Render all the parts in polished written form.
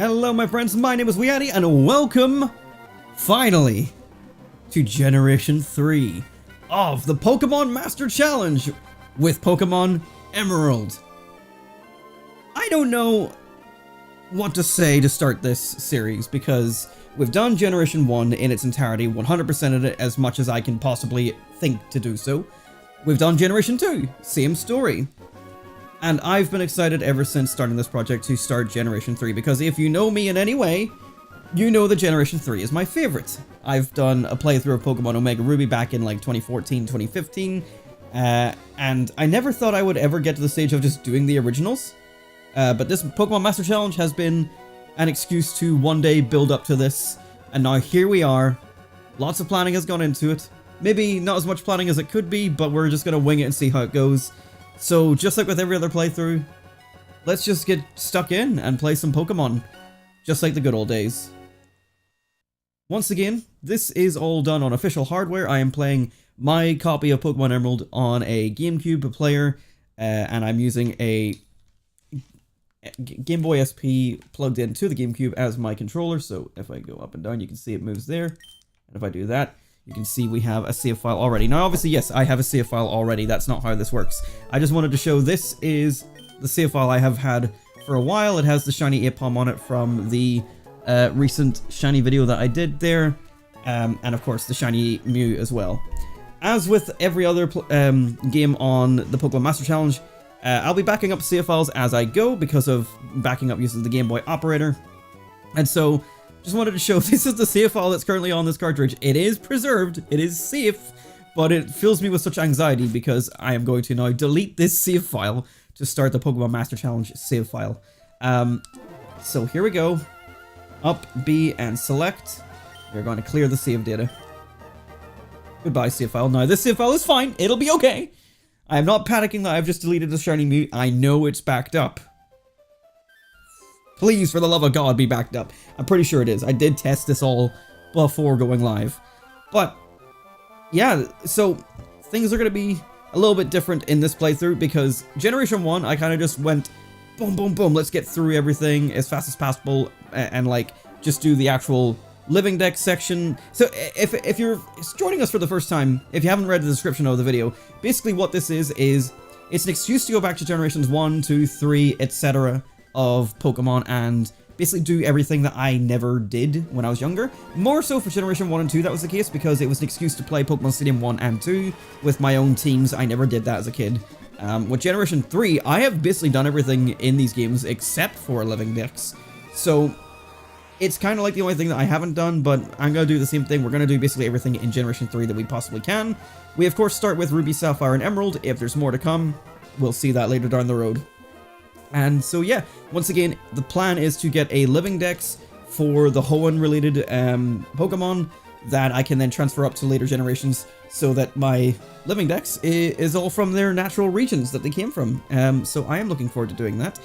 Hello my friends, my name is WeeAddy and welcome, finally, to Generation 3 of the Pokémon Master Challenge with Pokémon Emerald. I don't know what to say to start this series because we've done Generation 1 in its entirety, 100% of it as much as I can possibly think to do so. We've done Generation 2, same story. And I've been excited ever since starting this project to start Generation 3, because if you know me in any way, you know that Generation 3 is my favorite. I've done a playthrough of Pokemon Omega Ruby back in like 2014, 2015, and I never thought I would ever get to the stage of just doing the originals. But this Pokemon Master Challenge has been an excuse to one day build up to this, and now here we are. Lots of planning has gone into it. Maybe not as much planning as it could be, but we're just going to wing it and see how it goes. So, just like with every other playthrough, let's just get stuck in and play some Pokemon, just like the good old days. Once again, this is all done on official hardware. I am playing my copy of Pokemon Emerald on a GameCube player, and I'm using a Game Boy SP plugged into the GameCube as my controller. So, if I go up and down, you can see it moves there. And if I do that, you can see we have a save file already. Now, obviously, yes, I have a save file already. That's not how this works. I just wanted to show this is the save file I have had for a while. It has the shiny Apom on it from the recent shiny video that I did there. And, of course, the shiny Mew as well. As with every other game on the Pokemon Master Challenge, I'll be backing up save files as I go because of backing up using the Game Boy operator. And so, just wanted to show this is the save file that's currently on this cartridge. It is preserved, it is safe, but it fills me with such anxiety because I am going to now delete this save file to start the Pokemon Master Challenge save file. So here we go. Up, B, and select. We're going to clear the save data. Goodbye, save file. Now, this save file is fine. It'll be okay. I am not panicking that I've just deleted the shiny Mew. I know it's backed up. Please, for the love of God, be backed up. I'm pretty sure it is. I did test this all before going live. But, yeah, so things are going to be a little bit different in this playthrough because Generation 1, I kind of just went boom, boom, boom. Let's get through everything as fast as possible and like, just do the actual living deck section. So, if you're joining us for the first time, if you haven't read the description of the video, basically what this is it's an excuse to go back to Generations 1, 2, 3, etc. of Pokemon and basically do everything that I never did when I was younger. More so for Generation 1 and 2 that was the case because it was an excuse to play Pokemon Stadium 1 and 2 with my own teams. I never did that as a kid. With Generation 3, I have basically done everything in these games except for living decks. So it's kind of like the only thing that I haven't done, but I'm going to do the same thing. We're going to do basically everything in Generation 3 that we possibly can. We of course start with Ruby, Sapphire, and Emerald. If there's more to come, we'll see that later down the road. And so yeah, once again, the plan is to get a living dex for the Hoenn related Pokemon that I can then transfer up to later generations so that my living dex is all from their natural regions that they came from. So I am looking forward to doing that.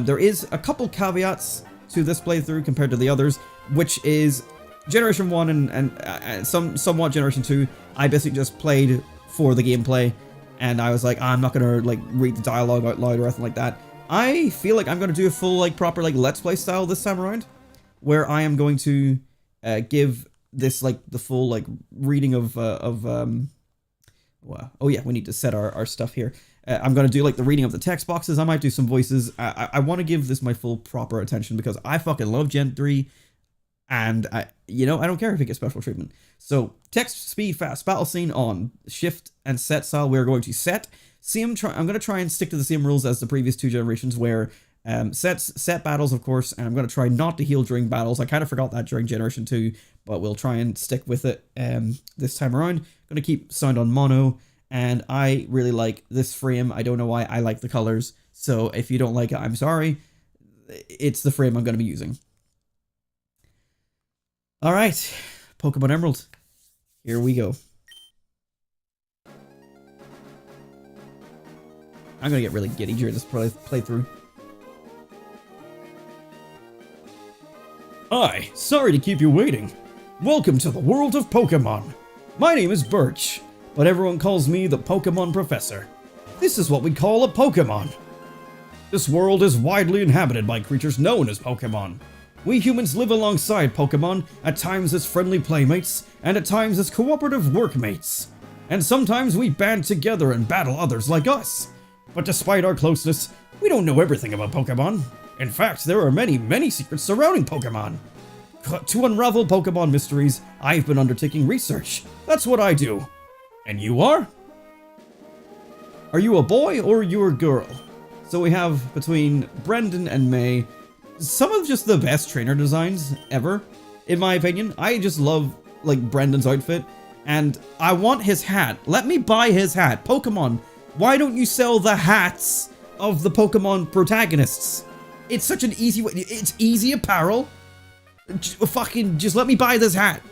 There is a couple caveats to this playthrough compared to the others, which is Generation 1 and somewhat Generation 2, I basically just played for the gameplay and I was like, I'm not going to like read the dialogue out loud or anything like that. I feel like I'm going to do a full, like, proper, like, Let's Play style this time around, where I am going to give this, like, the full, like, reading of wow. Oh, yeah, we need to set our stuff here. I'm going to do, like, the reading of the text boxes. I might do some voices. I want to give this my full, proper attention because I fucking love Gen 3, and, I don't care if it gets special treatment. So, text, speed, fast, battle scene on shift and set style. We're going to set. I'm going to try and stick to the same rules as the previous two generations where set battles, of course, and I'm going to try not to heal during battles. I kind of forgot that during Generation 2, but we'll try and stick with it this time around. Going to keep sound on mono, and I really like this frame. I don't know why I like the colors, so if you don't like it, I'm sorry. It's the frame I'm going to be using. Alright, Pokemon Emerald. Here we go. I'm gonna get really giddy during this playthrough. Hi, sorry to keep you waiting. Welcome to the world of Pokemon. My name is Birch, but everyone calls me the Pokemon Professor. This is what we call a Pokemon. This world is widely inhabited by creatures known as Pokemon. We humans live alongside Pokemon, at times as friendly playmates, and at times as cooperative workmates. And sometimes we band together and battle others like us. But despite our closeness, we don't know everything about Pokemon. In fact, there are many, many secrets surrounding Pokemon. To unravel Pokemon mysteries, I've been undertaking research. That's what I do. And you are? Are you a boy or are you a girl? So we have, between Brendan and May, some of just the best trainer designs ever, in my opinion. I just love, like, Brendan's outfit, and I want his hat. Let me buy his hat. Pokemon, why don't you sell the hats of the Pokemon protagonists? It's such an easy way. It's easy apparel. Fucking just let me buy this hat.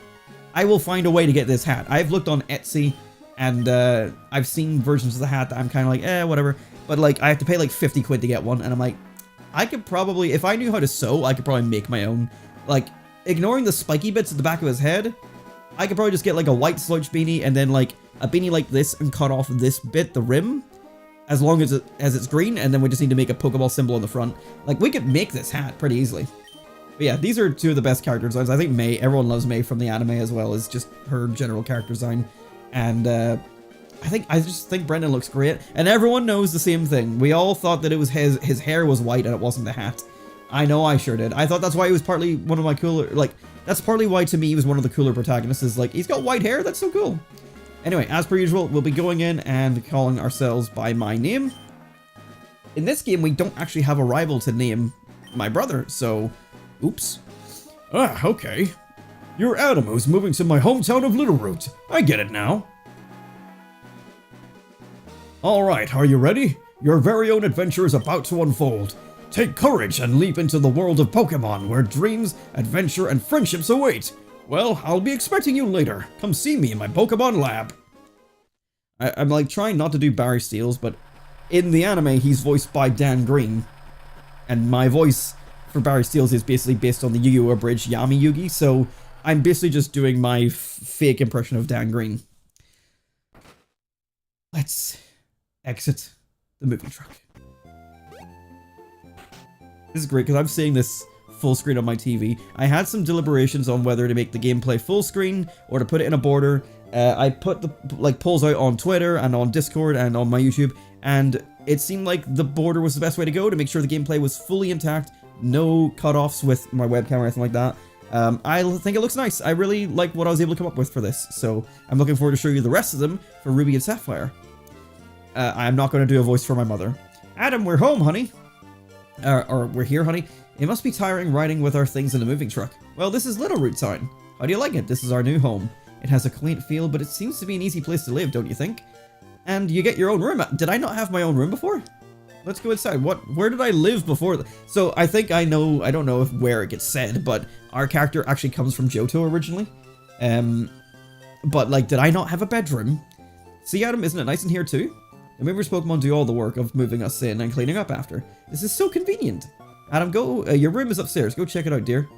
I will find a way to get this hat. I've looked on Etsy, and I've seen versions of the hat that I'm kind of like, whatever. But, like, I have to pay, like, 50 quid to get one, and I'm like, I could probably, if I knew how to sew, I could probably make my own. Like, ignoring the spiky bits at the back of his head, I could probably just get, like, a white slouch beanie, and then, like, a beanie like this, and cut off this bit, the rim, as long as it's green, and then we just need to make a Pokeball symbol on the front. Like, we could make this hat pretty easily. But yeah, these are two of the best character designs. I think May, everyone loves May from the anime as well as just her general character design. And I just think Brendan looks great. And everyone knows the same thing. We all thought that it was his hair was white and it wasn't the hat. I know I sure did. I thought that's why he was partly one of my cooler, like, that's partly why to me he was one of the cooler protagonists, is like, he's got white hair, that's so cool. Anyway, as per usual, we'll be going in and calling ourselves by my name. In this game, we don't actually have a rival to name my brother, so... Oops. Ah, okay. You're Adam, who's moving to my hometown of Littleroot. I get it now. Alright, are you ready? Your very own adventure is about to unfold. Take courage and leap into the world of Pokemon, where dreams, adventure, and friendships await. Well, I'll be expecting you later. Come see me in my Pokemon lab. I'm like trying not to do Barry Steele's, but in the anime, he's voiced by Dan Green. And my voice for Barry Steele's is basically based on the Yu-Gi-Oh! Abridged Yami Yugi, so I'm basically just doing my fake impression of Dan Green. Let's exit the moving truck. This is great because I'm seeing this full screen on my TV. I had some deliberations on whether to make the gameplay full screen or to put it in a border. I put the polls out on Twitter and on Discord and on my YouTube, and it seemed like the border was the best way to go to make sure the gameplay was fully intact. No cutoffs with my webcam or anything like that. I think it looks nice. I really like what I was able to come up with for this, so I'm looking forward to show you the rest of them for Ruby and Sapphire. I'm not going to do a voice for my mother. Adam, we're home, honey. Or we're here, honey. It must be tiring riding with our things in the moving truck. Well, this is Littleroot Town. How do you like it? This is our new home. It has a quaint feel, but it seems to be an easy place to live, don't you think? And you get your own room. Did I not have my own room before? Let's go inside. Where did I live before? So I think I know, I don't know where it gets said, but our character actually comes from Johto originally. But like, did I not have a bedroom? See, Adam, isn't it nice in here too? The movers Pokemon do all the work of moving us in and cleaning up after. This is so convenient. Adam, go, your room is upstairs. Go check it out, dear.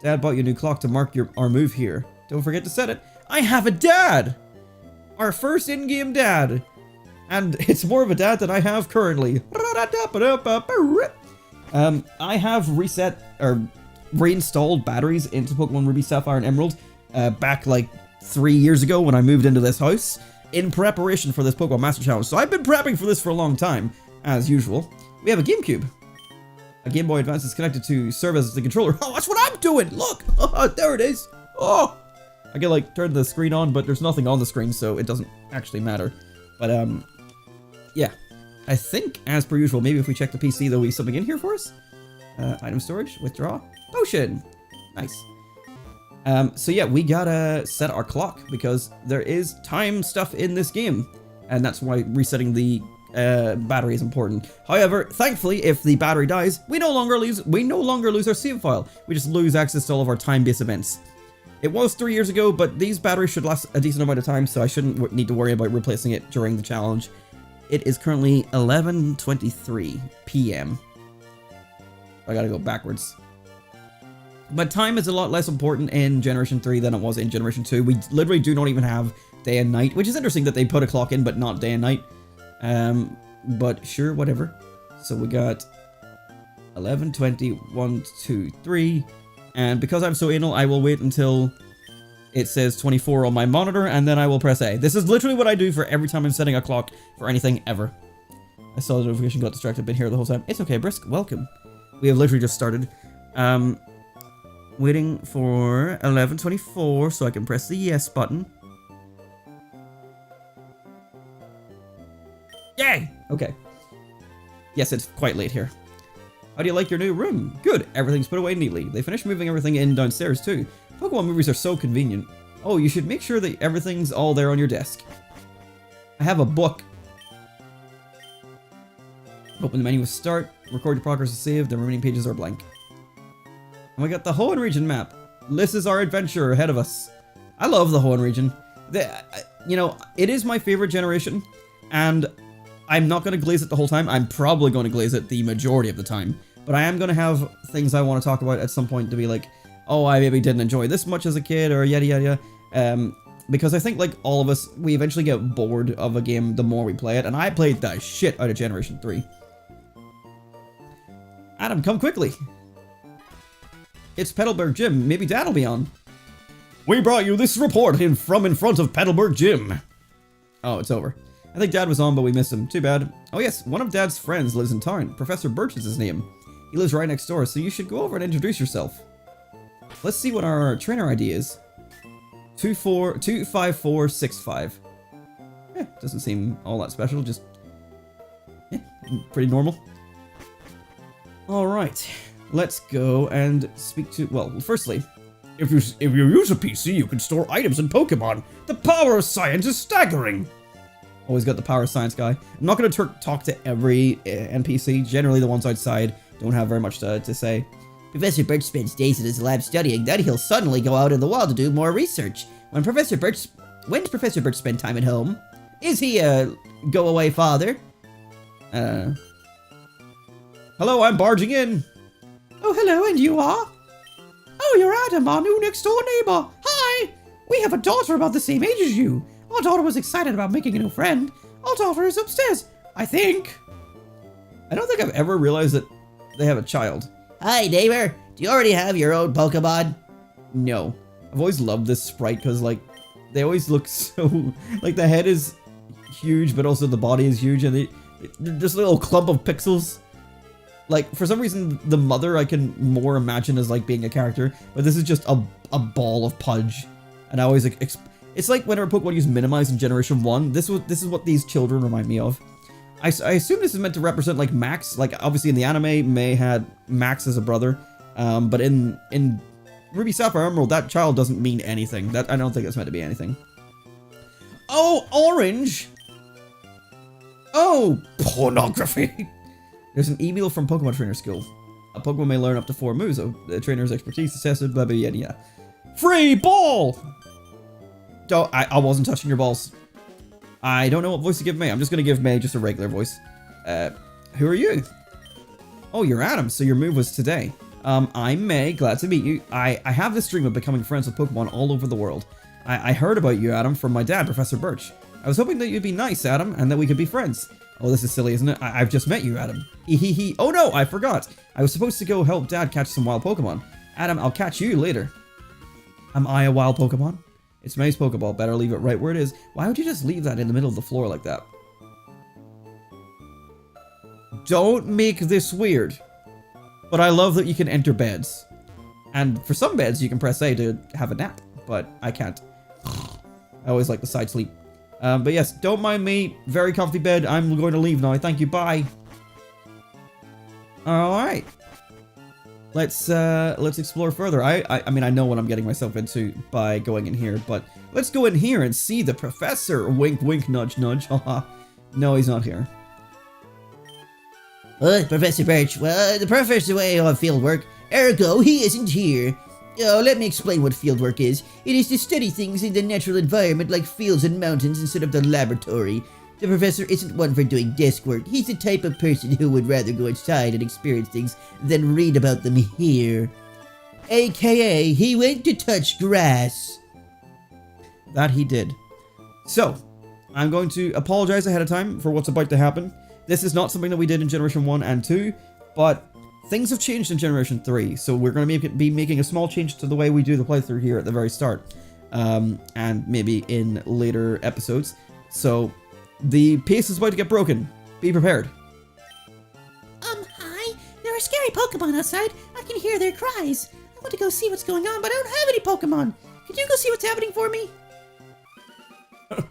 Dad bought you a new clock to mark our move here. Don't forget to set it. I have a dad! Our first in-game dad. And it's more of a dad than I have currently. I have reset or reinstalled batteries into Pokemon Ruby, Sapphire, and Emerald back like 3 years ago when I moved into this house in preparation for this Pokemon Master Challenge. So I've been prepping for this for a long time, as usual. We have a GameCube. A Game Boy Advance is connected to serve as the controller. Oh, that's what I'm doing! Look! Oh, there it is! Oh! I can like turn the screen on, but there's nothing on the screen, so it doesn't actually matter. But yeah. I think, as per usual, maybe if we check the PC, there'll be something in here for us. Item storage, withdraw, potion. Nice. So yeah, we gotta set our clock because there is time stuff in this game, and that's why resetting the battery is important. However, thankfully, if the battery dies, we no longer lose our save file. We just lose access to all of our time-based events. It was 3 years ago, but these batteries should last a decent amount of time, so I shouldn't need to worry about replacing it during the challenge. It is currently 11:23 p.m. I gotta go backwards. But time is a lot less important in Generation 3 than it was in Generation 2. We literally do not even have day and night, which is interesting that they put a clock in, but not day and night. But sure, whatever. So we got 11:20, 1, 2, 3, And because I'm so anal, I will wait until it says 24 on my monitor, and then I will press A. This is literally what I do for every time I'm setting a clock for anything ever. I saw the notification, got distracted, been here the whole time. It's okay, Brisk, welcome. We have literally just started. Waiting for 11:24 so I can press the yes button. Yay! Okay. Yes, it's quite late here. How do you like your new room? Good, everything's put away neatly. They finished moving everything in downstairs too. Pokemon movies are so convenient. Oh, you should make sure that everything's all there on your desk. I have a book. Open the menu with start. Record your progress to save. The remaining pages are blank. And we got the Hoenn Region map. This is our adventure ahead of us. I love the Hoenn Region. You know, it is my favorite generation, and I'm not going to glaze it the whole time. I'm probably going to glaze it the majority of the time. But I am going to have things I want to talk about at some point to be like, oh, I maybe didn't enjoy this much as a kid, or yada yada yada. Because I think, like, all of us, we eventually get bored of a game the more we play it, and I played the shit out of Generation 3. Adam, come quickly. It's Petalburg Gym. Maybe Dad'll be on. We brought you this report from in front of Petalburg Gym. Oh, it's over. I think Dad was on, but we missed him. Too bad. Oh yes, one of Dad's friends lives in town. Professor Birch is his name. He lives right next door, so you should go over and introduce yourself. Let's see what our trainer ID is. 25465. Doesn't seem all that special, just pretty normal. Alright, let's go and speak to, well, firstly, if you use a PC, you can store items in Pokemon. The power of science is staggering. Always got the power of science guy. I'm not going to talk to every NPC. Generally, the ones outside don't have very much to say. Professor Birch spends days in his lab studying, then he'll suddenly go out in the wild to do more research. When does Professor Birch spend time at home? Is he a go-away father? Hello, I'm barging in. Oh, hello, and you are? Oh, you're Adam, our new next-door neighbor. Hi! We have a daughter about the same age as you. Our daughter was excited about making a new friend. Our daughter is upstairs, I think. I don't think I've ever realized that they have a child. Hi, neighbor. Do you already have your own Pokemon? No. I've always loved this sprite because, like, they always look so... Like, the head is huge, but also the body is huge, and they're just a little clump of pixels. Like, for some reason, the mother I can more imagine as, like, being a character, but this is just a ball of pudge. And I always... It's like whenever Pokemon use Minimize in Generation 1, this is what these children remind me of. I assume this is meant to represent, like, Max. Like, obviously in the anime, May had Max as a brother. But in Ruby, Sapphire, Emerald, that child doesn't mean anything. I don't think it's meant to be anything. Oh, orange! Oh, pornography! There's an email from Pokemon Trainer School. A Pokemon may learn up to 4 moves. The trainer's expertise is tested, blah, blah, yada, yada. Free ball! I wasn't touching your balls. I don't know what voice to give May. I'm just going to give May just a regular voice. Who are you? Oh, you're Adam, so your move was today. I'm May, glad to meet you. I have this dream of becoming friends with Pokemon all over the world. I heard about you, Adam, from my dad, Professor Birch. I was hoping that you'd be nice, Adam, and that we could be friends. Oh, this is silly, isn't it? I've just met you, Adam. Hee. Oh no, I forgot. I was supposed to go help Dad catch some wild Pokemon. Adam, I'll catch you later. Am I a wild Pokemon? It's May's Pokeball. Better leave it right where it is. Why would you just leave that in the middle of the floor like that? Don't make this weird. But I love that you can enter beds. And for some beds, you can press A to have a nap. But I can't. I always like the side sleep. But yes, don't mind me. Very comfy bed. I'm going to leave now. Thank you. Bye. Alright. Let's explore further. I mean, I know what I'm getting myself into by going in here, but let's go in here and see the professor. Wink, wink, nudge, nudge. Haha. No, he's not here. Professor Birch. Well, the professor's away on field work. Ergo, he isn't here. Oh, let me explain what fieldwork is. It is to study things in the natural environment like fields and mountains instead of the laboratory. The professor isn't one for doing desk work. He's the type of person who would rather go outside and experience things than read about them here. AKA, he went to touch grass. That he did. So, I'm going to apologize ahead of time for what's about to happen. This is not something that we did in Generation 1 and 2, but things have changed in Generation 3, so we're going to be making a small change to the way we do the playthrough here at the very start, and maybe in later episodes. So the pace is about to get broken. Be prepared. Hi. There are scary Pokemon outside. I can hear their cries. I want to go see what's going on, but I don't have any Pokemon. Could you go see what's happening for me?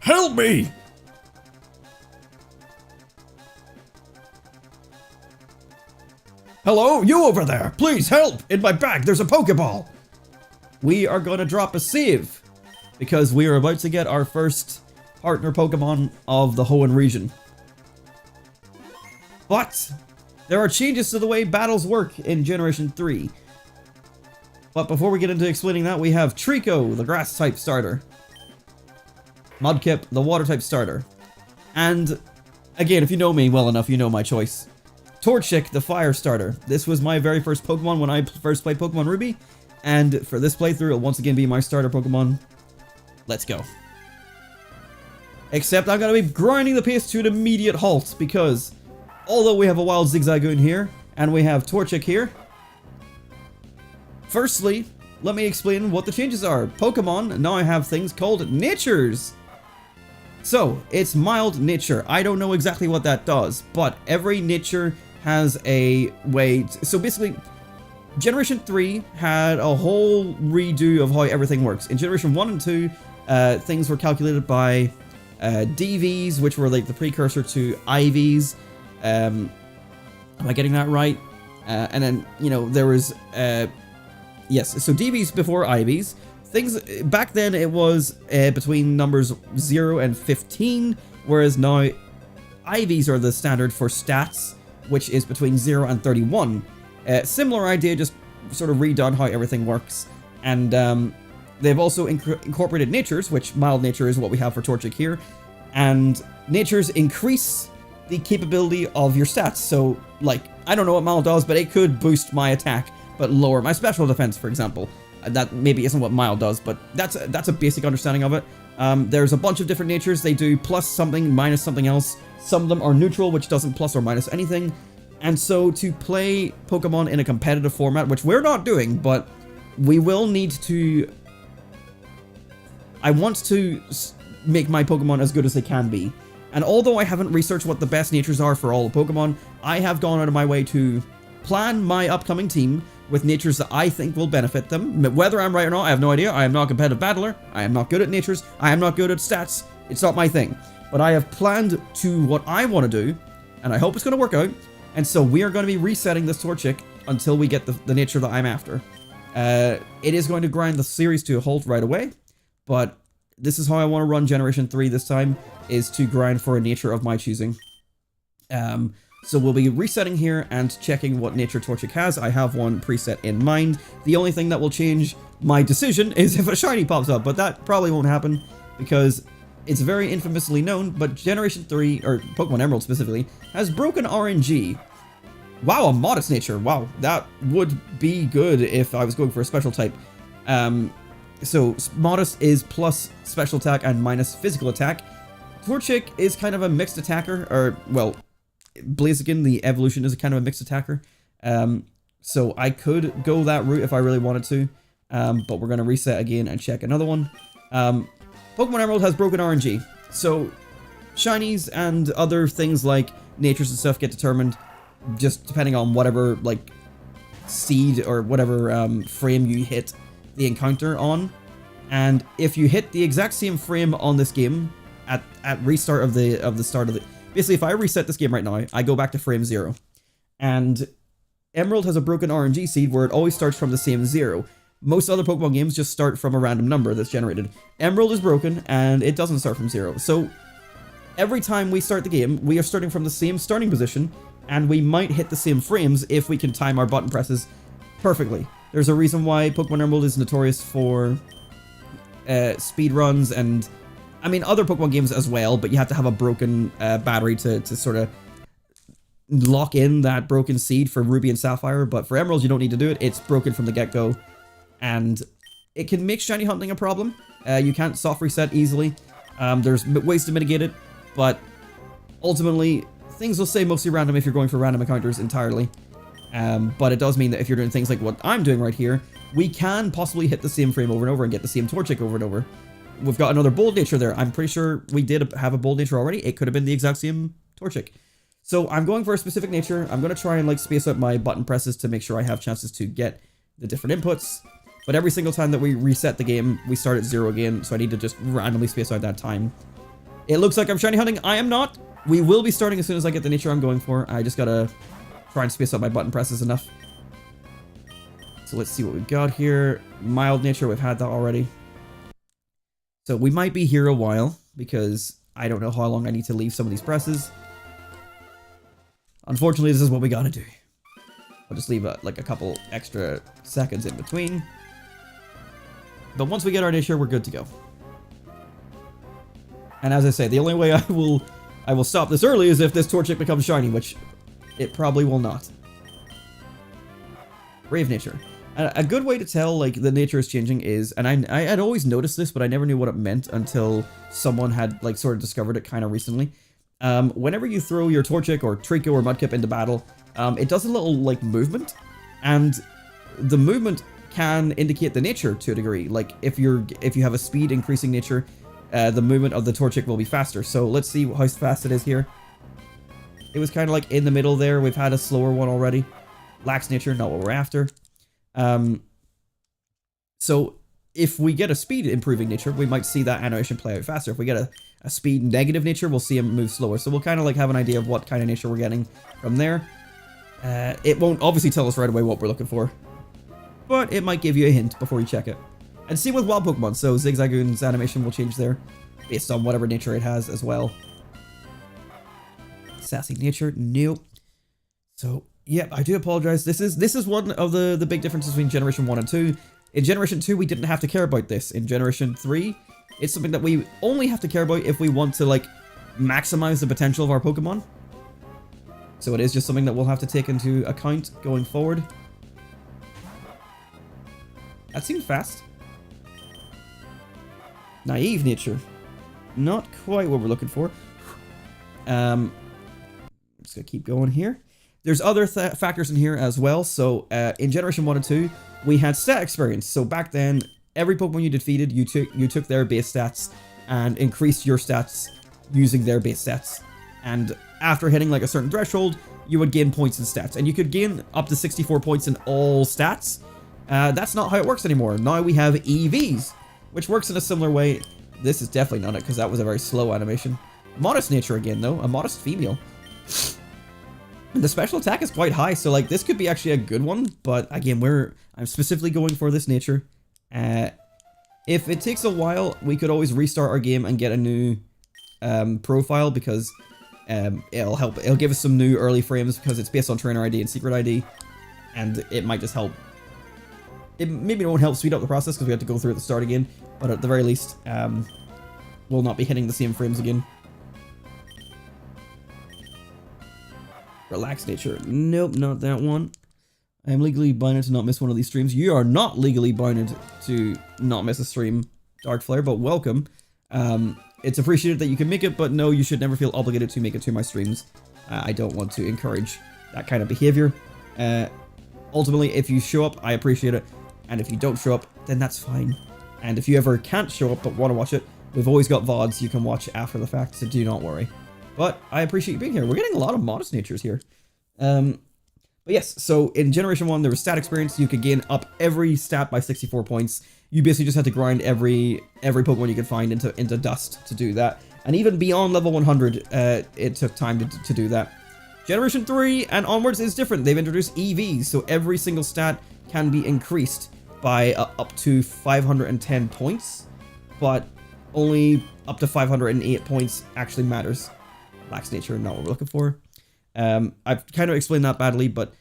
Help me! Hello, you over there! Please help! In my bag, there's a Pokeball! We are going to drop a save, because we are about to get our first partner Pokemon of the Hoenn Region. But there are changes to the way battles work in Generation 3. But before we get into explaining that, we have Trico, the Grass-type starter. Mudkip, the Water-type starter. And, again, if you know me well enough, you know my choice. Torchic, the Fire starter. This was my very first Pokemon when I first played Pokemon Ruby. And for this playthrough, it'll once again be my starter Pokemon. Let's go. Except I'm going to be grinding the pace to an immediate halt, because although we have a wild Zigzagoon here, and we have Torchic here, firstly, let me explain what the changes are. Pokemon now have things called natures. So, it's mild nature. I don't know exactly what that does, but every nature has a way so basically, Generation 3 had a whole redo of how everything works. In Generation 1 and 2, things were calculated by DVs, which were like the precursor to IVs. Am I getting that right? And then, you know, there was, yes, so DVs before IVs. Things, back then it was between numbers 0 and 15, whereas now IVs are the standard for stats, which is between 0 and 31. Similar idea, just sort of redone how everything works. And they've also incorporated natures, which mild nature is what we have for Torchic here. And natures increase the capability of your stats. So, like, I don't know what mild does, but it could boost my attack, but lower my special defense, for example. That maybe isn't what mild does, but that's a basic understanding of it. There's a bunch of different natures. They do plus something, minus something else. Some of them are neutral, which doesn't plus or minus anything. And so to play Pokemon in a competitive format, which we're not doing, but we will need to... I want to make my Pokemon as good as they can be. And although I haven't researched what the best natures are for all the Pokemon, I have gone out of my way to plan my upcoming team with natures that I think will benefit them. Whether I'm right or not, I have no idea. I am not a competitive battler. I am not good at natures. I am not good at stats. It's not my thing. But I have planned to what I want to do, and I hope it's going to work out. And so we are going to be resetting this Torchic until we get the nature that I'm after. It is going to grind the series to a halt right away, but this is how I want to run Generation 3 this time, is to grind for a nature of my choosing. So we'll be resetting here and checking what nature Torchic has. I have one preset in mind. The only thing that will change my decision is if a shiny pops up, but that probably won't happen because it's very infamously known, but Generation 3, or Pokemon Emerald specifically, has broken RNG. Wow, a modest nature. Wow, that would be good if I was going for a special type. So modest is plus special attack and minus physical attack. Torchic is kind of a mixed attacker, or, well, Blaziken, the evolution, is a kind of a mixed attacker. So I could go that route if I really wanted to. But we're going to reset again and check another one. Pokemon Emerald has broken RNG. So shinies and other things like natures and stuff get determined just depending on whatever, like, seed or whatever frame you hit the encounter on. And if you hit the exact same frame on this game at restart of the start of the... Basically, if I reset this game right now, I go back to frame 0. And Emerald has a broken RNG seed where it always starts from the same 0. Most other Pokemon games just start from a random number that's generated. Emerald is broken, and it doesn't start from 0. So every time we start the game, we are starting from the same starting position, and we might hit the same frames if we can time our button presses perfectly. There's a reason why Pokemon Emerald is notorious for speed runs and... I mean, other Pokemon games as well, but you have to have a broken battery to sort of lock in that broken seed for Ruby and Sapphire. But for Emerald, you don't need to do it. It's broken from the get-go. And it can make shiny hunting a problem. You can't soft reset easily. There's ways to mitigate it. But ultimately, things will stay mostly random if you're going for random encounters entirely. But it does mean that if you're doing things like what I'm doing right here, we can possibly hit the same frame over and over and get the same Torchic over and over. We've got another Bold Nature there. I'm pretty sure we did have a Bold Nature already. It could have been the exact same Torchic. So I'm going for a specific nature. I'm going to try and like space out my button presses to make sure I have chances to get the different inputs. But every single time that we reset the game, we start at 0 again. So I need to just randomly space out that time. It looks like I'm shiny hunting. I am not. We will be starting as soon as I get the nature I'm going for. I just got to try and space out my button presses enough. So let's see what we've got here. Mild nature, we've had that already. So we might be here a while because I don't know how long I need to leave some of these presses. Unfortunately, this is what we gotta do. I'll just leave like a couple extra seconds in between. But once we get our nature, we're good to go. And as I say, the only way I will stop this early is if this Torchic becomes shiny, which it probably will not. Brave nature. A good way to tell like the nature is changing is, and I had always noticed this, but I never knew what it meant until someone had like sort of discovered it kind of recently. Whenever you throw your Torchic or Trico or Mudkip into battle, it does a little like movement, and the movement can indicate the nature to a degree. Like if you have a speed increasing nature, the movement of the Torchic will be faster. So let's see how fast it is here. It was kind of like in the middle there. We've had a slower one already. Lax nature, not what we're after. So if we get a speed improving nature, we might see that animation play out faster. If we get a speed negative nature, we'll see him move slower. So we'll kind of like have an idea of what kind of nature we're getting from there. It won't obviously tell us right away what we're looking for, but it might give you a hint before you check it. And same with wild Pokemon, so Zigzagoon's animation will change there based on whatever nature it has as well. Sassy nature, nope. So yeah, I do apologize. This is one of the big differences between Generation 1 and 2. In Generation 2, we didn't have to care about this. In Generation 3, it's something that we only have to care about if we want to like maximize the potential of our Pokemon. So it is just something that we'll have to take into account going forward. That seemed fast. Naive nature. Not quite what we're looking for. I'm just gonna keep going here. There's other factors in here as well. So in Generation 1 and 2, we had stat experience. So back then, every Pokemon you defeated, you took their base stats and increased your stats using their base stats. And after hitting like a certain threshold, you would gain points in stats. And you could gain up to 64 points in all stats. That's not how it works anymore. Now we have EVs, which works in a similar way. This is definitely not it, because that was a very slow animation. Modest nature again, though. A modest female. And the special attack is quite high, so like this could be actually a good one. But again, I'm specifically going for this nature. If it takes a while, we could always restart our game and get a new profile, because it'll help. It'll give us some new early frames because it's based on Trainer ID and Secret ID, and it might just help. It maybe won't help speed up the process because we have to go through at the start again, but at the very least, we'll not be hitting the same frames again. Relaxed nature. Nope, not that one. I am legally bound to not miss one of these streams. You are not legally bound to not miss a stream, Dark Flare, but welcome. It's appreciated that you can make it, but no, you should never feel obligated to make it to my streams. I don't want to encourage that kind of behavior. Ultimately, if you show up, I appreciate it. And if you don't show up, then that's fine. And if you ever can't show up but want to watch it, we've always got VODs you can watch after the fact, so do not worry. But I appreciate you being here. We're getting a lot of modest natures here. But yes, so in Generation 1, there was stat experience. You could gain up every stat by 64 points. You basically just had to grind every Pokemon you could find into dust to do that. And even beyond level 100, it took time to do that. Generation 3 and onwards is different. They've introduced EVs, so every single stat can be increased by up to 510 points, but only up to 508 points actually matters. Lax nature, not what we're looking for. I've kind of explained that badly, but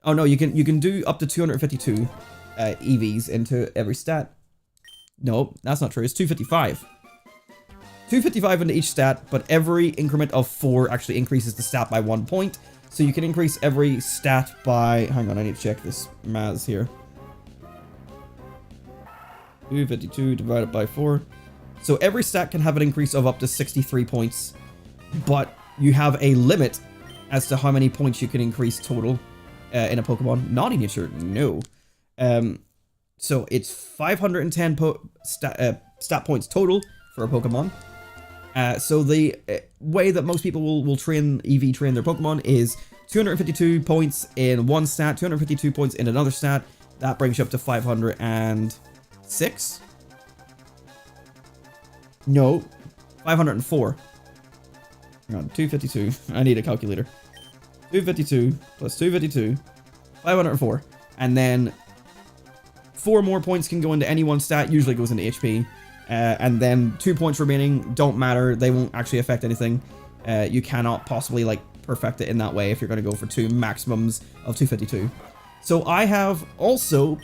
oh no, you can do up to 252 EVs into every stat. No, that's not true. It's 255. 255 into each stat, but every increment of 4 actually increases the stat by 1 point. So you can increase every stat by... Hang on, I need to check this maths here. 252 divided by 4. So every stat can have an increase of up to 63 points, but you have a limit as to how many points you can increase total. in a Pokemon. Naughty nature, no. So it's 510 stat points total for a Pokemon. So the way that most people will EV train their Pokemon is 252 points in one stat, 252 points in another stat. That brings you up to 506. No, 504. Hang on, 252. I need a calculator. 252 plus 252, 504. And then 4 more points can go into any one stat, usually goes into HP. And then 2 points remaining don't matter, they won't actually affect anything. You cannot possibly like perfect it in that way if you're going to go for 2 maximums of 252. So I have also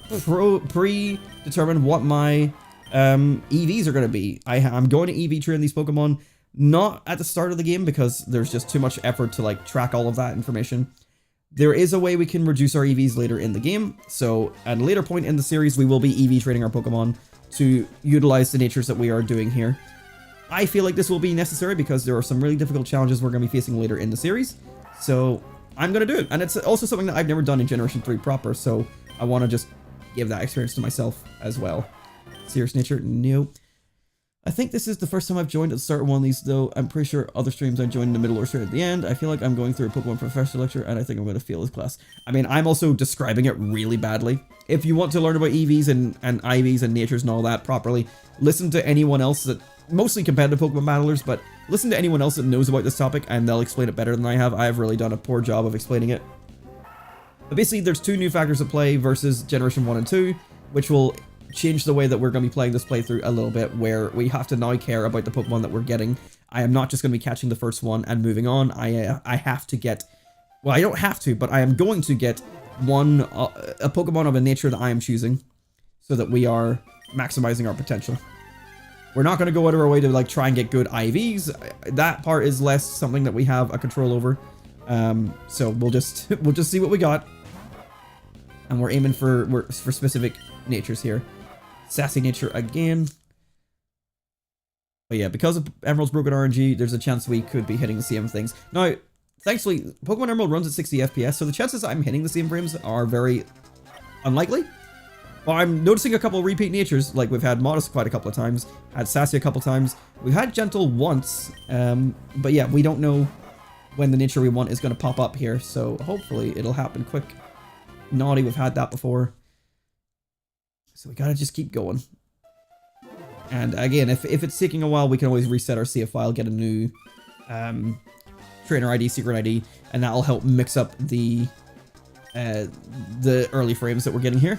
predetermined what my EVs are going to be. I'm going to EV train these Pokemon, not at the start of the game because there's just too much effort to like track all of that information. There is a way we can reduce our EVs later in the game, so at a later point in the series we will be EV training our Pokemon to utilize the natures that we are doing here. I feel like this will be necessary because there are some really difficult challenges we're going to be facing later in the series, so I'm going to do it. And it's also something that I've never done in Generation 3 proper, so I want to just give that experience to myself as well. Serious nature? No. I think this is the first time I've joined at the start of one of these, though. I'm pretty sure other streams I joined in the middle or straight at the end. I feel like I'm going through a Pokemon Professor lecture, and I think I'm going to fail this class. I mean, I'm also describing it really badly. If you want to learn about EVs and IVs and natures and all that properly, listen to anyone else that, mostly competitive Pokemon battlers, but listen to anyone else that knows about this topic, and they'll explain it better than I have. I have really done a poor job of explaining it. But basically, there's 2 new factors at play versus Generation 1 and 2, which will change the way that we're going to be playing this playthrough a little bit, where we have to now care about the Pokemon that we're getting. I am not just going to be catching the first one and moving on. I have to get, well, I don't have to, but I am going to get a Pokemon of a nature that I am choosing so that we are maximizing our potential. We're not going to go out of our way to like try and get good IVs. That part is less something that we have a control over. So we'll just see what we got, and we're aiming for specific natures here. Sassy nature again. But yeah, because of Emerald's broken RNG, there's a chance we could be hitting the same things. Now, thankfully, Pokemon Emerald runs at 60 FPS, so the chances I'm hitting the same frames are very unlikely. But I'm noticing a couple of repeat natures, like we've had Modest quite a couple of times, had Sassy a couple of times, we've had Gentle once, but yeah, we don't know when the nature we want is going to pop up here, so hopefully it'll happen quick. Naughty, we've had that before. So we gotta just keep going. And again, if it's taking a while, we can always reset our save file, get a new trainer ID, secret ID, and that'll help mix up the early frames that we're getting here.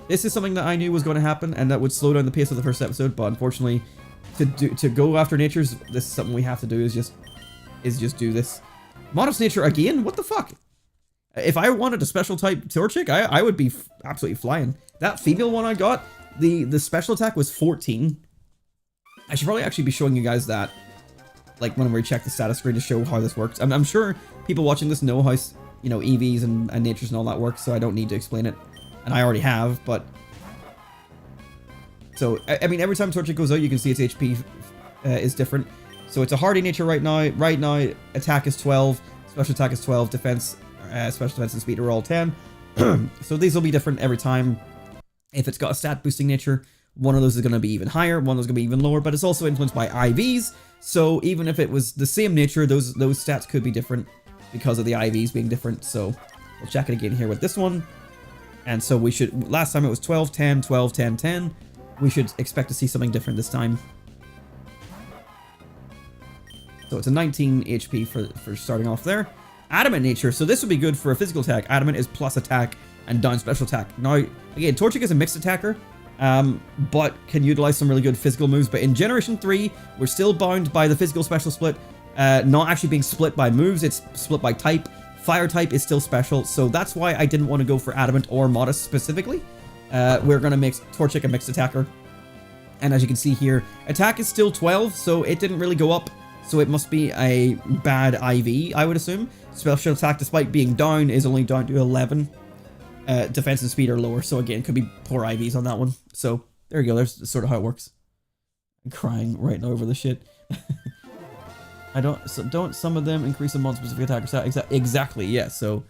This is something that I knew was going to happen, and that would slow down the pace of the first episode, but unfortunately, to go after natures, this is something we have to do, is just do this. Modest nature again? What the fuck? If I wanted a special type Torchic, I would be absolutely flying. That female one I got, the special attack was 14. I should probably actually be showing you guys that, like, when we check the status screen to show how this works. I'm sure people watching this know how, you know, EVs and natures and all that works, so I don't need to explain it. And I already have, but... So, I mean, every time Torchic goes out, you can see its HP is different. So it's a hardy nature right now. Right now, attack is 12, special attack is 12, defense... special defense and speed are all 10. So these will be different every time. If it's got a stat boosting nature, one of those is going to be even higher, one of those is going to be even lower, but it's also influenced by IVs. So even if it was the same nature, those stats could be different because of the IVs being different. So we'll check it again here with this one. And so we should, last time it was 12, 10, 12, 10, 10. We should expect to see something different this time. So it's a 19 HP for starting off there. Adamant nature, so this would be good for a physical attack. Adamant is plus attack and down special attack. Now, again, Torchic is a mixed attacker, but can utilize some really good physical moves. But in Generation 3, we're still bound by the physical special split, not actually being split by moves, it's split by type. Fire type is still special, so that's why I didn't want to go for Adamant or Modest specifically. We're going to make Torchic a mixed attacker. And as you can see here, attack is still 12, so it didn't really go up. So it must be a bad IV, I would assume. Special attack, despite being down, is only down to 11. Defense and speed are lower, so again, could be poor IVs on that one. So there you go, there's sort of how it works. I'm crying right now over this shit. don't some of them increase a monster-specific attack or stat? Exactly, yeah. So,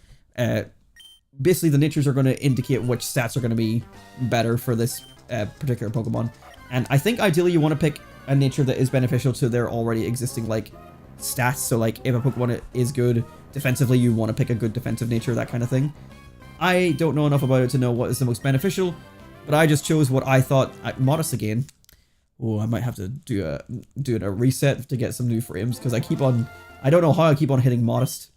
basically the natures are going to indicate which stats are going to be better for this particular Pokemon. And I think ideally you want to pick a nature that is beneficial to their already existing, like, stats. So, like, if a Pokemon is good defensively, you want to pick a good defensive nature, that kind of thing. I don't know enough about it to know what is the most beneficial, but I just chose what I thought. Modest again. Oh, I might have to do a reset to get some new frames, because I don't know how I keep on hitting Modest.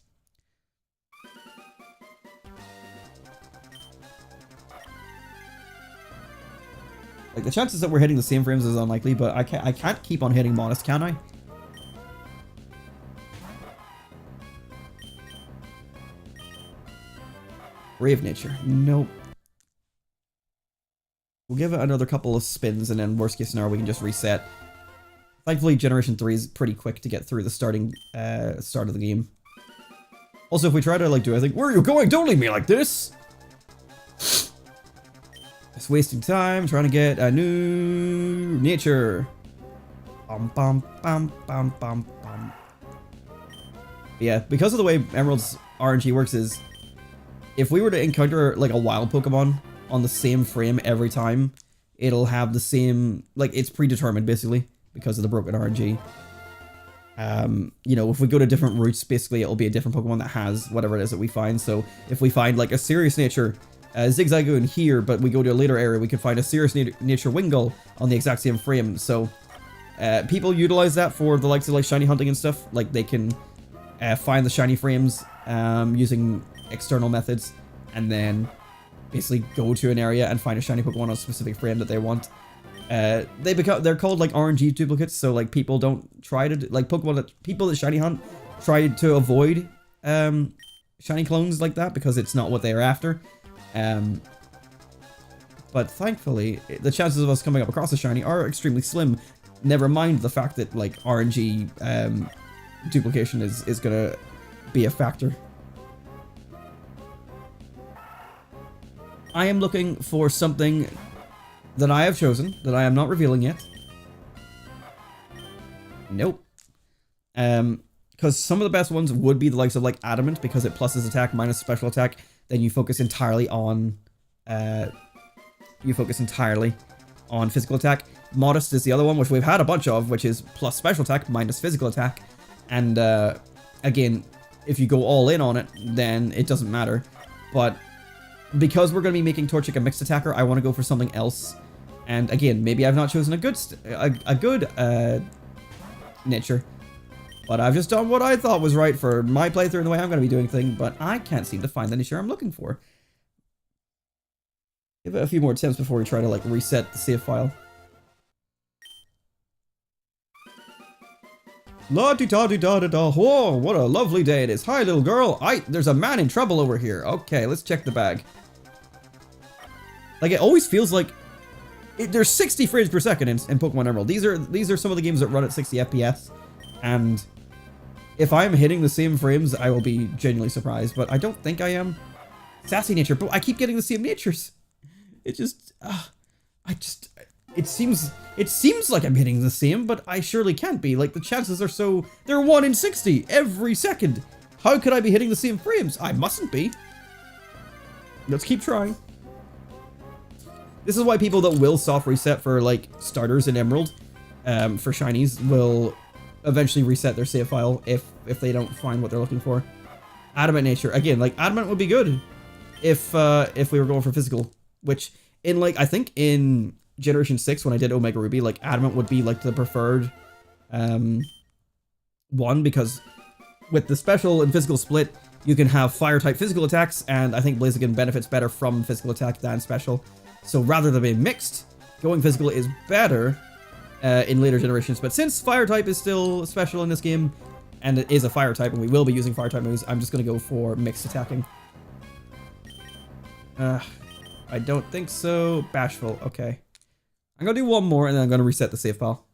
Like, the chances that we're hitting the same frames is unlikely, but I can't keep on hitting Modest, can I? Brave Nature. Nope. We'll give it another couple of spins, and then worst case scenario, we can just reset. Thankfully, Generation 3 is pretty quick to get through the start of the game. Also, if we try to, like, do anything, where are you going? Don't leave me like this! Just wasting time trying to get a new nature. Bum, bum, bum, bum, bum, bum. Yeah, because of the way Emerald's RNG works is, if we were to encounter, like, a wild Pokemon on the same frame every time, it'll have the same, like, it's predetermined, basically, because of the broken RNG. You know, if we go to different routes, basically, it'll be a different Pokemon that has whatever it is that we find. So, if we find, like, a Serious Nature Zigzagoon here, but we go to a later area, we can find a Serious Nature Wingull on the exact same frame. So, people utilize that for the likes of, like, shiny hunting and stuff. Like, they can find the shiny frames using external methods, and then basically go to an area and find a shiny Pokemon on a specific frame that they want. They're called, like, RNG duplicates, so, like, people don't try to, like, people that shiny hunt try to avoid shiny clones like that, because it's not what they're after. But thankfully, the chances of us coming up across a shiny are extremely slim. Never mind the fact that, like, RNG duplication is gonna be a factor. I am looking for something that I have chosen, that I am not revealing yet. Nope. Because some of the best ones would be the likes of, like, Adamant, because it pluses attack minus special attack. Then you focus entirely on physical attack. Modest is the other one, which we've had a bunch of, which is plus special attack minus physical attack. And again, if you go all in on it, then it doesn't matter. But because we're going to be making Torchic a mixed attacker, I want to go for something else. And again, maybe I've not chosen a good nature, but I've just done what I thought was right for my playthrough and the way I'm going to be doing things, but I can't seem to find the nature I'm looking for. Give it a few more attempts before we try to, like, reset the save file. La-di-da-di-da-da-da. Whoa, what a lovely day it is. Hi, little girl. There's a man in trouble over here. Okay, let's check the bag. Like, it always feels like there's 60 frames per second in Pokemon Emerald. These are some of the games that run at 60 FPS, and if I'm hitting the same frames, I will be genuinely surprised, but I don't think I am. Sassy Nature, but I keep getting the same natures. It just, it seems like I'm hitting the same, but I surely can't be. Like, the chances are they're 1 in 60 every second. How could I be hitting the same frames? I mustn't be. Let's keep trying. This is why people that will soft reset for, like, starters in Emerald, for shinies, will eventually reset their save file if they don't find what they're looking for. Adamant Nature, again, like, Adamant would be good if we were going for physical, which in, like, I think in Generation 6 when I did Omega Ruby, like, Adamant would be, like, the preferred one, because with the special and physical split, you can have fire type physical attacks, and I think Blaziken benefits better from physical attack than special. So rather than being mixed, going physical is better in later generations. But since fire type is still special in this game, and it is a fire type, and we will be using fire type moves, I'm just going to go for mixed attacking. I don't think so. Bashful, okay. I'm going to do one more, and then I'm going to reset the save file.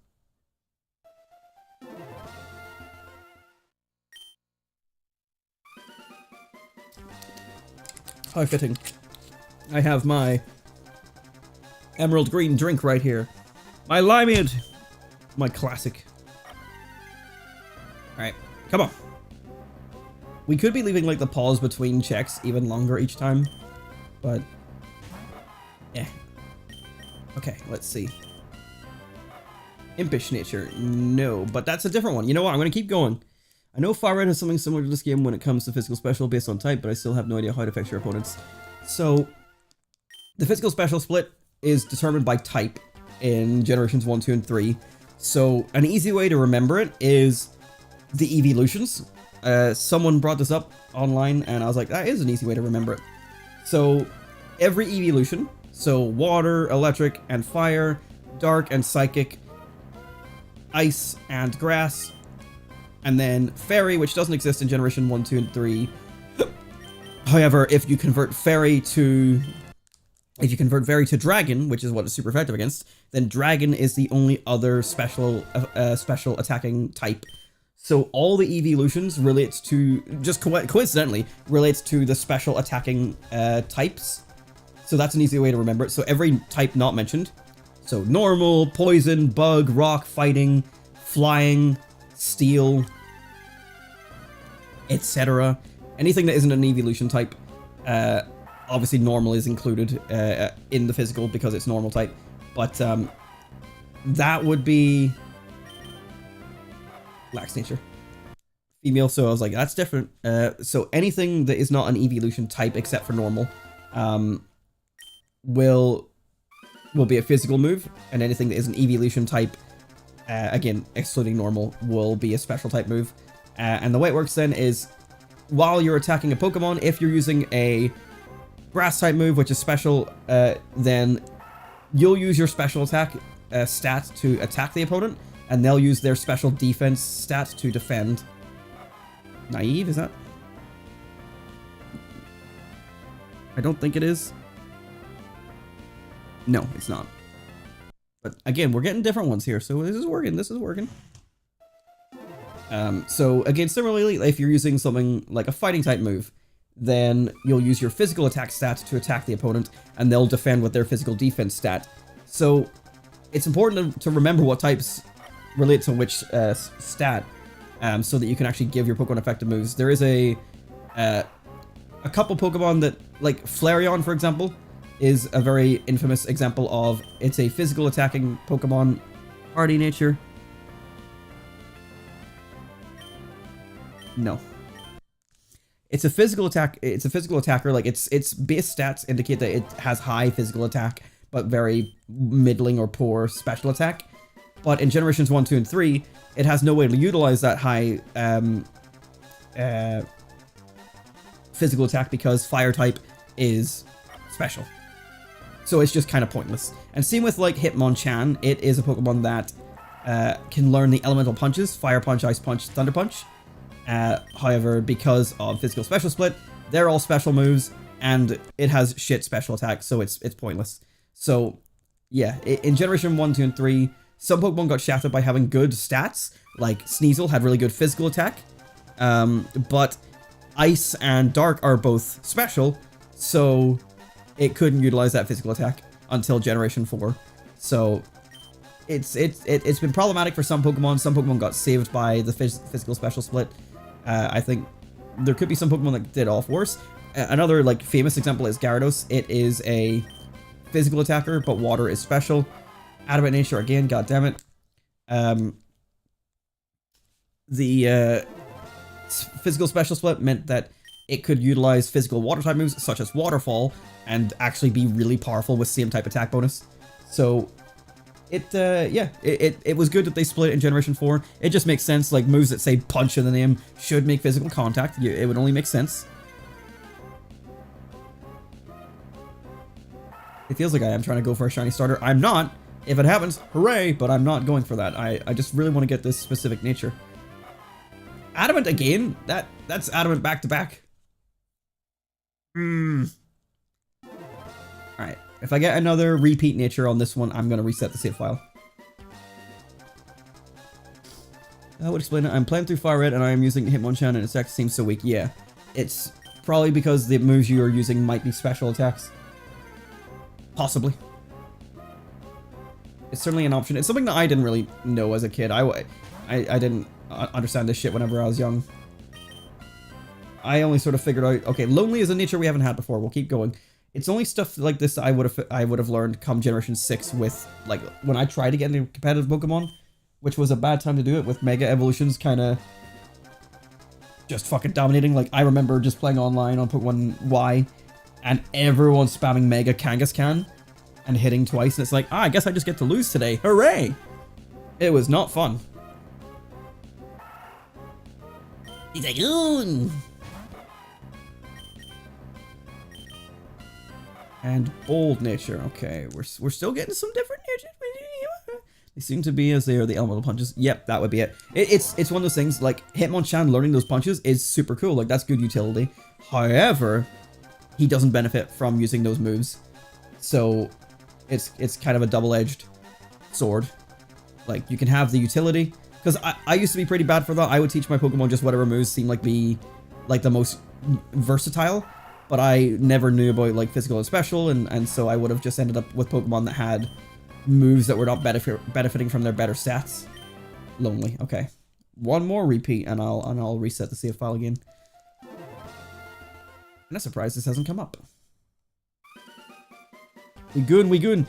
How fitting. I have my emerald green drink right here. My limeade. My classic. Alright, come on. We could be leaving, like, the pause between checks even longer each time, but... yeah. Okay, let's see. Impish nature. No, but that's a different one. You know what? I'm going to keep going. I know Fire Red has something similar to this game when it comes to physical special based on type, but I still have no idea how it affects your opponents. So, the physical special split is determined by type in Generations 1, 2, and 3. So, an easy way to remember it is the evolutions. Someone brought this up online, and I was like, that is an easy way to remember it. So, every evolution, so water, electric, and fire, dark and psychic, ice and grass, and then fairy, which doesn't exist in Generation 1, 2, and 3. However, if you convert fairy to dragon, which is what it's super effective against, then dragon is the only other special attacking type. So all the evolutions relates to, just coincidentally, relates to the special attacking types. So that's an easy way to remember it. So every type not mentioned, so normal, poison, bug, rock, fighting, flying, steel, etc. Anything that isn't an evolution type, obviously normal is included in the physical because it's normal type, but that would be lax nature. Female, so I was like, that's different. So anything that is not an evolution type except for normal will be a physical move, and anything that is an evolution type, again, excluding normal, will be a special type move. And the way it works then is, while you're attacking a Pokemon, if you're using a grass type move, which is special, then you'll use your special attack stat to attack the opponent, and they'll use their special defense stat to defend. Naive, is that? I don't think it is. No, it's not. But again, we're getting different ones here, so this is working. This is working. So again, similarly, if you're using something like a fighting type move, then you'll use your physical attack stat to attack the opponent, and they'll defend with their physical defense stat. So it's important to remember what types relate to which stat, so that you can actually give your Pokemon effective moves. There is a couple Pokemon that, like Flareon, for example, is a very infamous example of, it's a physical attacking Pokemon, hardy nature. No. It's a physical attack. It's a physical attacker. Like its base stats indicate that it has high physical attack, but very middling or poor special attack. But in Generations 1, 2, and 3, it has no way to utilize that high physical attack because fire type is special. So it's just kind of pointless. And same with like Hitmonchan, it is a Pokemon that can learn the elemental punches, Fire Punch, Ice Punch, Thunder Punch. However, because of physical special split, they're all special moves, and it has shit special attack, so it's pointless. So yeah, in Generation 1, 2, and 3, some Pokemon got shafted by having good stats, like Sneasel had really good physical attack, but Ice and Dark are both special, so it couldn't utilize that physical attack until Generation 4. So it's been problematic for some Pokemon. Some Pokemon got saved by the physical special split. I think there could be some Pokemon that did off worse. Another like famous example is Gyarados. It is a physical attacker, but water is special. Adamant nature again, goddammit. The physical special split meant that it could utilize physical water type moves such as Waterfall and actually be really powerful with same type attack bonus. So it was good that they split it in Generation 4. It just makes sense, like moves that say punch in the name should make physical contact. It would only make sense. It feels like I am trying to go for a shiny starter. I'm not. If it happens, hooray, but I'm not going for that. I just really want to get this specific nature. Adamant again? That's Adamant back to back. Alright. If I get another repeat nature on this one, I'm going to reset the save file. I would explain it. I'm playing through Fire Red and I am using Hitmonchan and its attack seems so weak. Yeah. It's probably because the moves you are using might be special attacks. Possibly. It's certainly an option. It's something that I didn't really know as a kid. I didn't understand this shit whenever I was young. I only sort of figured out, okay, lonely is a nature we haven't had before. We'll keep going. It's only stuff like this that I would have learned come Generation 6 with, like, when I tried to get into competitive Pokemon, which was a bad time to do it, with Mega Evolutions kind of just fucking dominating. Like, I remember just playing online on Pokemon Y, and everyone spamming Mega Kangaskhan and hitting twice, and it's like, I guess I just get to lose today. Hooray! It was not fun. He's like, ooh. And bold nature. Okay, we're still getting some different natures. They seem to be as they are the elemental punches. Yep, that would be it. It's one of those things, like, Hitmonchan learning those punches is super cool. Like, that's good utility. However, he doesn't benefit from using those moves. So, it's kind of a double-edged sword. Like, you can have the utility. Because I used to be pretty bad for that. I would teach my Pokemon just whatever moves seemed like be, like, the most versatile. But I never knew about, like, physical and special. And so I would have just ended up with Pokemon that had moves that were not benefiting from their better stats. Lonely. Okay. One more repeat and I'll reset the save file again. And I'm surprised this hasn't come up. We good.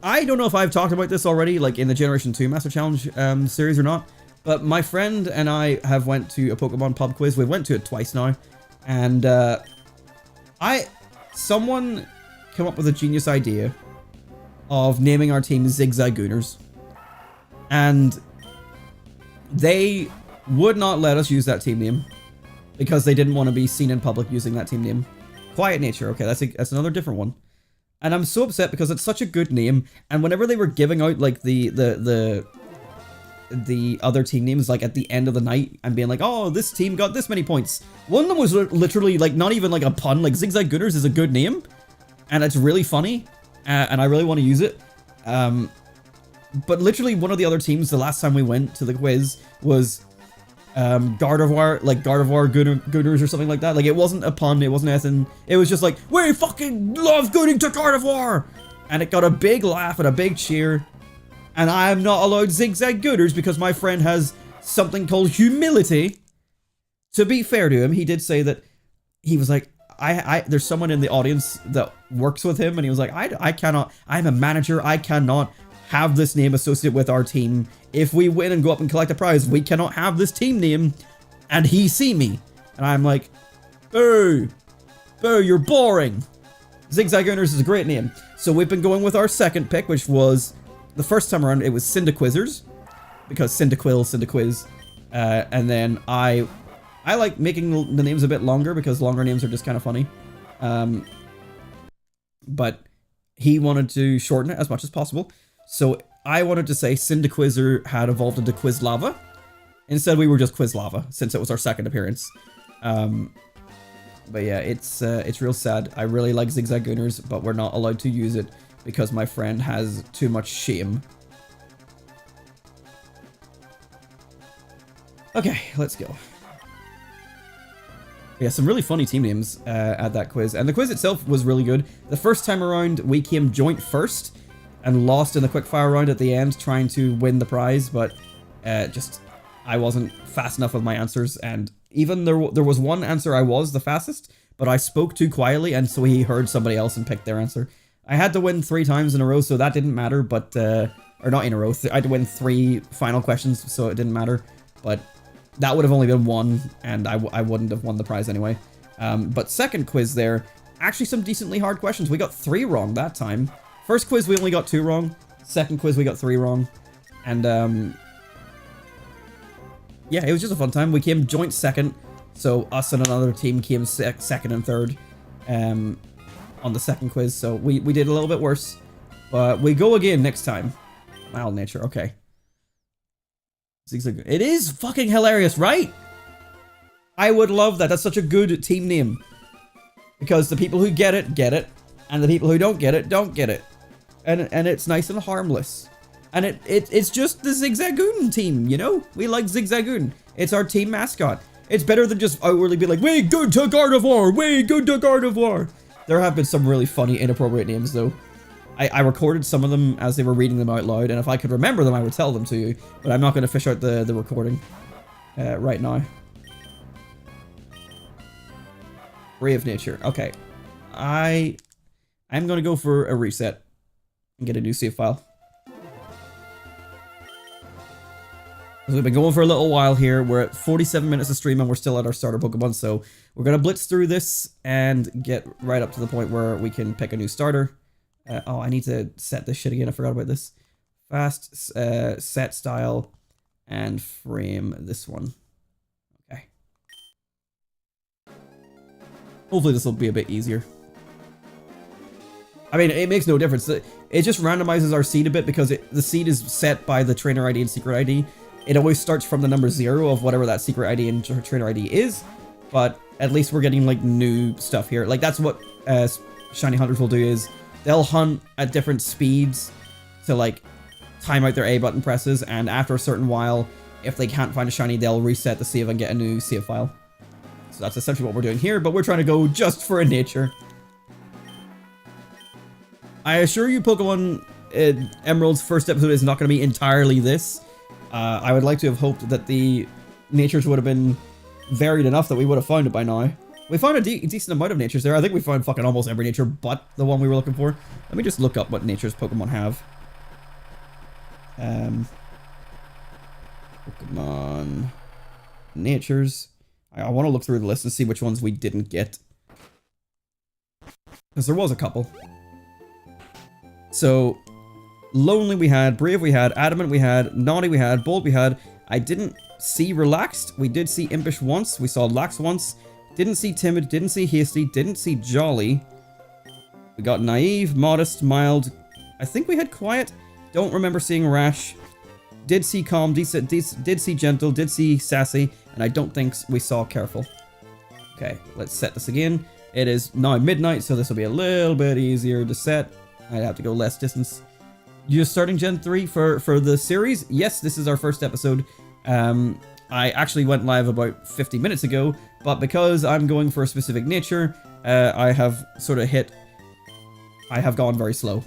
I don't know if I've talked about this already, like in the Generation 2 Master Challenge series or not, but my friend and I have went to a Pokemon pub quiz. We've went to it twice now, and someone came up with a genius idea of naming our team Zigzagooners, and they would not let us use that team name because they didn't want to be seen in public using that team name. Quiet Nature. Okay, that's another different one. And I'm so upset because it's such a good name. And whenever they were giving out like the other team names, like at the end of the night, and being like, oh, this team got this many points. One of them was literally like not even like a pun. Like Zigzagooners is a good name, and it's really funny, and I really want to use it. But literally one of the other teams the last time we went to the quiz was Gardevoir, like Gardevoir Gooners or something like that. Like, it wasn't a pun, it wasn't anything. It was just like, we fucking love gooning to Gardevoir! And it got a big laugh and a big cheer. And I am not allowed Zigzagooners because my friend has something called humility. To be fair to him, he did say that he was like, there's someone in the audience that works with him, and he was like, I cannot, I'm a manager, I cannot have this name associated with our team. If we win and go up and collect a prize, we cannot have this team name and he see me. And I'm like, boo, you're boring. Zigzagooners is a great name. So we've been going with our second pick, which was, the first time around, it was Cyndaquizers, because Cyndaquiz. And then I like making the names a bit longer because longer names are just kind of funny. But he wanted to shorten it as much as possible. So I wanted to say Cyndaquizzer had evolved into Quizlava. Instead, we were just Quizlava, since it was our second appearance. But yeah, it's real sad. I really like Zigzagooners, but we're not allowed to use it because my friend has too much shame. Okay, let's go. Yeah, some really funny team names at that quiz. And the quiz itself was really good. The first time around, we came joint first and lost in the quickfire round at the end trying to win the prize, but I wasn't fast enough with my answers, and even there was one answer I was the fastest, but I spoke too quietly, and so he heard somebody else and picked their answer. I had to win 3 times in a row, so that didn't matter, but, or not in a row, I had to win 3 final questions, so it didn't matter, but that would have only been 1, and I wouldn't have won the prize anyway. But second quiz there, actually some decently hard questions. We got 3 wrong that time. First quiz, we only got 2 wrong. Second quiz, we got 3 wrong. And, yeah, it was just a fun time. We came joint second, so us and another team came second and third on the second quiz. So we did a little bit worse, but we go again next time. Mild nature, okay. It is fucking hilarious, right? I would love that. That's such a good team name. Because the people who get it, and the people who don't get it. And it's nice and harmless. And it's just the Zigzagoon team, you know? We like Zigzagoon. It's our team mascot. It's better than just outwardly be like, we good to Gardevoir, we good to Gardevoir. There have been some really funny, inappropriate names, though. I recorded some of them as they were reading them out loud, and if I could remember them, I would tell them to you. But I'm not going to fish out the recording. right now. Brave nature. Okay. I'm going to go for a reset and get a new save file. We've been going for a little while here. We're at 47 minutes of stream and we're still at our starter Pokemon. So we're going to blitz through this and get right up to the point where we can pick a new starter. Oh, I need to set this shit again. I forgot about this. Fast, set style, and frame this one. Okay. Hopefully this will be a bit easier. I mean, it makes no difference. It just randomizes our seed a bit because the seed is set by the trainer ID and secret ID. It always starts from the number 0 of whatever that secret ID and trainer ID is. But at least we're getting like new stuff here. Like that's what shiny hunters will do is they'll hunt at different speeds to like time out their A button presses. And after a certain while, if they can't find a shiny, they'll reset the save and get a new save file. So that's essentially what we're doing here. But we're trying to go just for a nature. I assure you, Pokemon Emerald's first episode is not going to be entirely this. I would like to have hoped that the natures would have been varied enough that we would have found it by now. We found a decent amount of natures there. I think we found fucking almost every nature but the one we were looking for. Let me just look up what natures Pokemon have. Pokemon natures. I want to look through the list and see which ones we didn't get. Because there was a couple. So, Lonely we had, Brave we had, Adamant we had, Naughty we had, Bold we had. I didn't see Relaxed. We did see Impish once. We saw Lax once. Didn't see Timid. Didn't see Hasty. Didn't see Jolly. We got Naive, Modest, Mild. I think we had Quiet. Don't remember seeing Rash. Did see Calm. Did see Gentle. Did see Sassy. And I don't think we saw Careful. Okay, let's set this again. It is now midnight, so this will be a little bit easier to set. I'd have to go less distance. You're starting Gen 3 for the series? Yes, this is our first episode. I actually went live about 50 minutes ago, but because I'm going for a specific nature, I have gone very slow.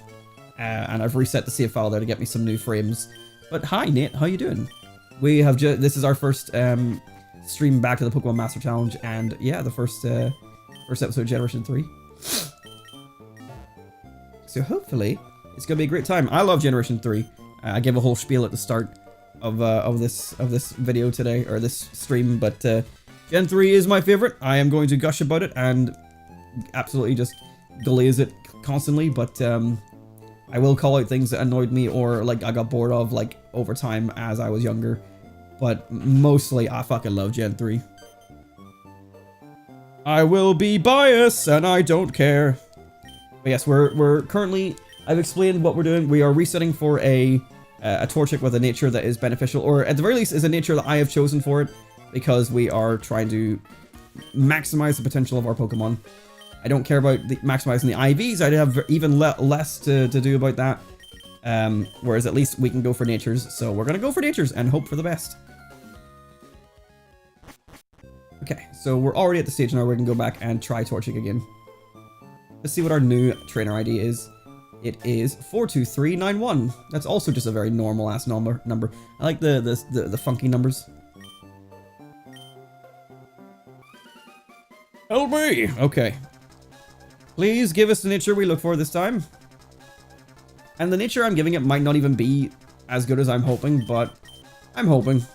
And I've reset the save file there to get me some new frames. But hi Nate, how you doing? We have this is our first stream back to the Pokemon Master Challenge, and yeah, the first episode of Generation 3. So hopefully it's gonna be a great time. I love Generation 3. I gave a whole spiel at the start of this video today, or this stream, but Gen 3 is my favorite. I am going to gush about it and absolutely just glaze it constantly, but I will call out things that annoyed me or like I got bored of like over time as I was younger. But mostly I fucking love Gen 3. I will be biased and I don't care. But yes, we're currently, I've explained what we're doing. We are resetting for a Torchic with a nature that is beneficial, or at the very least is a nature that I have chosen for it, because we are trying to maximize the potential of our Pokemon. I don't care about maximizing the IVs. I'd have even less to do about that. Whereas at least we can go for natures. So we're going to go for natures and hope for the best. Okay, so we're already at the stage now where we can go back and try Torchic again. Let's see what our new trainer ID is. It is 42391. That's also just a very normal ass number. I like the funky numbers. Help me! Okay. Please give us the nature we look for this time. And the nature I'm giving it might not even be as good as I'm hoping, but I'm hoping.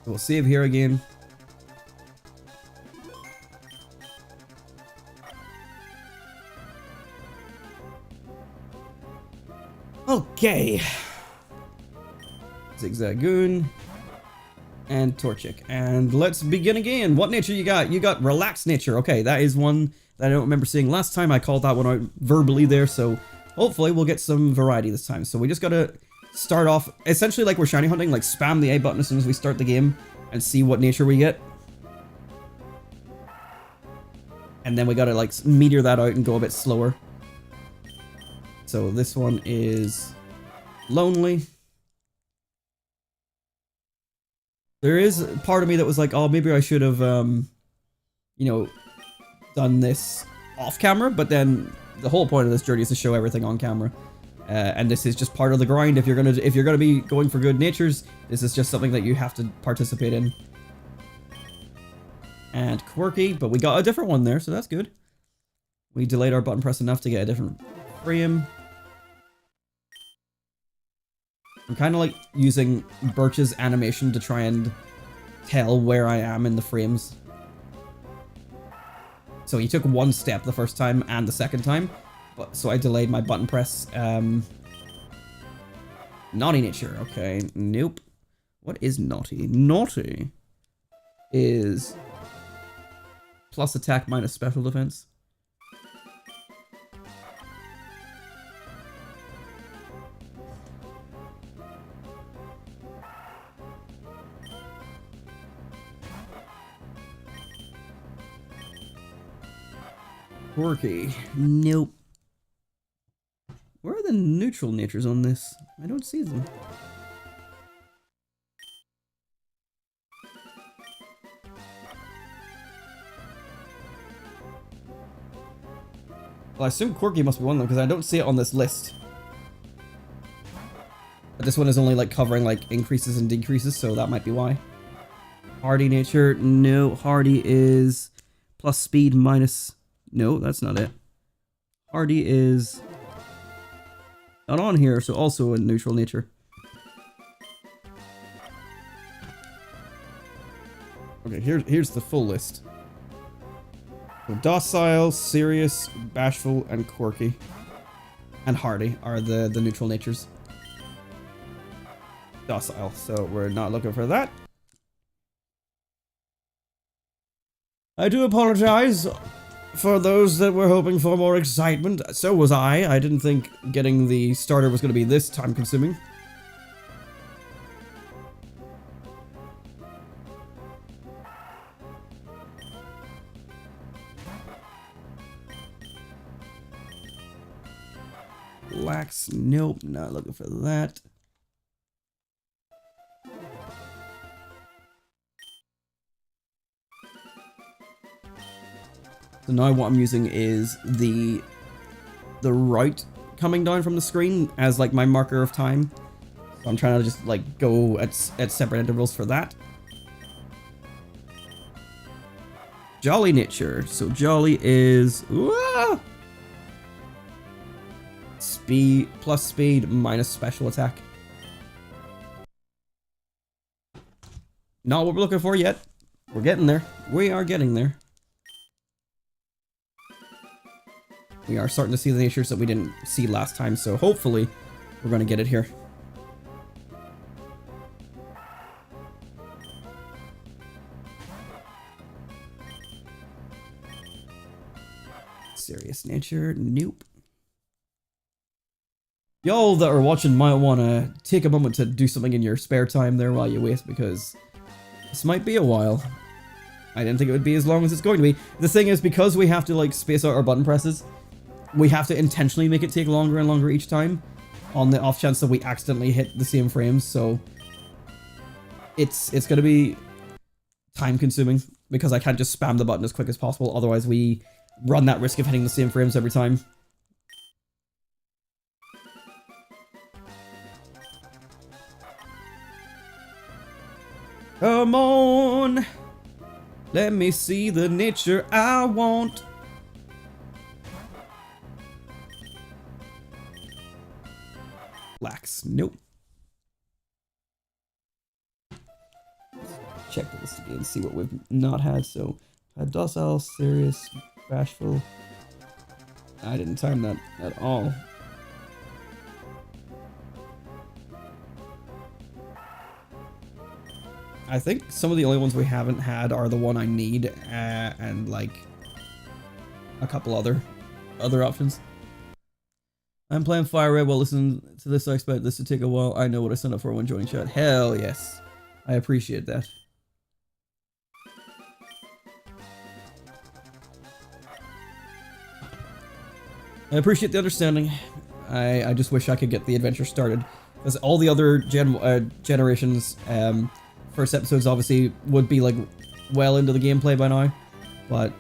We'll save here again. Okay. Zigzagoon. And Torchic. And let's begin again. What nature you got? You got Relaxed nature. Okay, that is one that I don't remember seeing last time. I called that one out verbally there, so hopefully we'll get some variety this time. So we just gotta start off essentially like we're shiny hunting, like spam the A button as soon as we start the game and see what nature we get. And then we gotta like meteor that out and go a bit slower. So this one is Lonely. There is part of me that was like, oh, maybe I should have, you know, done this off camera, but then the whole point of this journey is to show everything on camera. And this is just part of the grind. If you're gonna be going for good natures, this is just something that you have to participate in. And quirky, but we got a different one there, so that's good. We delayed our button press enough to get a different frame. I'm kind of like using Birch's animation to try and tell where I am in the frames. So he took one step the first time and the second time, but so I delayed my button press. Naughty nature, okay, nope. What is naughty? Naughty is plus attack minus special defense. Quirky. Nope. Where are the neutral natures on this? I don't see them. Well, I assume quirky must be one of them because I don't see it on this list. But this one is only like covering like increases and decreases, so that might be why. Hardy nature. No, hardy is plus speed minus... No, that's not it. Hardy is not on here, so also a neutral nature. Okay, here's the full list. So docile, serious, bashful, and quirky. And hardy are the neutral natures. Docile, so we're not looking for that. I do apologize for those that were hoping for more excitement. So was I. I didn't think getting the starter was going to be this time consuming. Lax, nope, not looking for that. So now what I'm using is the route coming down from the screen as like my marker of time. So I'm trying to just like go at separate intervals for that. Jolly nature. So jolly is speed plus speed minus special attack. Not what we're looking for yet. We're getting there. We are getting there. We are starting to see the natures that we didn't see last time, so hopefully we're going to get it here. Serious nature, nope. Y'all that are watching might want to take a moment to do something in your spare time there while you wait, because this might be a while. I didn't think it would be as long as it's going to be. The thing is, because we have to like space out our button presses, we have to intentionally make it take longer and longer each time on the off chance that we accidentally hit the same frames, so it's going to be time consuming because I can't just spam the button as quick as possible, otherwise we run that risk of hitting the same frames every time. Come on, let me see the nature I want. Lax, nope. Check the list again and see what we've not had. So, had docile, serious, bashful. I didn't time that at all. I think some of the only ones we haven't had are the one I need, and like a couple other options. I'm playing Fire Red while listening to this. I expect this to take a while. I know what I signed up for when joining chat. Hell yes. I appreciate that. I appreciate the understanding. I just wish I could get the adventure started. Because all the other generations, first episodes obviously would be like well into the gameplay by now. But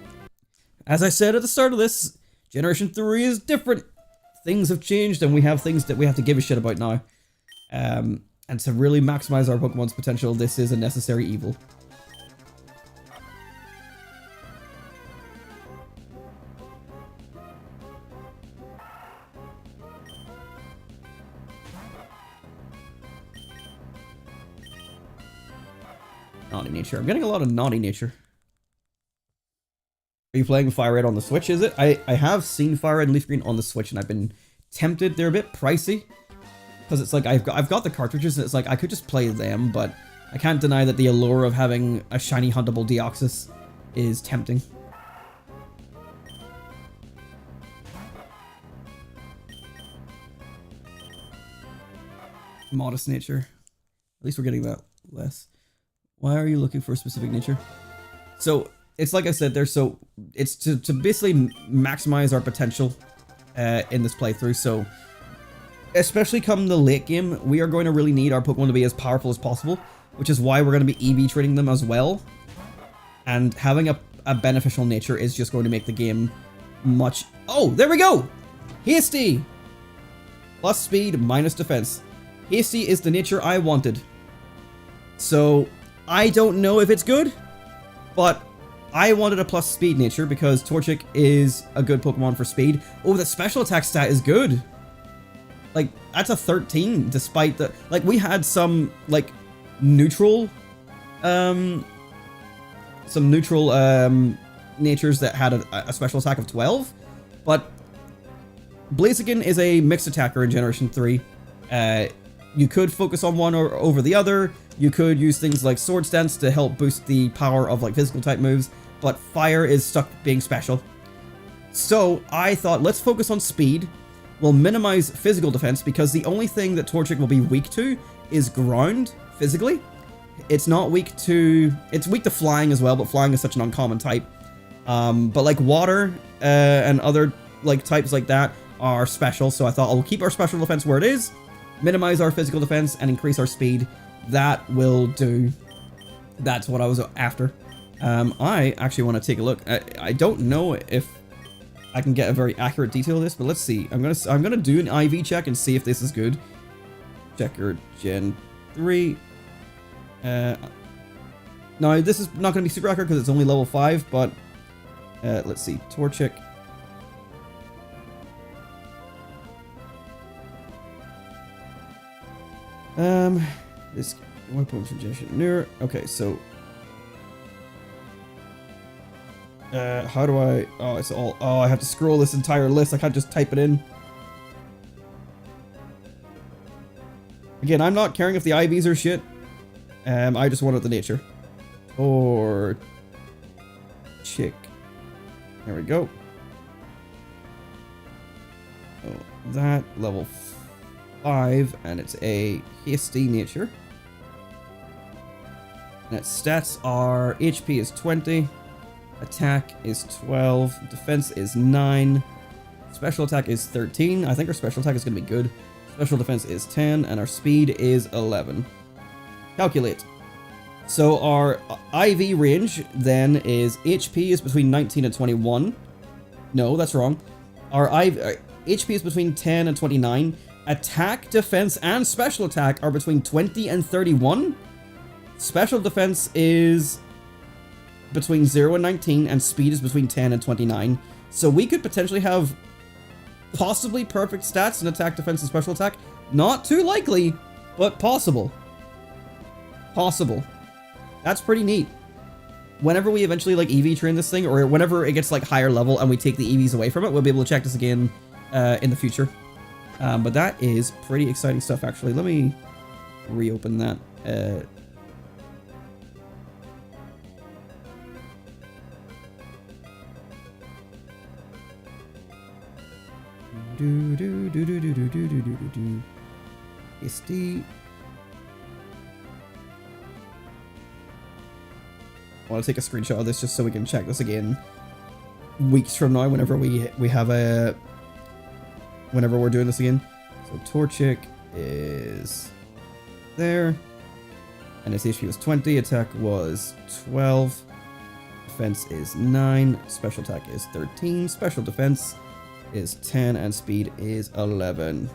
as I said at the start of this, Generation 3 is different. things have changed and we have things that we have to give a shit about now. And to really maximize our Pokemon's potential, this is a necessary evil. Naughty nature. I'm getting a lot of naughty nature. Are you playing Fire Red on the Switch, is it? I have seen Fire Red and Leaf Green on the Switch and I've been tempted. They're a bit pricey. Because it's like, I've got the cartridges and it's like, I could just play them, but I can't deny that the allure of having a shiny huntable Deoxys is tempting. Modest nature. At least we're getting that less. Why are you looking for a specific nature? So, it's like I said there, so it's to basically maximize our potential in this playthrough, so especially come the late game, we are going to really need our Pokemon to be as powerful as possible, which is why we're going to be EV training them as well, and having a beneficial nature is just going to make the game much... Oh, there we go! Hasty! Plus speed, minus defense. Hasty is the nature I wanted. So, I don't know if it's good, but I wanted a plus speed nature because Torchic is a good Pokemon for speed. Oh, the special attack stat is good. Like, that's a 13 despite the... Like, we had some, like, neutral... natures that had a special attack of 12, but Blaziken is a mixed attacker in Generation 3. You could focus on one or over the other. You could use things like Sword Stance to help boost the power of like physical type moves, but Fire is stuck being special. So I thought, let's focus on speed. We'll minimize physical defense because the only thing that Torchic will be weak to is ground physically. It's not weak to... It's weak to flying as well, but flying is such an uncommon type. But like water and other like types like that are special, so I thought I'll keep our special defense where it is, minimize our physical defense, and increase our speed. That will do. That's what I was after. I actually want to take a look. I don't know if I can get a very accurate detail of this, but let's see. I'm gonna do an IV check and see if this is good. Checker Gen 3. Now this is not gonna be super accurate because it's only level 5, but let's see. Torchic. This one point suggestion near. Okay, so how do I? Oh, it's all. Oh, I have to scroll this entire list. I can't just type it in. Again, I'm not caring if the IVs are shit. I just wanted the nature. Or chick. There we go. Oh, that level 5, and it's a hasty nature. And its stats are HP is 20, attack is 12, defense is 9, special attack is 13. I think our special attack is going to be good. Special defense is 10, and our speed is 11. Calculate. So our IV range then is HP is between 19 and 21. No, that's wrong. Our HP is between 10 and 29. Attack, defense, and special attack are between 20 and 31. Special defense is between 0 and 19, and speed is between 10 and 29. So we could potentially have possibly perfect stats in attack, defense, and special attack. Not too likely, but possible. Possible. That's pretty neat. Whenever we eventually like EV train this thing, or whenever it gets like higher level and we take the EVs away from it, we'll be able to check this again in the future. But that is pretty exciting stuff, actually. Let me reopen that. SD. I want to take a screenshot of this just so we can check this again weeks from now whenever we have a... Whenever we're doing this again. So Torchic is there. And its HP was 20, attack was 12. Defense is 9, special attack is 13, special defense is 10 and speed is 11.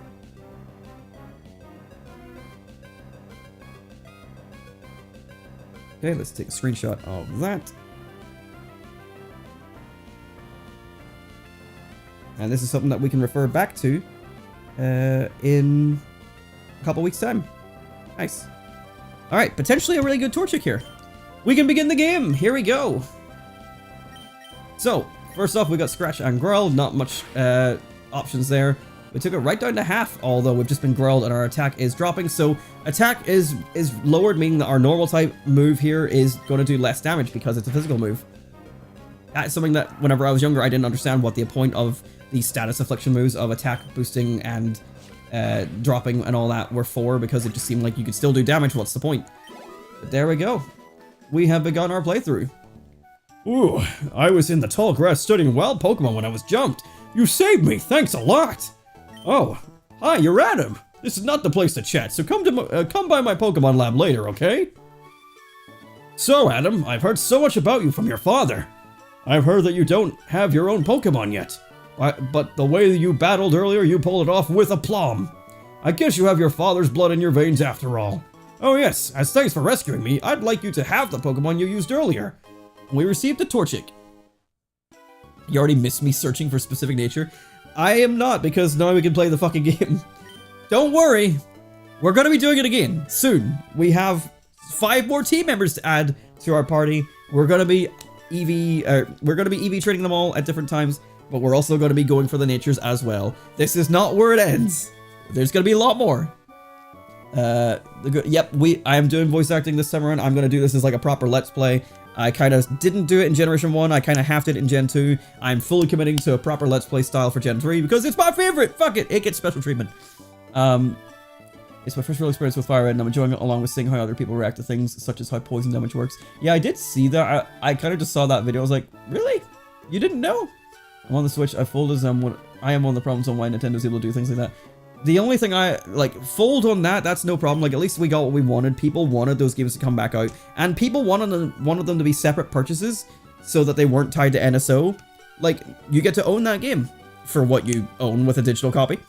Okay, let's take a screenshot of that. And this is something that we can refer back to in a couple weeks' time. Nice. Alright, potentially a really good Torchic here. We can begin the game. Here we go. So, first off, we got Scratch and Growl. Not much options there. We took it right down to half, although we've just been growled and our attack is dropping. So attack is lowered, meaning that our normal type move here is going to do less damage because it's a physical move. That's something that whenever I was younger, I didn't understand what the point of the status affliction moves of attack boosting and dropping and all that were for, because it just seemed like you could still do damage. What's the point? But there we go. We have begun our playthrough. Ooh, I was in the tall grass studying wild Pokemon when I was jumped. You saved me, thanks a lot. Oh, hi, you're Adam. This is not the place to chat, so come by my Pokemon lab later, okay? So, Adam, I've heard so much about you from your father. I've heard that you don't have your own Pokemon yet. But the way you battled earlier, you pulled it off with aplomb. I guess you have your father's blood in your veins after all. Oh yes, as thanks for rescuing me, I'd like you to have the Pokemon you used earlier. We received a Torchic. You already missed me searching for specific nature. I am not, because now we can play the fucking game. Don't worry. We're going to be doing it again soon. We have 5 more team members to add to our party. We're going to be EV training them all at different times, but we're also going to be going for the natures as well. This is not where it ends. There's going to be a lot more. Yep, I am doing voice acting this time around. I'm going to do this as like a proper Let's Play. I kind of didn't do it in Generation 1. I kind of half did it in Gen 2. I'm fully committing to a proper Let's Play style for Gen 3 because it's my favorite. Fuck it. It gets special treatment. It's my first real experience with Fire Red, and I'm enjoying it along with seeing how other people react to things, such as how poison damage works. Yeah, I did see that. I kind of just saw that video. I was like, really? You didn't know? I'm on the Switch. I fold as I am one of the problems on why Nintendo's able to do things like that. The only thing fold on that's no problem. Like, at least we got what we wanted. People wanted those games to come back out, and people wanted them to be separate purchases so that they weren't tied to NSO. Like, you get to own that game for what you own with a digital copy.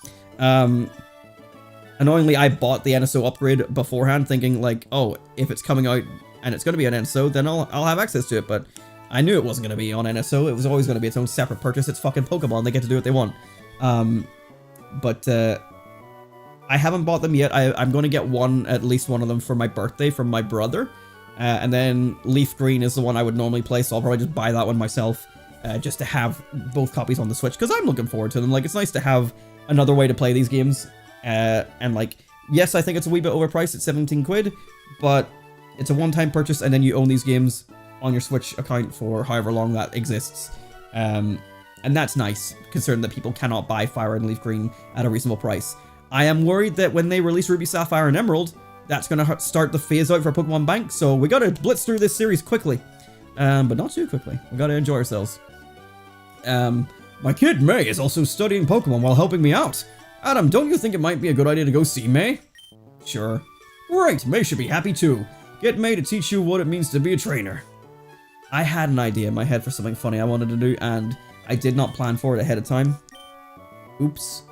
Annoyingly, I bought the NSO upgrade beforehand, thinking like, oh, if it's coming out and it's going to be on NSO, then I'll have access to it. But I knew it wasn't going to be on NSO. It was always going to be its own separate purchase. It's fucking Pokemon. They get to do what they want. I haven't bought them yet. I'm going to get at least one of them for my birthday from my brother. And then Leaf Green is the one I would normally play, so I'll probably just buy that one myself, just to have both copies on the Switch, because I'm looking forward to them. Like, it's nice to have another way to play these games. And like, yes, I think it's a wee bit overpriced at 17 quid, but it's a one-time purchase, and then you own these games on your Switch account for however long that exists. And that's nice, considering that people cannot buy Fire and Leaf Green at a reasonable price. I am worried that when they release Ruby, Sapphire, and Emerald, that's going to start the phase out for Pokemon Bank, so we got to blitz through this series quickly. But not too quickly. We got to enjoy ourselves. My kid May is also studying Pokemon while helping me out. Adam, don't you think it might be a good idea to go see May? Sure. Great, May should be happy too. Get May to teach you what it means to be a trainer. I had an idea in my head for something funny I wanted to do, and I did not plan for it ahead of time. Oops.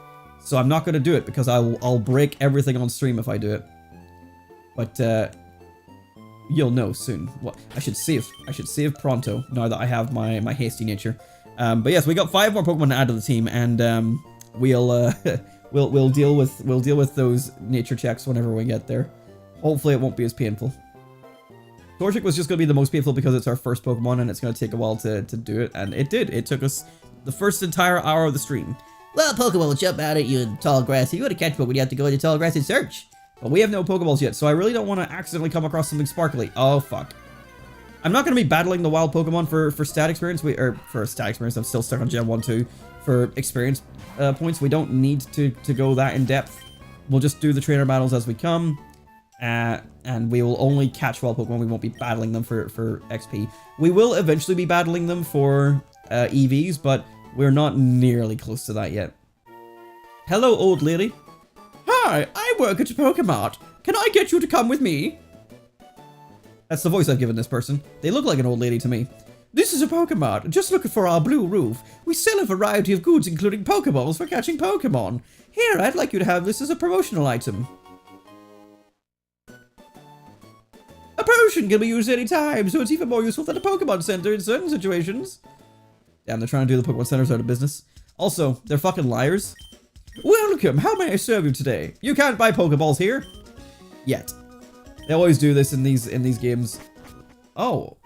So I'm not going to do it because I'll break everything on stream if I do it. But you'll know soon. What I should save pronto now that I have my hasty nature. But yes, we got 5 more Pokemon to add to the team, and we'll deal with those nature checks whenever we get there. Hopefully, it won't be as painful. Torchic was just going to be the most painful because it's our first Pokemon, and it's going to take a while to do it, and it did. It took us the first entire hour of the stream. Well, Pokemon will jump out at you in tall grass. If you want to catch Pokemon, you have to go into tall grass and search. But we have no Pokeballs yet, so I really don't want to accidentally come across something sparkly. Oh, fuck. I'm not going to be battling the wild Pokemon for stat experience. For stat experience, I'm still stuck on Gen 1, 2. For experience points, we don't need to go that in depth. We'll just do the trainer battles as we come. And we will only catch wild Pokemon. We won't be battling them for XP. We will eventually be battling them for EVs, but we're not nearly close to that yet. Hello, old lady. Hi, I work at Pokemart. Can I get you to come with me? That's the voice I've given this person. They look like an old lady to me. This is a Pokemon. Just looking for our blue roof. We sell a variety of goods, including Pokeballs for catching Pokemon. Here, I'd like you to have this as a promotional item. A potion can be used anytime, so it's even more useful than a Pokemon Center in certain situations. Damn, they're trying to do the Pokemon Centers out of business. Also, they're fucking liars. Welcome, how may I serve you today? You can't buy Pokeballs here. Yet. They always do this in these games. Oh.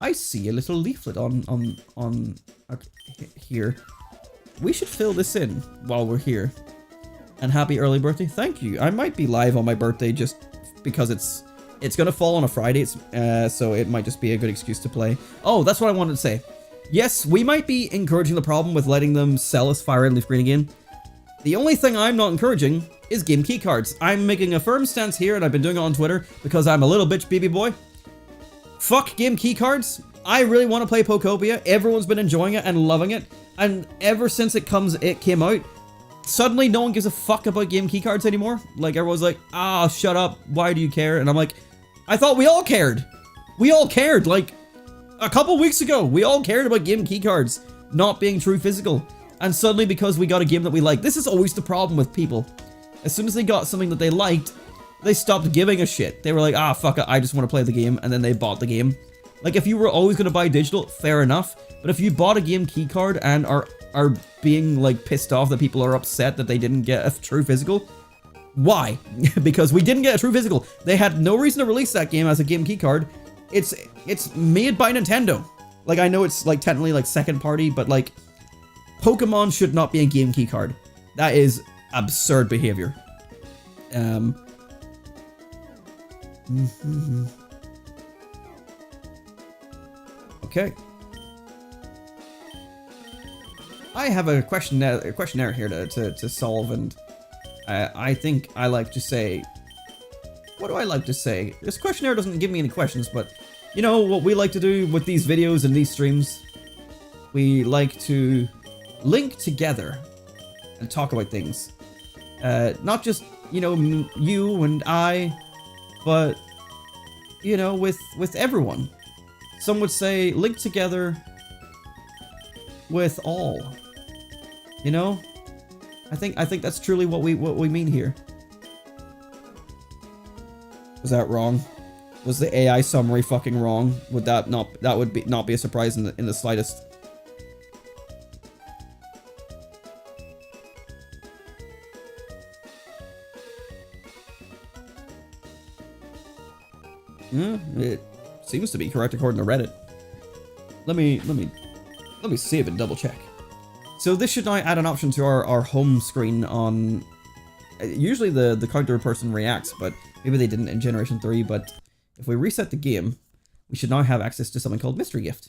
I see a little leaflet on here. We should fill this in while we're here. And happy early birthday. Thank you. I might be live on my birthday just because it's gonna fall on a Friday. So it might just be a good excuse to play. Oh, that's what I wanted to say. Yes, we might be encouraging the problem with letting them sell us Fire Red Leaf Green again. The only thing I'm not encouraging is game key cards. I'm making a firm stance here, and I've been doing it on Twitter because I'm a little bitch BB boy. Fuck game key cards. I really want to play Pokopia. Everyone's been enjoying it and loving it. And ever since it came out, suddenly no one gives a fuck about game key cards anymore. Like, everyone's like, ah, shut up. Why do you care? And I'm like, I thought we all cared. We all cared. Like, a couple weeks ago, we all cared about game key cards not being true physical. And suddenly, because we got a game that we like, this is always the problem with people. As soon as they got something that they liked, they stopped giving a shit. They were like, ah, fuck it, I just want to play the game, and then they bought the game. Like, if you were always going to buy digital, fair enough. But if you bought a game key card and are being, like, pissed off that people are upset that they didn't get a true physical, why? Because we didn't get a true physical. They had no reason to release that game as a game key card. It's made by Nintendo. Like, I know it's, like, technically, like, second party, but, like, Pokemon should not be a game key card. That is absurd behavior. Okay. I have a questionnaire here to solve, and I think I like to say... What do I like to say? This questionnaire doesn't give me any questions, but you know what we like to do with these videos and these streams? We like to link together and talk about things. Not just, you know, you and I, but, you know, with everyone. Some would say link together with all. You know? I think that's truly what we mean here. Was that wrong? Was the AI summary fucking wrong? Would that would not be a surprise in the slightest. It seems to be correct according to Reddit. Let me save and double check. So this should now add an option to our home screen on... Usually the counter person reacts, but maybe they didn't in Generation 3, but if we reset the game, we should now have access to something called Mystery Gift.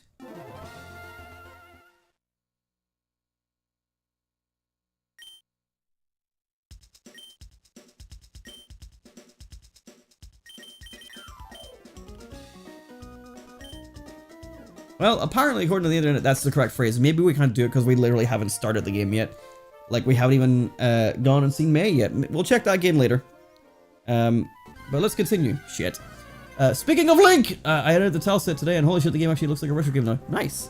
Well, apparently, according to the internet, that's the correct phrase. Maybe we can't do it because we literally haven't started the game yet. Like, we haven't even gone and seen May yet. We'll check that game later. But let's continue. Shit. Speaking of Link, I edited the tile set today, and holy shit, the game actually looks like a retro game now. Nice.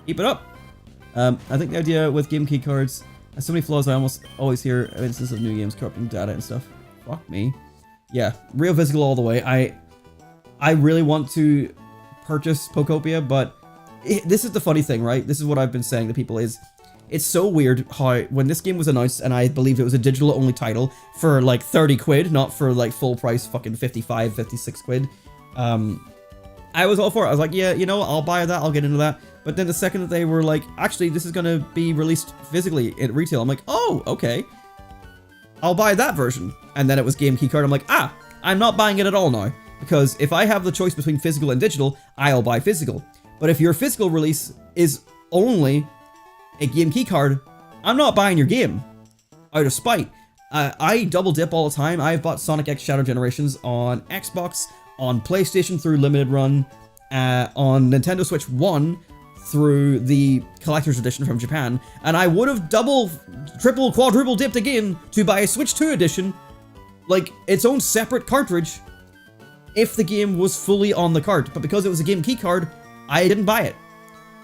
Keep it up. I think the idea with game key cards has so many flaws. I almost always hear instances of new games corrupting data and stuff. Fuck me. Yeah, real physical all the way. I really want to purchase Pokopia, but this is the funny thing, right? This is what I've been saying to people is, it's so weird how when this game was announced, and I believe it was a digital only title for like 30 quid, not for like full price fucking 55, 56 quid. I was all for it. I was like, yeah, you know, I'll buy that, I'll get into that. But then the second that they were like, actually, this is gonna be released physically at retail, I'm like, oh, okay. I'll buy that version. And then it was game key card. I'm like, ah, I'm not buying it at all now. Because if I have the choice between physical and digital, I'll buy physical. But if your physical release is only a game key card, I'm not buying your game. Out of spite. I double dip all the time. I've bought Sonic X Shadow Generations on Xbox, on PlayStation through Limited Run, on Nintendo Switch 1 through the Collector's Edition from Japan, and I would have double, triple, quadruple dipped again to buy a Switch 2 edition, like its own separate cartridge, if the game was fully on the cart. But because it was a game key card, I didn't buy it.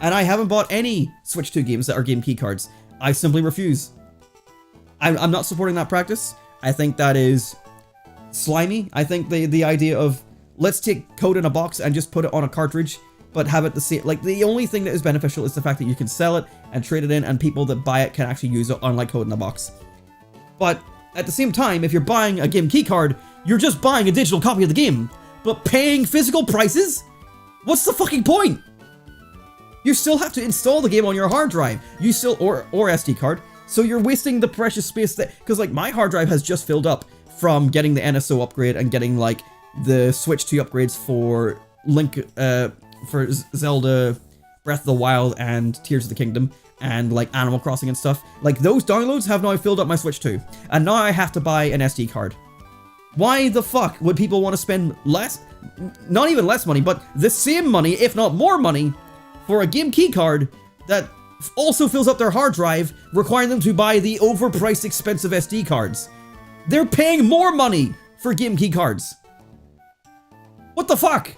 And I haven't bought any Switch 2 games that are game key cards. I simply refuse. I'm not supporting that practice. I think that is slimy. I think the idea of let's take code in a box and just put it on a cartridge, but have it the same. Like, the only thing that is beneficial is the fact that you can sell it and trade it in, and people that buy it can actually use it, unlike code in a box. But at the same time, if you're buying a game key card, you're just buying a digital copy of the game, but paying physical prices? What's the fucking point? You still have to install the game on your hard drive. You still, or SD card. So you're wasting the precious space that, because like my hard drive has just filled up from getting the NSO upgrade and getting like the Switch 2 upgrades for for Zelda Breath of the Wild and Tears of the Kingdom and like Animal Crossing and stuff. Like those downloads have now filled up my Switch 2, and now I have to buy an SD card. Why the fuck would people want to spend less, not even less money, but the same money, if not more money, for a game key card that also fills up their hard drive, requiring them to buy the overpriced expensive SD cards? They're paying more money for game key cards. What the fuck?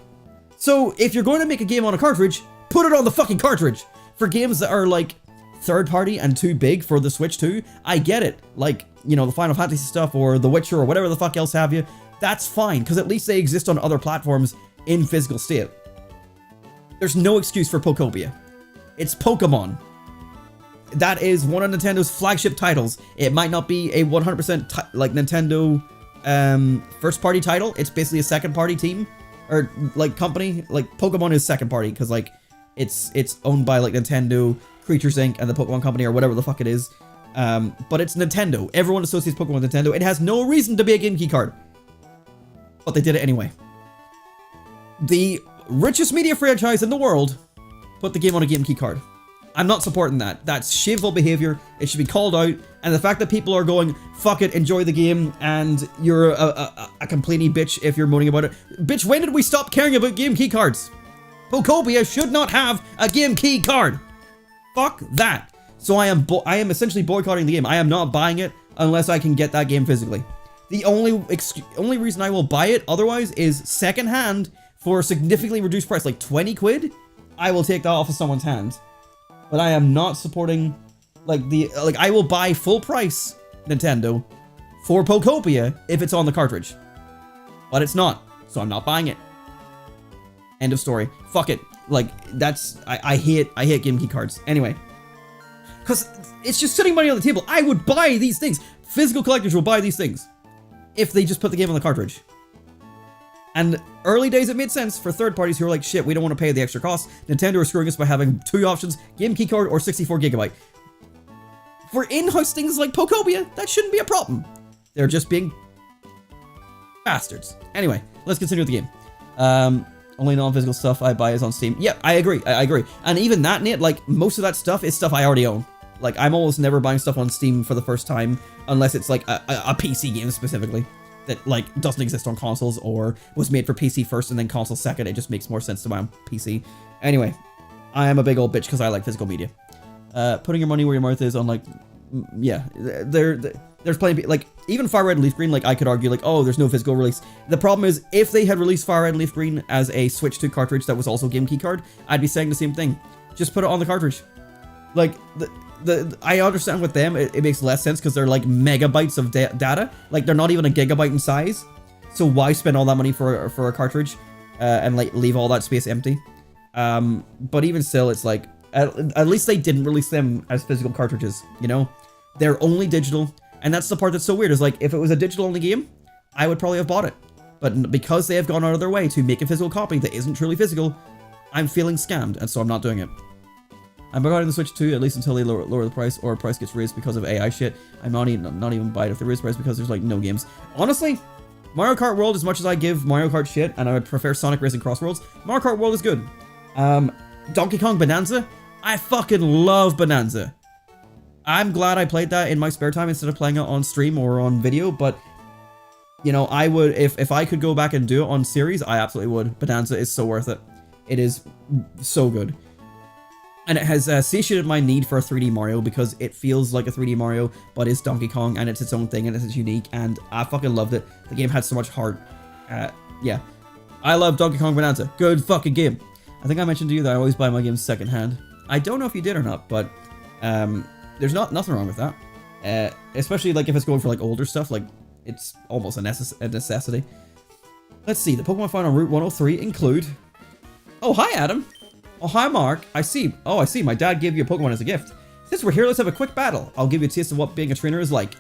So if you're going to make a game on a cartridge, put it on the fucking cartridge. For games that are like third party and too big for the Switch 2, I get it. Like, you know, the Final Fantasy stuff or The Witcher or whatever the fuck else have you. That's fine, because at least they exist on other platforms in physical state. There's no excuse for Pokopia. It's Pokemon. That is one of Nintendo's flagship titles. It might not be a 100% like Nintendo first party title. It's basically a second party team or like company. Like Pokemon is second party because like it's owned by like Nintendo, Creatures Inc. and the Pokemon Company or whatever the fuck it is. But it's Nintendo. Everyone associates Pokemon with Nintendo. It has no reason to be a game key card, but they did it anyway. The richest media franchise in the world put the game on a game key card. I'm not supporting that. That's shameful behavior. It should be called out. And the fact that people are going, fuck it, enjoy the game, and you're a completely bitch if you're moaning about it. Bitch, when did we stop caring about game key cards? Pokopia should not have a game key card. Fuck that. So I am essentially boycotting the game. I am not buying it unless I can get that game physically. The only reason I will buy it otherwise is secondhand for a significantly reduced price, like 20 quid. I will take that off of someone's hands. But I am not supporting, like, I will buy full price Nintendo for Pokopia if it's on the cartridge. But it's not, so I'm not buying it. End of story. Fuck it. Like, that's, I hate game key cards. Anyway. Because it's just sitting money on the table. I would buy these things. Physical collectors will buy these things if they just put the game on the cartridge. And early days, it made sense for third parties who are like, shit, we don't want to pay the extra cost. Nintendo are screwing us by having two options, game key card or 64GB. For in-house things like Pokopia, that shouldn't be a problem. They're just being bastards. Anyway, let's continue with the game. Only non-physical stuff I buy is on Steam. Yeah, I agree. I agree. And even that, Nate, like, most of that stuff is stuff I already own. Like, I'm almost never buying stuff on Steam for the first time, unless it's like a PC game specifically that like doesn't exist on consoles or was made for PC first and then console second. It just makes more sense to buy on PC. Anyway, I am a big old bitch because I like physical media. Putting your money where your mouth is on, like, yeah, there's plenty of, like, even Fire Red and Leaf Green, like, I could argue, like, oh, there's no physical release. The problem is, if they had released Fire Red and Leaf Green as a Switch 2 cartridge that was also game key card, I'd be saying the same thing. Just put it on the cartridge. Like, I understand with them, it makes less sense because they're like megabytes of data. Like, they're not even a gigabyte in size. So why spend all that money for a cartridge and like leave all that space empty? But even still, it's like, at least they didn't release them as physical cartridges, you know? They're only digital. And that's the part that's so weird, is like, if it was a digital only game, I would probably have bought it. But because they have gone out of their way to make a physical copy that isn't truly physical, I'm feeling scammed, and so I'm not doing it. I'm boycotting the Switch 2 at least until they lower the price or price gets raised because of AI shit. I'm not even buying it if they raise the price because there's like no games. Honestly, Mario Kart World, as much as I give Mario Kart shit and I would prefer Sonic Racing Cross Worlds, Mario Kart World is good. Donkey Kong Bonanza, I fucking love Bonanza. I'm glad I played that in my spare time instead of playing it on stream or on video, but you know, I would, if I could go back and do it on series, I absolutely would. Bonanza is so worth it. It is so good. And it has satiated my need for a 3D Mario because it feels like a 3D Mario, but it's Donkey Kong and it's its own thing and it's unique, and I fucking loved it. The game had so much heart. Yeah. I love Donkey Kong Bonanza. Good fucking game. I think I mentioned to you that I always buy my games secondhand. I don't know if you did or not, but there's nothing wrong with that. Especially like if it's going for like older stuff, like it's almost a necessity. Let's see, the Pokemon found on Route 103 include... Oh, hi, Adam. Oh, hi, Mark. I see. Oh, I see. My dad gave you a Pokemon as a gift. Since we're here, let's have a quick battle. I'll give you a taste of what being a trainer is like.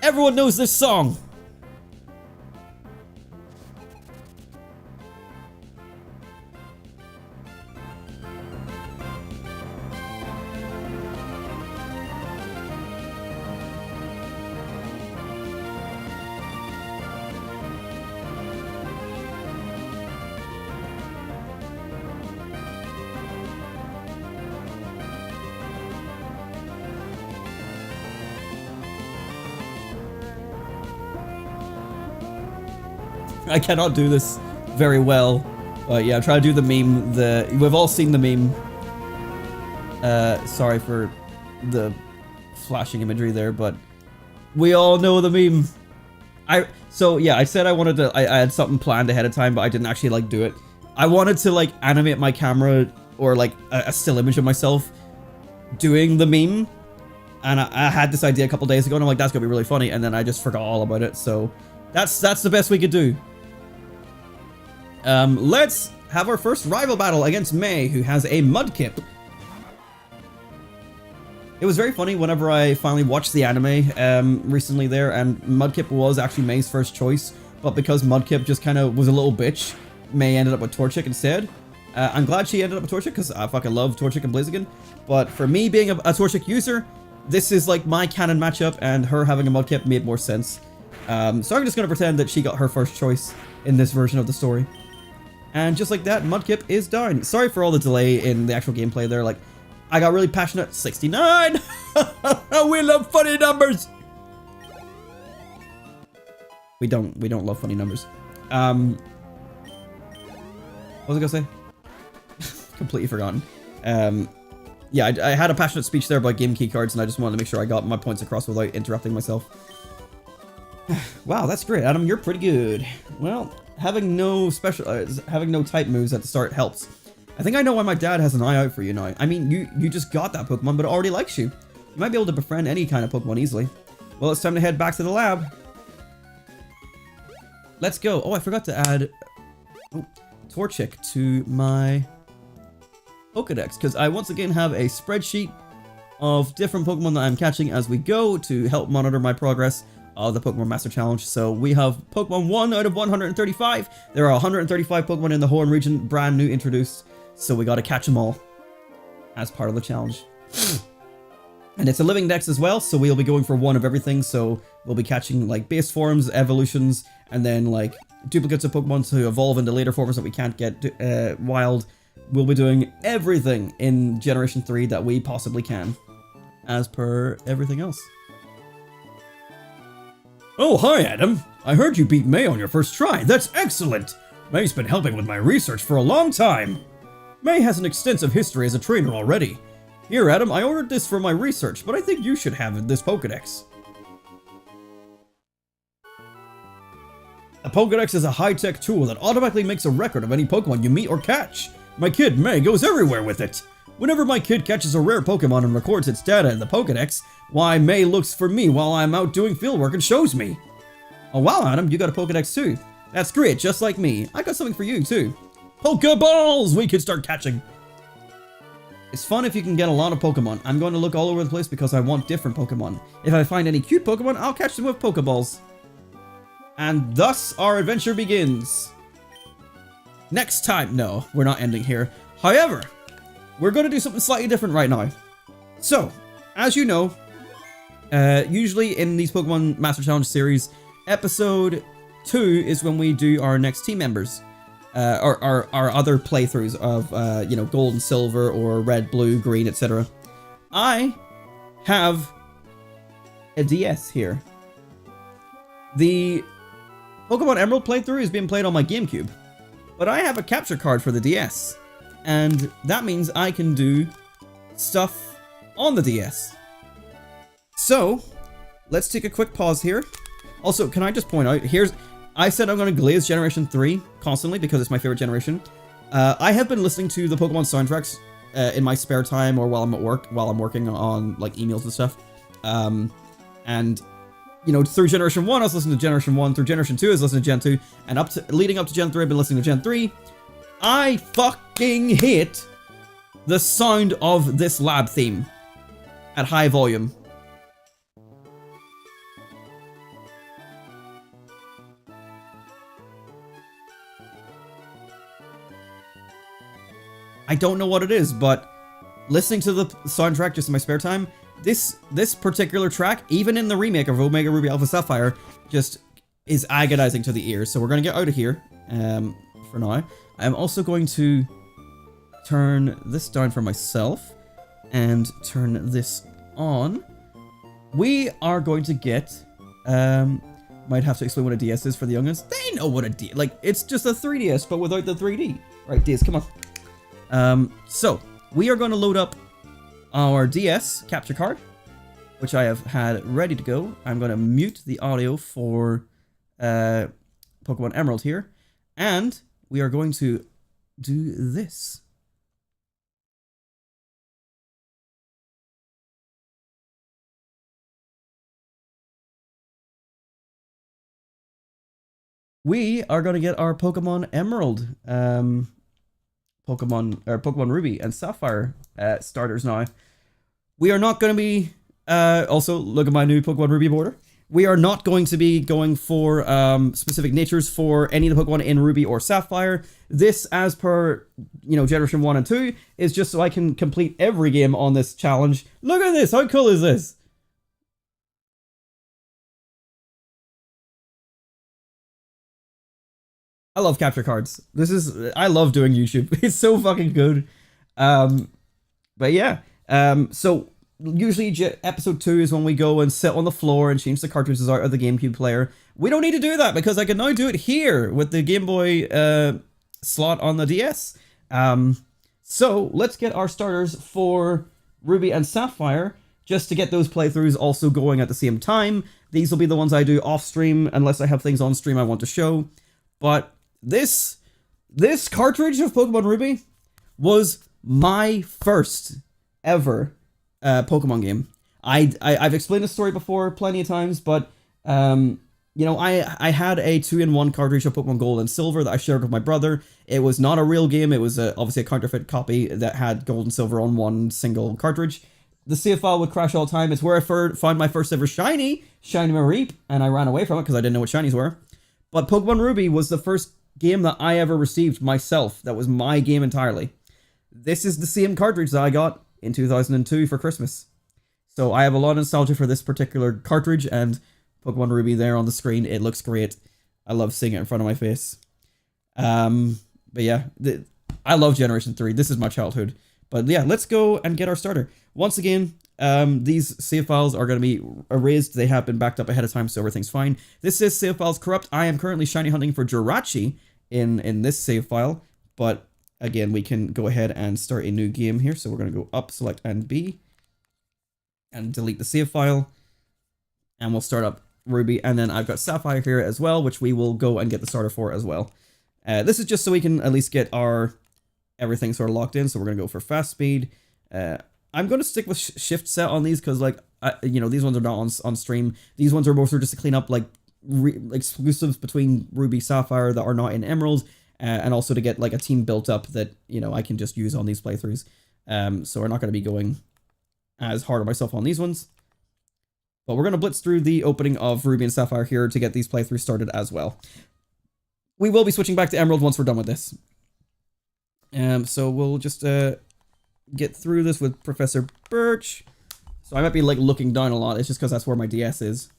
Everyone knows this song. I cannot do this very well, but yeah, I'm trying to do the meme. We've all seen the meme. Sorry for the flashing imagery there, but we all know the meme. So yeah, I said I had something planned ahead of time, but I didn't actually like do it. I wanted to like animate my camera or like a still image of myself doing the meme, and I had this idea a couple days ago, and I'm like, that's gonna be really funny, and then I just forgot all about it. So that's the best we could do. Let's have our first rival battle against May, who has a Mudkip. It was very funny whenever I finally watched the anime recently there, and Mudkip was actually May's first choice, but because Mudkip just kind of was a little bitch, May ended up with Torchic instead. I'm glad she ended up with Torchic, because I fucking love Torchic and Blaziken, but for me being a Torchic user, this is like my canon matchup, and her having a Mudkip made more sense. So I'm just going to pretend that she got her first choice in this version of the story. And just like that, Mudkip is down. Sorry for all the delay in the actual gameplay there. Like, I got really passionate. 69! We love funny numbers! We don't love funny numbers. What was I gonna say? Completely forgotten. Yeah, I had a passionate speech there about game key cards, and I just wanted to make sure I got my points across without interrupting myself. Wow, that's great, Adam. You're pretty good. Well, having no type moves at the start helps. I think I know why my dad has an eye out for you now. I mean, you just got that Pokemon, but it already likes you. You might be able to befriend any kind of Pokemon easily. Well, it's time to head back to the lab. Let's go. Oh, I forgot to add Torchic to my Pokedex, because I once again have a spreadsheet of different Pokemon that I'm catching as we go to help monitor my progress of the Pokemon Master Challenge. So we have Pokemon 1 out of 135. There are 135 Pokemon in the Hoenn region, brand new introduced. So we gotta catch them all as part of the challenge. And it's a living dex as well, so we'll be going for one of everything. So we'll be catching like base forms, evolutions, and then like duplicates of Pokemon to evolve into later forms that we can't get wild. We'll be doing everything in Generation 3 that we possibly can, as per everything else. Oh, hi, Adam. I heard you beat May on your first try. That's excellent. May's been helping with my research for a long time. May has an extensive history as a trainer already. Here, Adam, I ordered this for my research, but I think you should have this Pokedex. A Pokedex is a high-tech tool that automatically makes a record of any Pokemon you meet or catch. My kid, May, goes everywhere with it. Whenever my kid catches a rare Pokemon and records its data in the Pokedex, why, May looks for me while I'm out doing fieldwork and shows me. Oh wow, Adam, you got a Pokedex too. That's great, just like me. I got something for you too. Pokeballs we can start catching. It's fun if you can get a lot of Pokemon. I'm going to look all over the place because I want different Pokemon. If I find any cute Pokemon, I'll catch them with Pokeballs. And thus our adventure begins. Next time, no, we're not ending here. However, we're going to do something slightly different right now. So, as you know, usually in these Pokemon Master Challenge series, episode 2 is when we do our next team members. Or our other playthroughs of, you know, Gold and Silver or Red, Blue, Green, etc. I have a DS here. The Pokemon Emerald playthrough is being played on my GameCube, but I have a capture card for the DS, and that means I can do stuff on the DS. So, let's take a quick pause here. Also, can I just point out, I said I'm going to glaze Generation 3 constantly because it's my favorite generation. I have been listening to the Pokemon soundtracks in my spare time or while I'm at work, while I'm working on like emails and stuff. And you know, through Generation 1, I was listening to Generation 1. Through Generation 2, I was listening to Gen 2. And leading up to Gen 3, I've been listening to Gen 3. I fucking hate the sound of this lab theme at high volume. I don't know what it is, but listening to the soundtrack just in my spare time, this particular track, even in the remake of Omega Ruby Alpha Sapphire, just is agonizing to the ears. So we're going to get out of here for now. I'm also going to turn this down for myself and turn this on. We are going to get... might have to explain what a DS is for the youngins. They know what a DS... Like, it's just a 3DS, but without the 3D. Right, DS, come on. So, we are going to load up our DS capture card, which I have had ready to go. I'm going to mute the audio for Pokemon Emerald here, and we are going to do this. We are going to get our Pokemon Emerald, Pokemon Ruby and Sapphire starters now. We are not going to be, also look at my new Pokemon Ruby border. We are not going to be going for specific natures for any of the Pokemon in Ruby or Sapphire. This, as per, you know, Generation 1 and 2, is just so I can complete every game on this challenge. Look at this, how cool is this? I love capture cards. I love doing YouTube. It's so fucking good. But yeah, so usually episode 2 is when we go and sit on the floor and change the cartridges out of the GameCube player. We don't need to do that because I can now do it here with the Game Boy slot on the DS. So let's get our starters for Ruby and Sapphire just to get those playthroughs also going at the same time. These will be the ones I do off stream unless I have things on stream I want to show. But this cartridge of Pokemon Ruby was my first ever Pokemon game. I've explained this story before plenty of times, but you know, I had a 2-in-1 cartridge of Pokemon Gold and Silver that I shared with my brother. It was not a real game. It was obviously a counterfeit copy that had Gold and Silver on one single cartridge. The save file would crash all the time. It's where I found my first ever Shiny Mareep, and I ran away from it because I didn't know what Shinies were. But Pokemon Ruby was the first game that I ever received myself. That was my game entirely. This is the same cartridge that I got in 2002 for Christmas. So I have a lot of nostalgia for this particular cartridge, and Pokemon Ruby there on the screen. It looks great. I love seeing it in front of my face. But yeah, I love Generation 3. This is my childhood. But yeah, let's go and get our starter. Once again, these save files are going to be erased. They have been backed up ahead of time, so everything's fine. This says save files corrupt. I am currently shiny hunting for Jirachi in this save file. But again, we can go ahead and start a new game here. So we're going to go up, select NB, and delete the save file. And we'll start up Ruby. And then I've got Sapphire here as well, which we will go and get the starter for as well. This is just so we can at least get our everything sort of locked in. So we're going to go for fast speed. I'm going to stick with shift set on these because, like, you know, these ones are not on stream. These ones are mostly just to clean up, like, exclusives between Ruby, Sapphire that are not in Emerald, and also to get, like, a team built up that, you know, I can just use on these playthroughs. So we're not going to be going as hard on myself on these ones. But we're going to blitz through the opening of Ruby and Sapphire here to get these playthroughs started as well. We will be switching back to Emerald once we're done with this. So we'll just get through this with Professor Birch. So I might be like looking down a lot. It's just because that's where my DS is.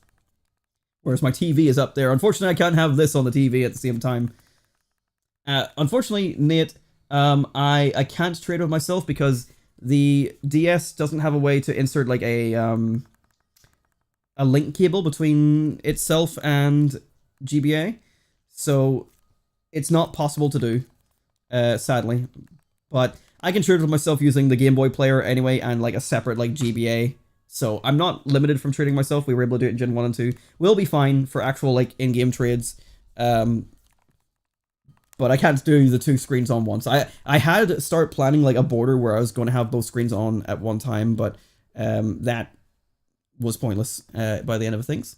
Whereas my TV is up there. Unfortunately, I can't have this on the TV at the same time. Unfortunately, Nate, I can't trade with myself because the DS doesn't have a way to insert like a link cable between itself and GBA. So it's not possible to do, sadly. But I can trade with myself using the Game Boy player anyway and like a separate like GBA. So I'm not limited from trading myself. We were able to do it in Gen 1 and 2. We'll be fine for actual like in-game trades. But I can't do the 2 screens on once. I had start planning like a border where I was going to have both screens on at one time, but that was pointless by the end of things.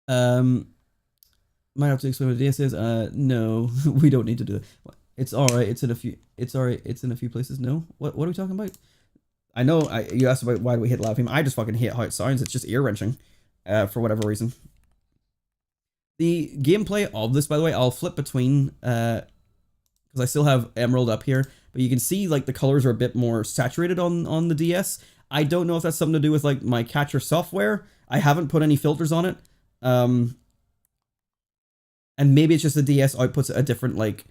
Might have to explain what DS is. No, we don't need to do it. It's alright. It's in a few. It's alright. It's in a few places. No, what are we talking about? I know. You asked about why do we hit Laugh Him. I just fucking hate how it sounds. It's just ear wrenching, for whatever reason. The gameplay of this, by the way, I'll flip between, because I still have Emerald up here, but you can see like the colors are a bit more saturated on the DS. I don't know if that's something to do with like my catcher software. I haven't put any filters on it. And maybe it's just the DS outputs a different like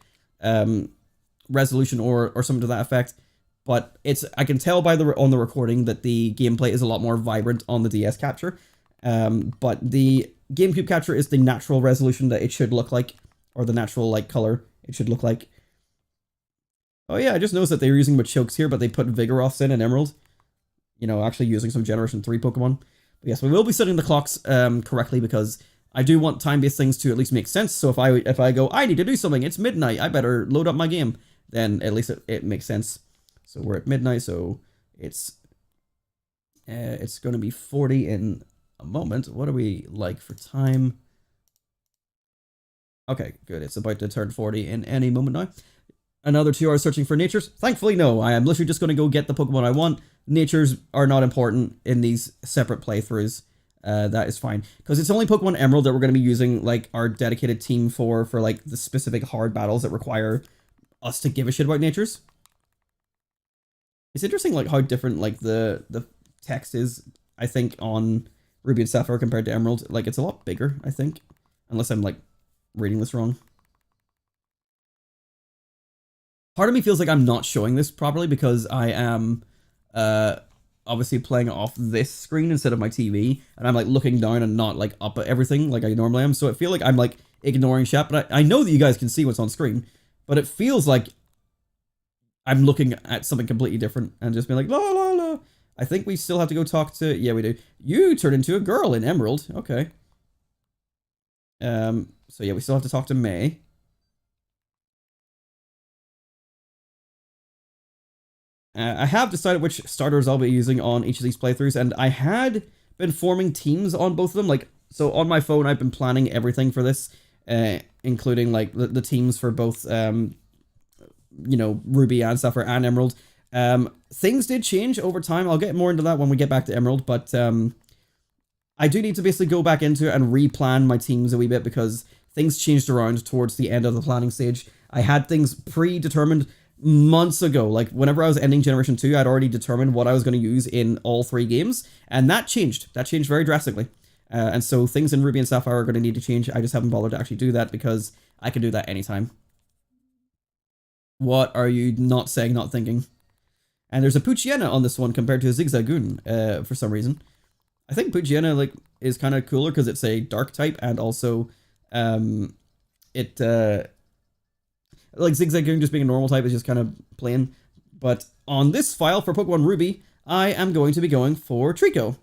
resolution or something to that effect. But I can tell by on the recording that the gameplay is a lot more vibrant on the DS capture. But the GameCube capture is the natural resolution that it should look like, or the natural like color it should look like. Oh yeah, I just noticed that they're using Machokes here, but they put Vigoroths in and Emerald. You know, actually using some Generation 3 Pokemon. But yes, we will be setting the clocks correctly because I do want time-based things to at least make sense. So if I go, I need to do something, it's midnight, I better load up my game, then at least it makes sense. So we're at midnight, so it's going to be 40 in a moment. What are we like for time? Okay, good. It's about to turn 40 in any moment now. Another 2 hours searching for natures? Thankfully, no. I am literally just going to go get the Pokemon I want. Natures are not important in these separate playthroughs. That is fine. Because it's only Pokemon Emerald that we're going to be using like our dedicated team for like the specific hard battles that require us to give a shit about natures. It's interesting like how different like the text is, I think, on Ruby and Sapphire compared to Emerald. Like, it's a lot bigger, I think. Unless I'm, like, reading this wrong. Part of me feels like I'm not showing this properly because I am, obviously playing off this screen instead of my TV. And I'm, like, looking down and not, like, up at everything like I normally am. So I feel like I'm, like, ignoring chat. But I know that you guys can see what's on screen. But it feels like I'm looking at something completely different and just being like, la, la, la. I think we still have to go talk to... Yeah, we do. You turned into a girl in Emerald. Okay. So yeah, we still have to talk to May. I have decided which starters I'll be using on each of these playthroughs, and I had been forming teams on both of them. Like, so on my phone, I've been planning everything for this, including like the teams for both, you know, Ruby and Sapphire and Emerald. Things did change over time. I'll get more into that when we get back to Emerald, but I do need to basically go back into it and replan my teams a wee bit because things changed around towards the end of the planning stage. I had things predetermined months ago. Like, whenever I was ending Generation 2, I'd already determined what I was going to use in all 3 games, and that changed. That changed very drastically. And so things in Ruby and Sapphire are going to need to change. I just haven't bothered to actually do that because I can do that anytime. What are you not saying, not thinking? And there's a Poochyena on this one compared to a Zigzagoon, for some reason. I think Poochyena, like, is kind of cooler because it's a dark type, and also, like, Zigzagoon just being a normal type is just kind of plain. But on this file for Pokemon Ruby, I am going to be going for Trico.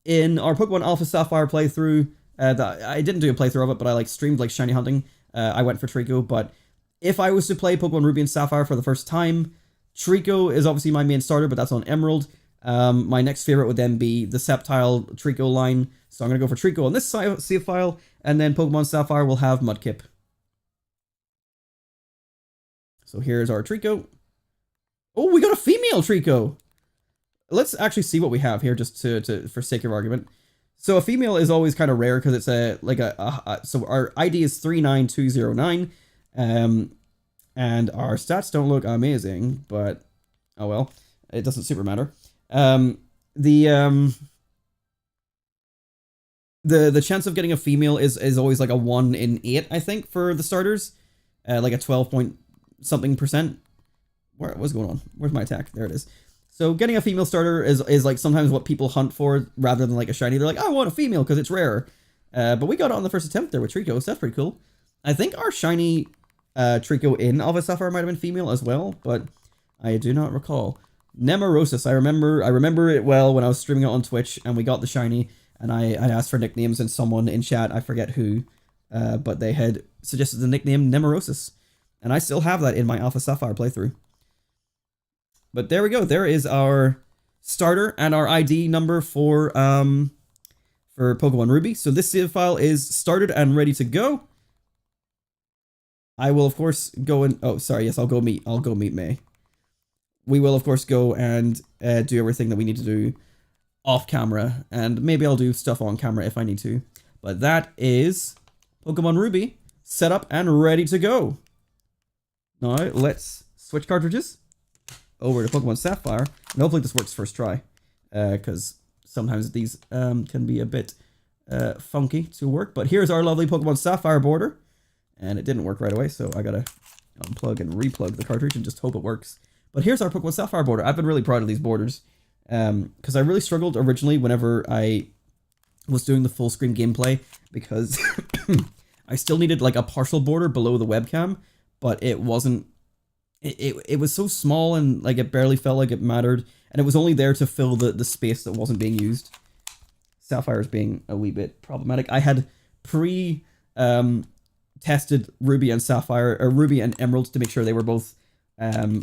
In our Pokemon Alpha Sapphire playthrough, I didn't do a playthrough of it, but I, like, streamed, like, shiny hunting. I went for Trico, but if I was to play Pokemon Ruby and Sapphire for the first time, Trico is obviously my main starter, but that's on Emerald. My next favorite would then be the Sceptile Trico line, so I'm going to go for Trico on this save file, and then Pokemon Sapphire will have Mudkip. So here's our Trico. Oh, we got a female Trico! Let's actually see what we have here, just to for sake of argument. So a female is always kind of rare, because it's so our ID is 39209, and our stats don't look amazing, but oh well, it doesn't super matter. The chance of getting a female is always like a 1 in 8, I think, for the starters. Like a 12 point something percent. What's going on? Where's my attack? There it is. So getting a female starter is like sometimes what people hunt for rather than like a shiny. They're like, I want a female because it's rare. But we got it on the first attempt there with Trico, so that's pretty cool. I think our shiny Trico in Alpha Sapphire might have been female as well, but I do not recall. Nemorosis, I remember it well when I was streaming it on Twitch and we got the shiny, and I asked for nicknames, and someone in chat, I forget who, but they had suggested the nickname Nemorosis, and I still have that in my Alpha Sapphire playthrough. But there we go. There is our starter and our ID number for Pokemon Ruby. So this save file is started and ready to go. I will of course go and I'll go meet May. We will of course go and do everything that we need to do off camera, and maybe I'll do stuff on camera if I need to. But that is Pokemon Ruby set up and ready to go. Now let's switch cartridges over to Pokemon Sapphire, and hopefully this works first try, because sometimes these can be a bit funky to work. But here's our lovely Pokemon Sapphire border, and it didn't work right away, so I gotta unplug and replug the cartridge and just hope it works. But here's our Pokemon Sapphire border. I've been really proud of these borders, because I really struggled originally whenever I was doing the full screen gameplay, because I still needed like a partial border below the webcam, but it wasn't. It was so small, and like it barely felt like it mattered, and it was only there to fill the space that wasn't being used. Sapphire is being a wee bit problematic. I had tested Ruby and Sapphire, or Ruby and Emerald, to make sure they were both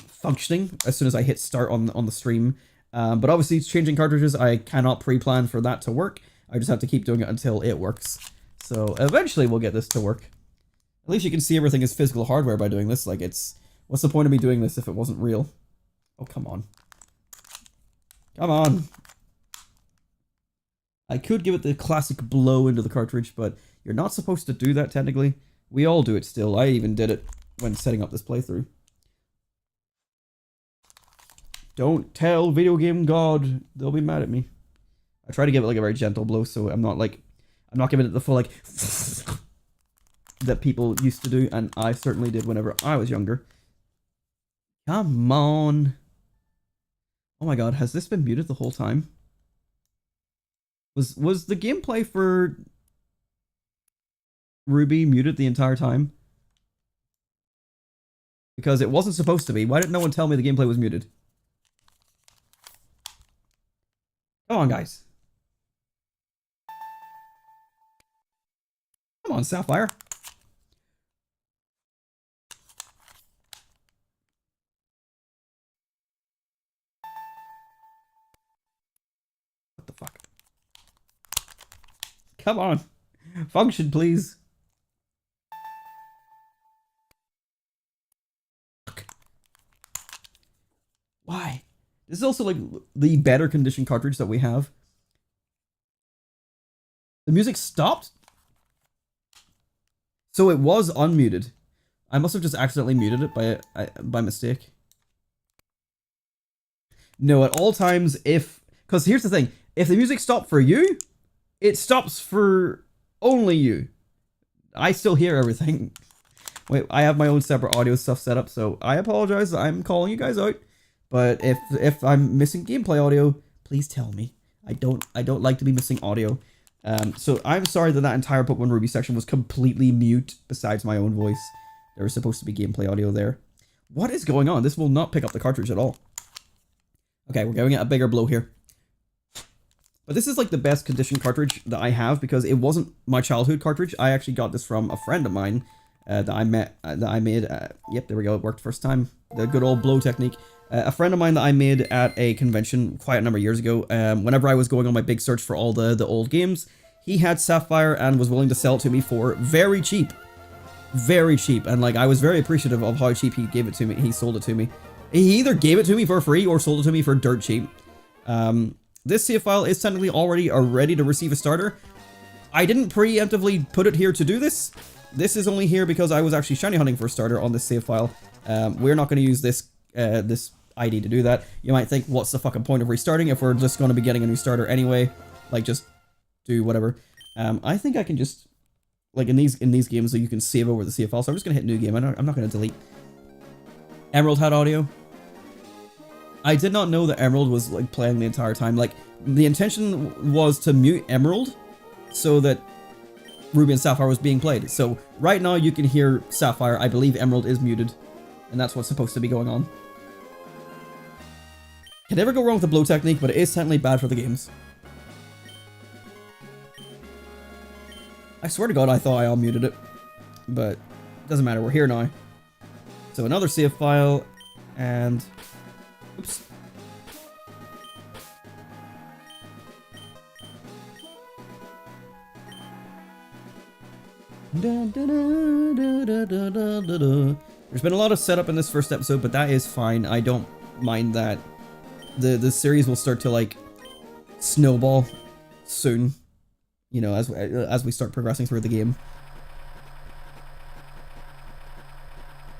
functioning as soon as I hit start on the stream. But obviously, changing cartridges, I cannot pre-plan for that to work. I just have to keep doing it until it works. So eventually, we'll get this to work. At least you can see everything is physical hardware by doing this. Like, what's the point of me doing this if it wasn't real? Oh, come on. Come on. I could give it the classic blow into the cartridge, but you're not supposed to do that technically. We all do it still. I even did it when setting up this playthrough. Don't tell video game god. They'll be mad at me. I try to give it like a very gentle blow, so I'm not giving it the full like that people used to do, and I certainly did whenever I was younger. Come on. Oh my god, has this been muted the whole time? Was the gameplay for Ruby muted the entire time? Because it wasn't supposed to be. Why didn't no one tell me the gameplay was muted? Come on, guys. Come on, Sapphire. What the fuck? Come on. Function, please. Why? This is also like the better condition cartridge that we have. The music stopped? So it was unmuted. I must have just accidentally muted it by mistake. No, at all times, because here's the thing, if the music stopped for you, it stops for only you. I still hear everything. Wait, I have my own separate audio stuff set up, so I apologize. I'm calling you guys out. But if I'm missing gameplay audio, please tell me. I don't like to be missing audio. So I'm sorry that entire Pokemon Ruby section was completely mute besides my own voice. There was supposed to be gameplay audio there. What is going on? This will not pick up the cartridge at all. Okay, we're giving it a bigger blow here. But this is like the best condition cartridge that I have, because it wasn't my childhood cartridge. I actually got this from a friend of mine that I made. Yep, there we go. It worked first time. The good old blow technique. A friend of mine that I made at a convention quite a number of years ago, whenever I was going on my big search for all the old games, he had Sapphire and was willing to sell it to me for very cheap. Very cheap. And like, I was very appreciative of how cheap he gave it to me. He sold it to me. He either gave it to me for free or sold it to me for dirt cheap. This save file is technically already ready to receive a starter. I didn't preemptively put it here to do this. This is only here because I was actually shiny hunting for a starter on this save file. We're not going to use this ID to do that. You might think, what's the fucking point of restarting if we're just going to be getting a new starter anyway? Like, just do whatever. I think I can just, like, in these games, so you can save over the save file. So I'm just going to hit new game. I'm not going to delete. Emerald had audio. I did not know that Emerald was like playing the entire time. Like, the intention was to mute Emerald so that Ruby and Sapphire was being played. So right now you can hear Sapphire. I believe Emerald is muted, and that's what's supposed to be going on. Can never go wrong with the blow technique, but it is technically bad for the games. I swear to God, I thought I unmuted it, but it doesn't matter. We're here now. So another save file, and oops. There's been a lot of setup in this first episode, but that is fine. I don't mind that. The series will start to like snowball soon, you know, as we start progressing through the game.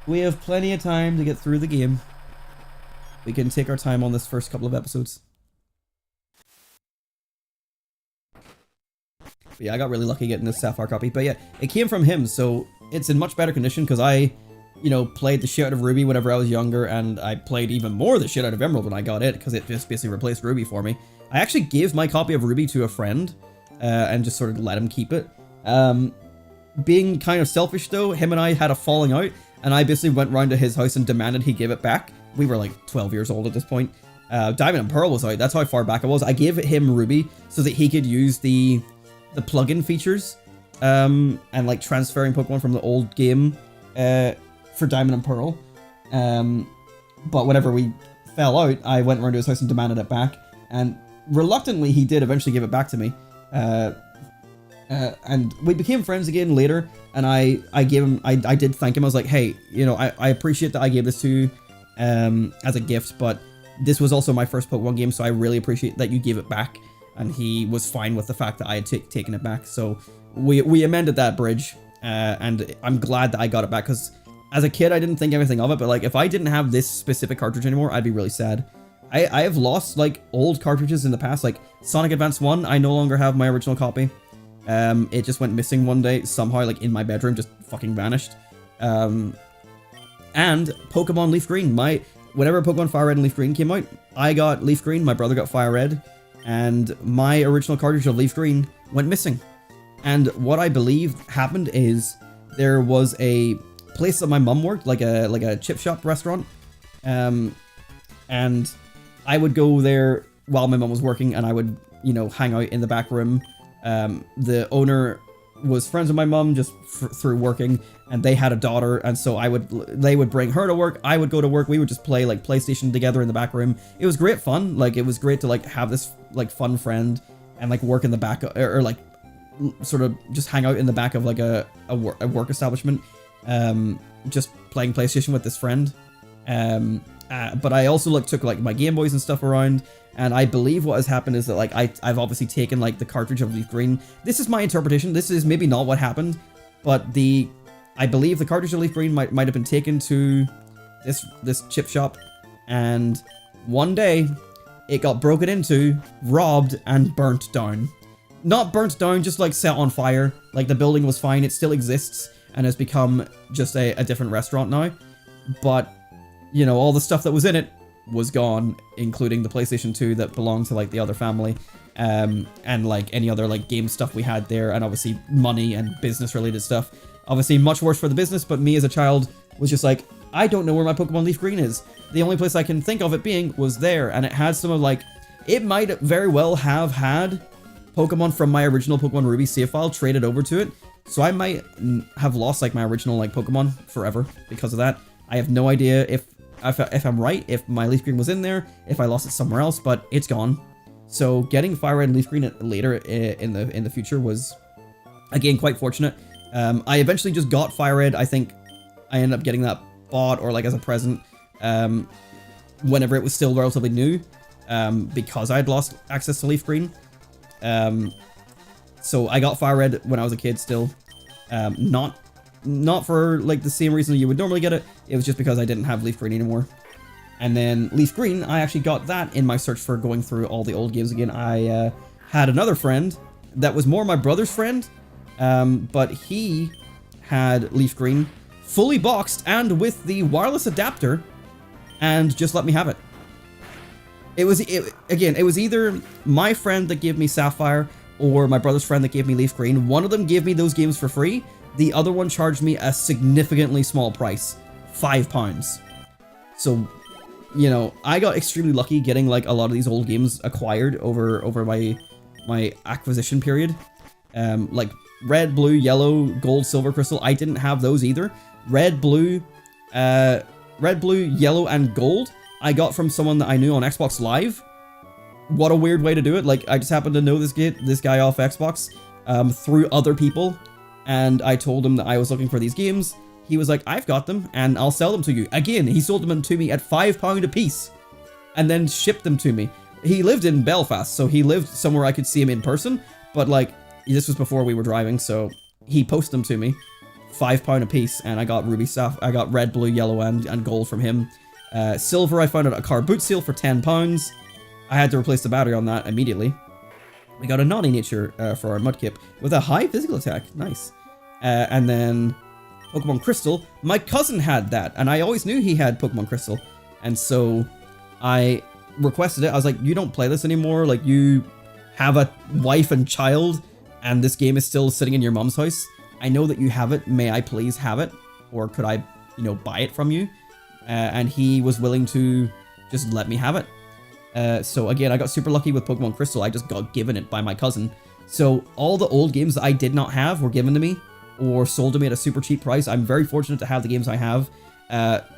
We have plenty of time to get through the game. We can take our time on this first couple of episodes. But yeah, I got really lucky getting this Sapphire copy. But yeah, it came from him, so it's in much better condition because I, you know, played the shit out of Ruby whenever I was younger, and I played even more the shit out of Emerald when I got it because it just basically replaced Ruby for me. I actually gave my copy of Ruby to a friend and just sort of let him keep it. Being kind of selfish though, him and I had a falling out, and I basically went round to his house and demanded he give it back. We were like 12 years old at this point. Diamond and Pearl was out. That's how far back I was. I gave him Ruby so that he could use the plugin features and like transferring Pokemon from the old game for Diamond and Pearl. But whenever we fell out, I went around to his house and demanded it back, and reluctantly he did eventually give it back to me. And we became friends again later, and I gave him, I did thank him. I was like, hey, you know, I appreciate that I gave this to you as a gift, but this was also my first Pokemon game, so I really appreciate that you gave it back. And he was fine with the fact that I had taken it back. So we amended that bridge, and I'm glad that I got it back, because as a kid I didn't think anything of it, but like if I didn't have this specific cartridge anymore, I'd be really sad. I have lost like old cartridges in the past, like Sonic Advance 1, I no longer have my original copy. It just went missing one day somehow, like in my bedroom, just fucking vanished. And Pokemon Leaf Green, whenever Pokemon Fire Red and Leaf Green came out, I got Leaf Green, my brother got Fire Red, and my original cartridge of Leaf Green went missing. And what I believe happened is there was a place that my mum worked, like a chip shop restaurant, and I would go there while my mum was working, and I would, you know, hang out in the back room. The owner was friends with my mum just through working, and they had a daughter, and so they would bring her to work, I would go to work, we would just play like PlayStation together in the back room. It was great fun. Like it was great to like have this like fun friend and like work in the back, or like sort of just hang out in the back of like a work establishment, just playing PlayStation with this friend. But I also like took like my Game Boys and stuff around, and I believe what has happened is that like I've obviously taken like the cartridge of Leaf Green. This is my interpretation. This is maybe not what happened, but I believe the cartridge of Leaf Green might have been taken to this chip shop, and one day it got broken into, robbed, and burnt down. Not burnt down, just like set on fire. Like the building was fine, it still exists, and has become just a different restaurant now. But, you know, all the stuff that was in it was gone, including the PlayStation 2 that belonged to like the other family, and like any other like game stuff we had there, and obviously money and business related stuff. Obviously much worse for the business, but me as a child was just like, I don't know where my Pokemon Leaf Green is. The only place I can think of it being was there, and it had some of like, it might very well have had Pokemon from my original Pokemon Ruby save file traded over to it, so I might have lost like my original like Pokemon forever because of that. I have no idea if I'm right, if my Leaf Green was in there, if I lost it somewhere else, but it's gone. So getting Fire Red and Leaf Green later in the future was, again, quite fortunate. I eventually just got Fire Red. I think I ended up getting that bought or like as a present whenever it was still relatively new, because I had lost access to Leaf Green. So I got Fire Red when I was a kid still, not for like the same reason you would normally get it. It was just because I didn't have Leaf Green anymore. And then Leaf Green, I actually got that in my search for going through all the old games again. I had another friend that was more my brother's friend, but he had Leaf Green fully boxed and with the wireless adapter, and just let me have it. It was either my friend that gave me Sapphire or my brother's friend that gave me Leaf Green. One of them gave me those games for free. The other one charged me a significantly small price, £5. So, you know, I got extremely lucky getting like a lot of these old games acquired over my acquisition period. Like red, blue, yellow, gold, silver, crystal. I didn't have those either. Red, blue, yellow, and gold I got from someone that I knew on Xbox Live. What a weird way to do it. Like, I just happened to know this guy off Xbox through other people, and I told him that I was looking for these games. He was like, I've got them, and I'll sell them to you. Again, he sold them to me at £5 a piece, and then shipped them to me. He lived in Belfast, so he lived somewhere I could see him in person, but like, this was before we were driving, so he posted them to me. £5 a piece, and I got I got red, blue, yellow, and gold from him. Silver, I found out a car boot seal for £10. I had to replace the battery on that immediately. We got a naughty nature for our Mudkip with a high physical attack. Nice. And then Pokemon Crystal. My cousin had that, and I always knew he had Pokemon Crystal. And so I requested it. I was like, you don't play this anymore. Like, you have a wife and child, and this game is still sitting in your mom's house. I know that you have it. May I please have it? Or could I, buy it from you? And he was willing to just let me have it. So again, I got super lucky with Pokemon Crystal. I just got given it by my cousin. So all the old games that I did not have were given to me or sold to me at a super cheap price. I'm very fortunate to have the games I have.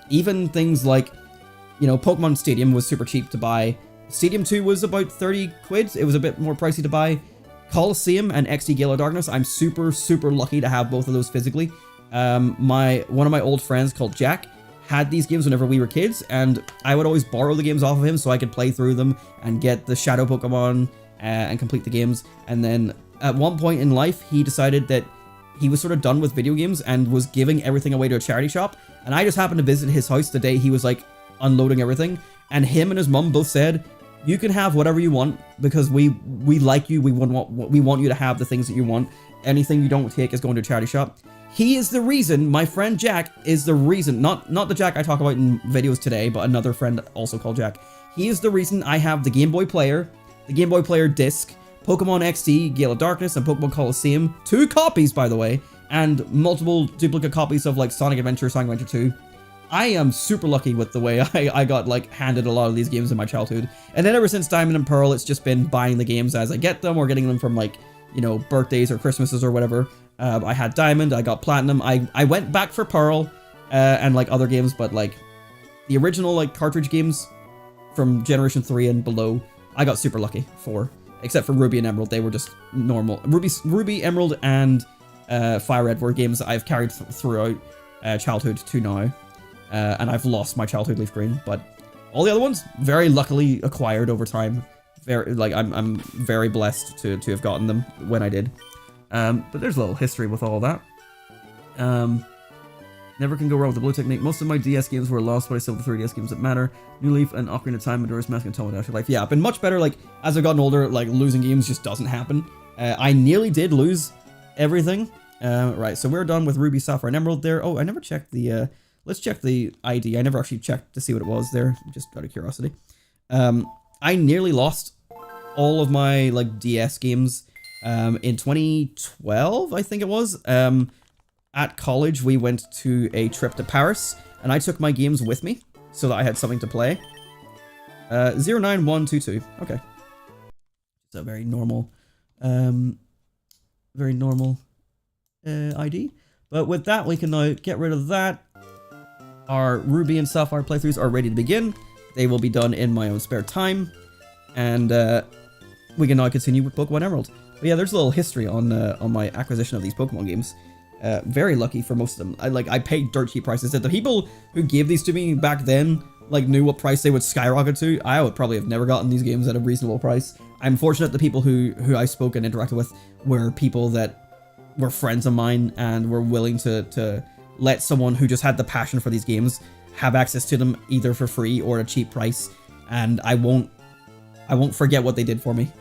Even things like, Pokemon Stadium was super cheap to buy. Stadium 2 was about 30 quid. It was a bit more pricey to buy. Coliseum and XD Gale of Darkness, I'm super, super lucky to have both of those physically. One of my old friends called Jack had these games whenever we were kids, and I would always borrow the games off of him so I could play through them and get the Shadow Pokemon and complete the games. And then at one point in life, he decided that he was sort of done with video games and was giving everything away to a charity shop. And I just happened to visit his house the day he was like unloading everything, and him and his mum both said, you can have whatever you want because we like you. We want you to have the things that you want. Anything you don't take is going to a charity shop. He is the reason, my friend Jack is the reason, not the Jack I talk about in videos today, but another friend also called Jack. He is the reason I have the Game Boy Player, the Game Boy Player disc, Pokemon XD, Gale of Darkness, and Pokemon Coliseum. 2 copies, by the way, and multiple duplicate copies of like Sonic Adventure, Sonic Adventure 2. I am super lucky with the way I got like handed a lot of these games in my childhood. And then ever since Diamond and Pearl, it's just been buying the games as I get them or getting them from like, birthdays or Christmases or whatever. I had Diamond, I got Platinum. I went back for Pearl and like other games, but like the original like cartridge games from Generation 3 and below, I got super lucky for. Except for Ruby and Emerald, they were just normal. Ruby, Emerald, and Fire Red were games that I've carried throughout childhood to now. And I've lost my childhood Leaf Green, but all the other ones very luckily acquired over time. I'm very blessed to have gotten them when I did. But there's a little history with all that. Never can go wrong with the blue technique. Most of my DS games were lost, but I still have the 3DS games that matter. New Leaf and Ocarina of Time, Majora's Mask, and Tomodachi Life. Yeah, I've been much better. Like as I've gotten older, like losing games just doesn't happen. I nearly did lose everything. Right, so we're done with Ruby, Sapphire, and Emerald there. Oh, I never checked the. Let's check the ID. I never actually checked to see what it was there, just out of curiosity. I nearly lost all of my like DS games in 2012, I think it was. At college, we went to a trip to Paris, and I took my games with me so that I had something to play. 09122. Okay. It's a very normal ID. But with that, we can now get rid of that. Our Ruby and Sapphire playthroughs are ready to begin. They will be done in my own spare time. And we can now continue with Pokemon Emerald. But yeah, there's a little history on my acquisition of these Pokemon games. Very lucky for most of them. I paid dirt cheap prices. The people who gave these to me back then like knew what price they would skyrocket to. I would probably have never gotten these games at a reasonable price. I'm fortunate the people who I spoke and interacted with were people that were friends of mine and were willing to let someone who just had the passion for these games have access to them either for free or at a cheap price. And I won't forget what they did for me.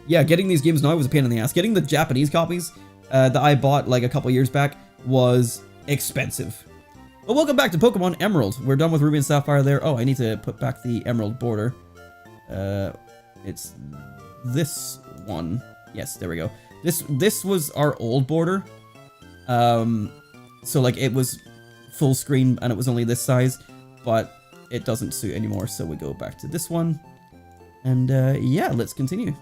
Yeah, getting these games now was a pain in the ass. Getting the Japanese copies that I bought like a couple years back was expensive. But welcome back to Pokemon Emerald. We're done with Ruby and Sapphire there. Oh, I need to put back the Emerald border. It's this one. Yes, there we go. This was our old border. So like it was full screen and it was only this size, but it doesn't suit anymore. So we go back to this one. And yeah, let's continue.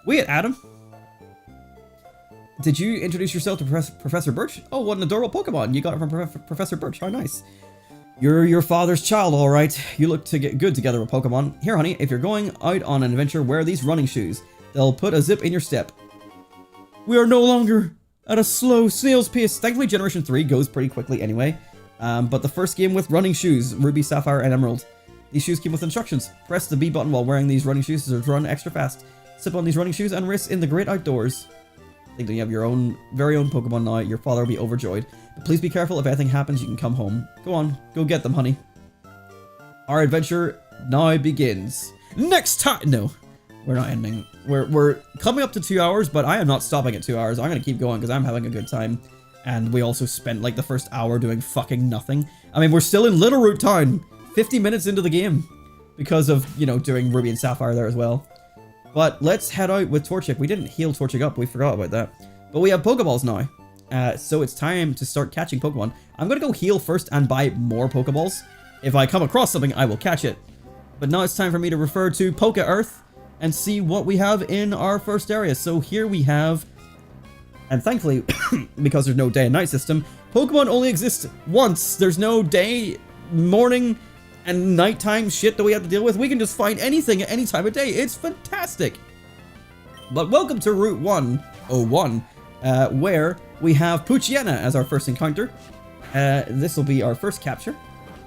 Wait, Adam. Did you introduce yourself to Professor Birch? Oh, what an adorable Pokemon. You got it from Professor Birch. How nice. You're your father's child, all right. You look to get good together with Pokemon. Here, honey, if you're going out on an adventure, wear these running shoes. They'll put a zip in your step. We are no longer at a slow snail's pace. Thankfully, Generation 3 goes pretty quickly anyway. But the first game with running shoes, Ruby, Sapphire, and Emerald. These shoes came with instructions. Press the B button while wearing these running shoes to run extra fast. Sip on these running shoes and race in the great outdoors. I think that you have your very own Pokemon now. Your father will be overjoyed. But please be careful. If anything happens, you can come home. Go on. Go get them, honey. Our adventure now begins. Next time. No, we're not ending. We're coming up to 2 hours, but I am not stopping at 2 hours. I'm going to keep going because I'm having a good time. And we also spent like the first hour doing fucking nothing. I mean, we're still in Little Root Town. 50 minutes into the game. Because of, you know, doing Ruby and Sapphire there as well. But let's head out with Torchic. We didn't heal Torchic up. We forgot about that. But we have Pokeballs now. So it's time to start catching Pokemon. I'm going to go heal first and buy more Pokeballs. If I come across something, I will catch it. But now it's time for me to refer to Poke Earth and see what we have in our first area. So here we have, and thankfully, because there's no day and night system, Pokemon only exist once. There's no day, morning, and nighttime shit that we have to deal with. We can just find anything at any time of day. It's fantastic. But welcome to Route 101, where we have Poochyena as our first encounter. This will be our first capture,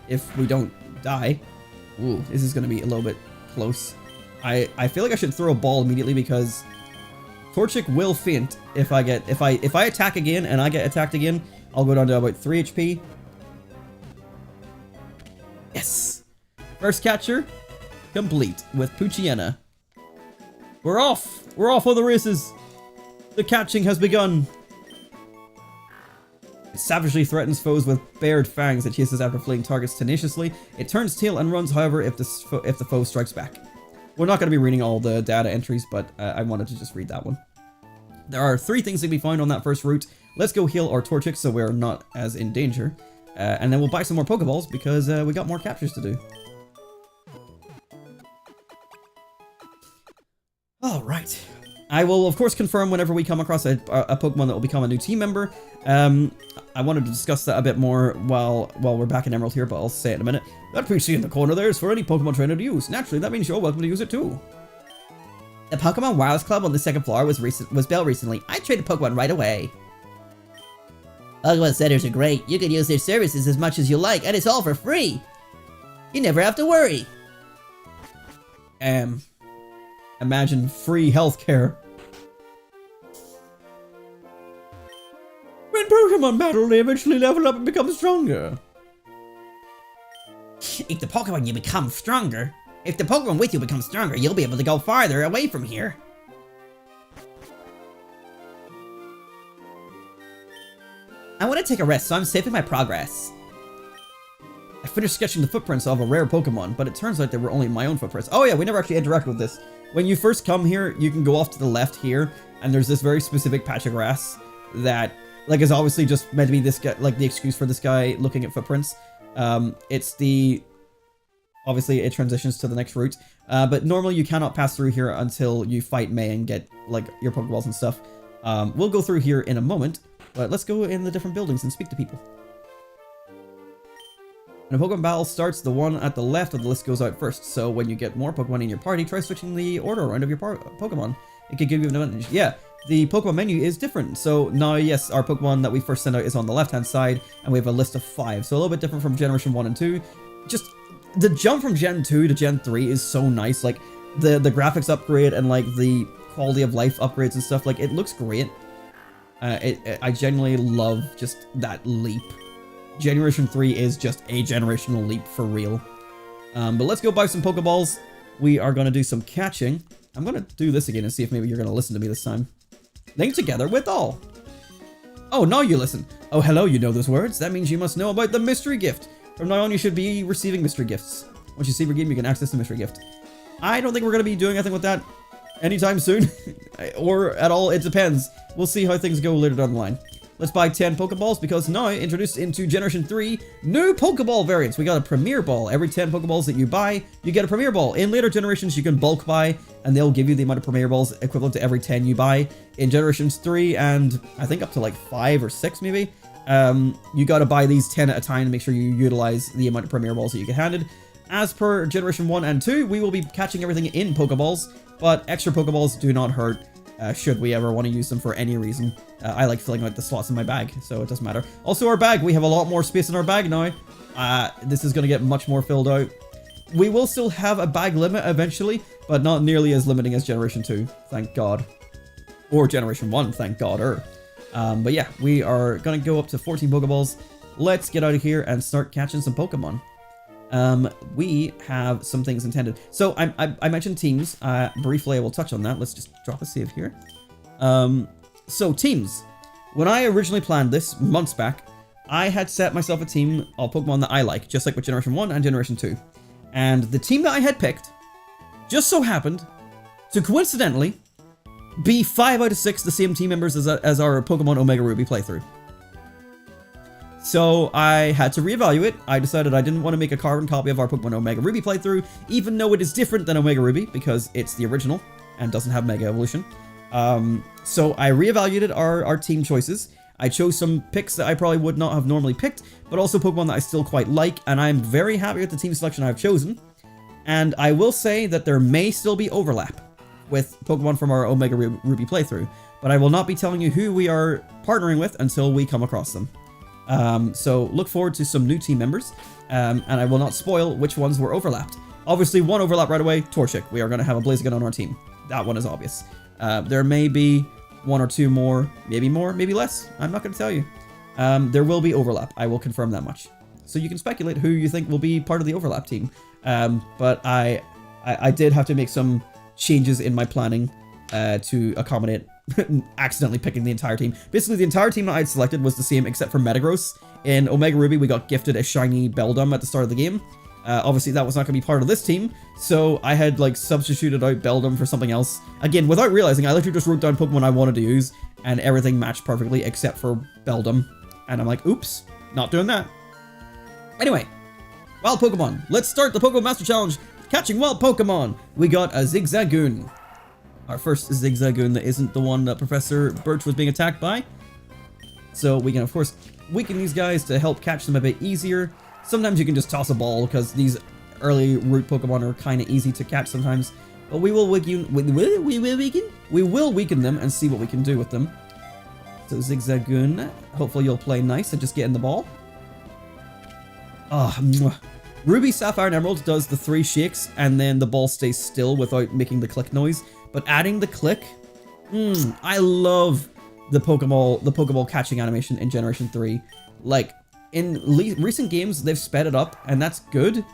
if we don't die. Ooh, this is going to be a little bit close. I feel like I should throw a ball immediately because Torchic will faint if I attack again and I get attacked again. I'll go down to about 3 HP. Yes! First catcher complete with Poochyena. We're off! We're off on the races! The catching has begun! It savagely threatens foes with bared fangs that chases after fleeing targets tenaciously. It turns tail and runs, however, if the foe strikes back. We're not going to be reading all the data entries, but I wanted to just read that one. There are 3 things that we found on that first route. Let's go heal our Torchic so we're not as in danger. And then we'll buy some more Pokeballs because we got more captures to do. Alright. I will, of course, confirm whenever we come across a Pokemon that will become a new team member. I wanted to discuss that a bit more while we're back in Emerald here, but I'll say it in a minute. That PC in the corner there is for any Pokemon trainer to use. Naturally, that means you're welcome to use it too. The Pokemon Wireless Club on the 2nd floor was built recently. I traded Pokemon right away. Pokemon centers are great. You can use their services as much as you like, and it's all for free. You never have to worry. Imagine free healthcare. When Pokemon battle, they eventually level up and become stronger. If the Pokemon you become stronger, if the Pokemon with you becomes stronger, you'll be able to go farther away from here. I want to take a rest, so I'm saving my progress. I finished sketching the footprints of a rare Pokemon, but it turns out they were only my own footprints. Oh yeah, we never actually interacted with this. When you first come here, you can go off to the left here, and there's this very specific patch of grass that, like, is obviously just meant to be this guy, like, the excuse for this guy looking at footprints. Obviously, it transitions to the next route, but normally you cannot pass through here until you fight May and get, like, your Pokeballs and stuff. We'll go through here in a moment, but let's go in the different buildings and speak to people. When a Pokemon battle starts, the one at the left of the list goes out first, so when you get more Pokemon in your party, try switching the order around of your Pokemon. It could give you an advantage. Yeah, the Pokemon menu is different, so now, yes, our Pokemon that we first sent out is on the left-hand side, and we have a list of 5, so a little bit different from Generation 1 and 2. Just, the jump from Gen 2 to Gen 3 is so nice, like, the graphics upgrade and, like, the quality of life upgrades and stuff, like, it looks great. I genuinely love just that leap. Generation 3 is just a generational leap for real. But let's go buy some Pokeballs. We are going to do some catching. I'm going to do this again and see if maybe you're going to listen to me this time. Link together with all. Oh, now you listen. Oh, hello, you know those words. That means you must know about the mystery gift. From now on, you should be receiving mystery gifts. Once you save your game, you can access the mystery gift. I don't think we're going to be doing anything with that anytime soon. Or at all, it depends. We'll see how things go later down the line. let's buy 10 Pokeballs because now introduced into Generation 3, new Pokeball variants. We got a Premier Ball. Every 10 Pokeballs that you buy, you get a Premier Ball. In later generations, you can bulk buy, and they'll give you the amount of Premier Balls equivalent to every 10 you buy. In Generations 3 and I think up to like 5 or 6 maybe, you got to buy these 10 at a time to make sure you utilize the amount of Premier Balls that you get handed. As per Generation 1 and 2, we will be catching everything in Pokeballs, but extra Pokeballs do not hurt. Should we ever want to use them for any reason. I like filling out the slots in my bag, so it doesn't matter. Also, our bag, we have a lot more space in our bag now. This is going to get much more filled out. We will still have a bag limit eventually, but not nearly as limiting as Generation 2, thank God. Or Generation 1, thank God. But yeah, we are going to go up to 14 Pokeballs. Let's get out of here and start catching some Pokemon. We have some things intended. So I mentioned teams. Briefly, I will touch on that. Let's just drop a save here. So teams. When I originally planned this months back, I had set myself a team of Pokemon that I like, just like with Generation 1 and Generation 2. And the team that I had picked just so happened to coincidentally be 5 out of 6 the same team members as our Pokemon Omega Ruby playthrough. So I had to reevaluate. I decided I didn't want to make a carbon copy of our Pokemon Omega Ruby playthrough, even though it is different than Omega Ruby because it's the original and doesn't have Mega Evolution. So I reevaluated our team choices. I chose some picks that I probably would not have normally picked, but also Pokemon that I still quite like, and I'm very happy with the team selection I've chosen. And I will say that there may still be overlap with Pokemon from our Omega Ruby playthrough, but I will not be telling you who we are partnering with until we come across them. So look forward to some new team members, and I will not spoil which ones were overlapped. Obviously, one overlap right away, Torchic. We are going to have a Blaziken on our team. That one is obvious. There may be 1 or 2 more, maybe less. I'm not going to tell you. There will be overlap. I will confirm that much. So you can speculate who you think will be part of the overlap team. But I did have to make some changes in my planning to accommodate accidentally picking the entire team. Basically, the entire team that I had selected was the same except for Metagross. In Omega Ruby, we got gifted a shiny Beldum at the start of the game. Obviously, that was not going to be part of this team, so I had like substituted out Beldum for something else. Again, without realizing, I literally just wrote down Pokemon I wanted to use, and everything matched perfectly except for Beldum. And I'm like, oops, not doing that. Anyway, wild Pokemon. Let's start the Pokemon Master Challenge, catching wild Pokemon. We got a Zigzagoon. Our first Zigzagoon that isn't the one that Professor Birch was being attacked by. So we can, of course, weaken these guys to help catch them a bit easier. Sometimes you can just toss a ball because these early root Pokemon are kind of easy to catch sometimes. But we will weaken them and see what we can do with them. So Zigzagoon, hopefully you'll play nice and just get in the ball. Ruby, Sapphire, and Emerald does the 3 shakes and then the ball stays still without making the click noise. But adding the click, I love the Pokeball catching animation in Generation 3. Like, in recent games, they've sped it up, and that's good,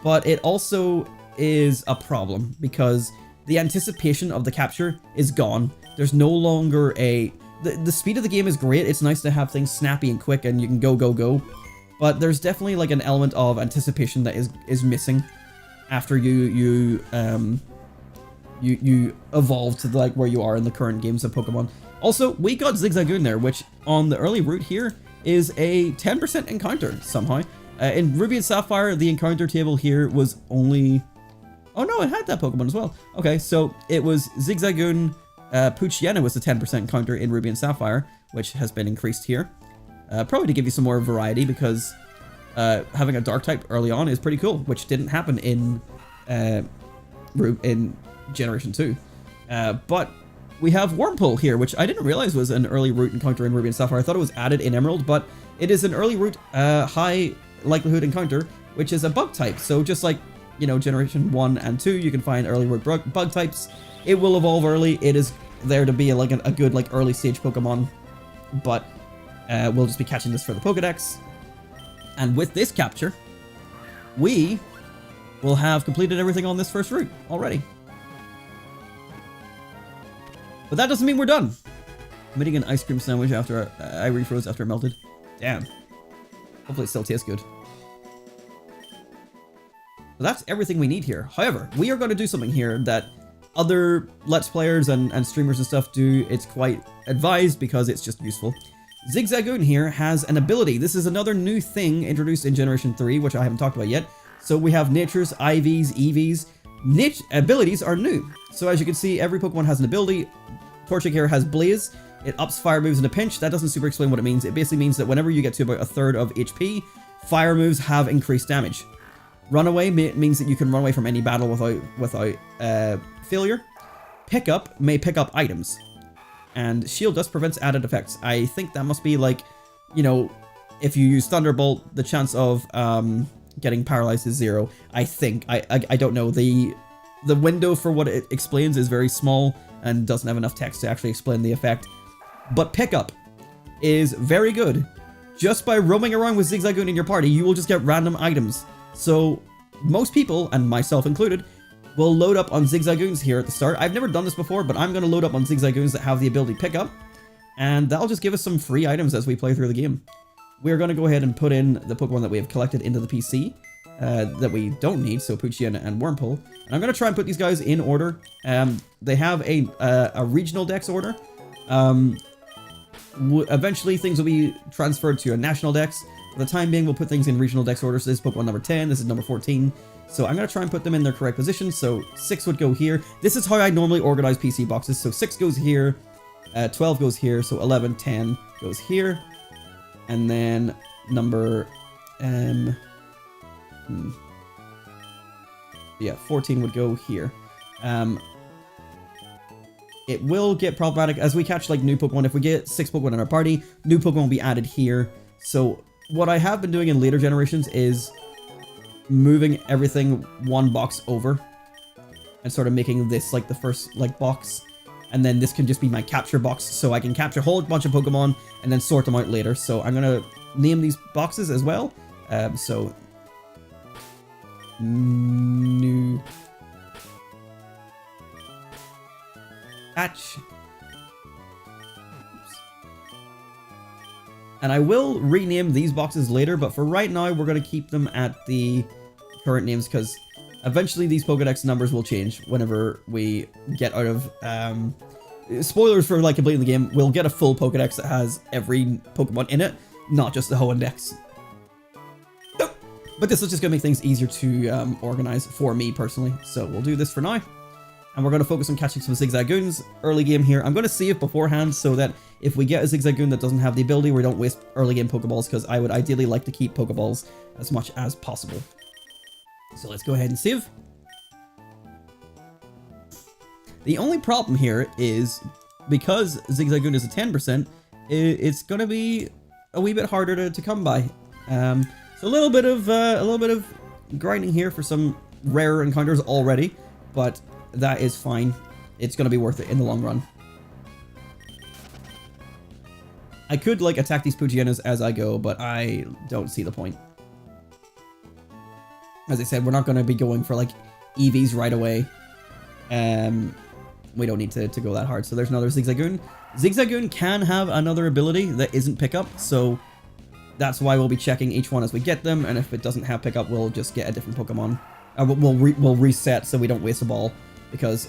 but it also is a problem because the anticipation of the capture is gone. There's no longer the speed of the game is great. It's nice to have things snappy and quick, and you can go, but there's definitely like an element of anticipation that is missing after you evolve to like where you are in the current games of Pokemon. Also, we got Zigzagoon there, which on the early route here is a 10% encounter somehow. In Ruby and Sapphire, the encounter table here was only... Oh no, it had that Pokemon as well. Okay, so it was Zigzagoon, Poochyena was the 10% encounter in Ruby and Sapphire, which has been increased here. Probably to give you some more variety because having a dark type early on is pretty cool, which didn't happen in Generation 2. But we have Wurmple here, which I didn't realize was an early route encounter in Ruby and Sapphire. I thought it was added in Emerald, but it is an early route high likelihood encounter, which is a bug type. So just like, you know, Generation 1 and 2, you can find early route bug types. It will evolve early. It is there to be like a good like early stage Pokemon, but we'll just be catching this for the Pokedex. And with this capture, we will have completed everything on this first route already. But that doesn't mean we're done. I'm eating an ice cream sandwich after I refroze after it melted. Damn. Hopefully it still tastes good. So that's everything we need here. However, we are going to do something here that other Let's Players and streamers and stuff do. It's quite advised because it's just useful. Zigzagoon here has an ability. This is another new thing introduced in Generation 3, which I haven't talked about yet. So we have Natures, IVs, EVs. Niche abilities are new. So as you can see, every Pokemon has an ability. Torchic here has Blaze. It ups fire moves in a pinch. That doesn't super explain what it means. It basically means that whenever you get to about a third of HP, fire moves have increased damage. Runaway means that you can run away from any battle without failure. Pickup may pick up items. And Shield Dust prevents added effects. I think that must be like, you know, if you use Thunderbolt, the chance of getting paralyzed is 0. I think. I don't know. The window for what it explains is very small and doesn't have enough text to actually explain the effect. But Pickup is very good. Just by roaming around with Zigzagoon in your party, you will just get random items. So most people, and myself included, will load up on Zigzagoons here at the start. I've never done this before, but I'm going to load up on Zigzagoons that have the ability Pickup. And that'll just give us some free items as we play through the game. We're going to go ahead and put in the Pokemon that we have collected into the PC that we don't need, so Poochyena and Wurmple. And I'm going to try and put these guys in order. They have a regional dex order. Eventually, things will be transferred to a national dex. For the time being, we'll put things in regional dex order. So this is Pokemon number 10, this is number 14. So I'm going to try and put them in their correct position. So 6 would go here. This is how I normally organize PC boxes. So 6 goes here, 12 goes here, so 11, 10 goes here. And then number, 14 would go here. It will get problematic as we catch like new Pokemon. If we get 6 Pokemon in our party, new Pokemon will be added here. So what I have been doing in later generations is moving everything one box over and sort of making this like the first like box. And then this can just be my capture box, so I can capture a whole bunch of Pokemon and then sort them out later. So I'm going to name these boxes as well. So new catch. And I will rename these boxes later, but for right now, we're going to keep them at the current names because eventually these Pokedex numbers will change whenever we get out of... spoilers for like completing the game, we'll get a full Pokedex that has every Pokemon in it, not just the Hoenn Dex. But this is just going to make things easier to organize for me personally, so we'll do this for now. And we're going to focus on catching some Zigzagoons early game here. I'm going to save beforehand so that if we get a Zigzagoon that doesn't have the ability, we don't waste early game Pokeballs, because I would ideally like to keep Pokeballs as much as possible. So let's go ahead and save. The only problem here is because Zigzagoon is a 10%, it's going to be a wee bit harder to come by. So a little bit of grinding here for some rare encounters already, but that is fine. It's going to be worth it in the long run. I could like attack these Poochyenas as I go, but I don't see the point. As I said, we're not going to be going for like EVs right away. We don't need to go that hard. So there's another Zigzagoon. Zigzagoon can have another ability that isn't pickup, so that's why we'll be checking each one as we get them. And if it doesn't have pickup, we'll just get a different Pokemon. We'll reset so we don't waste a ball, because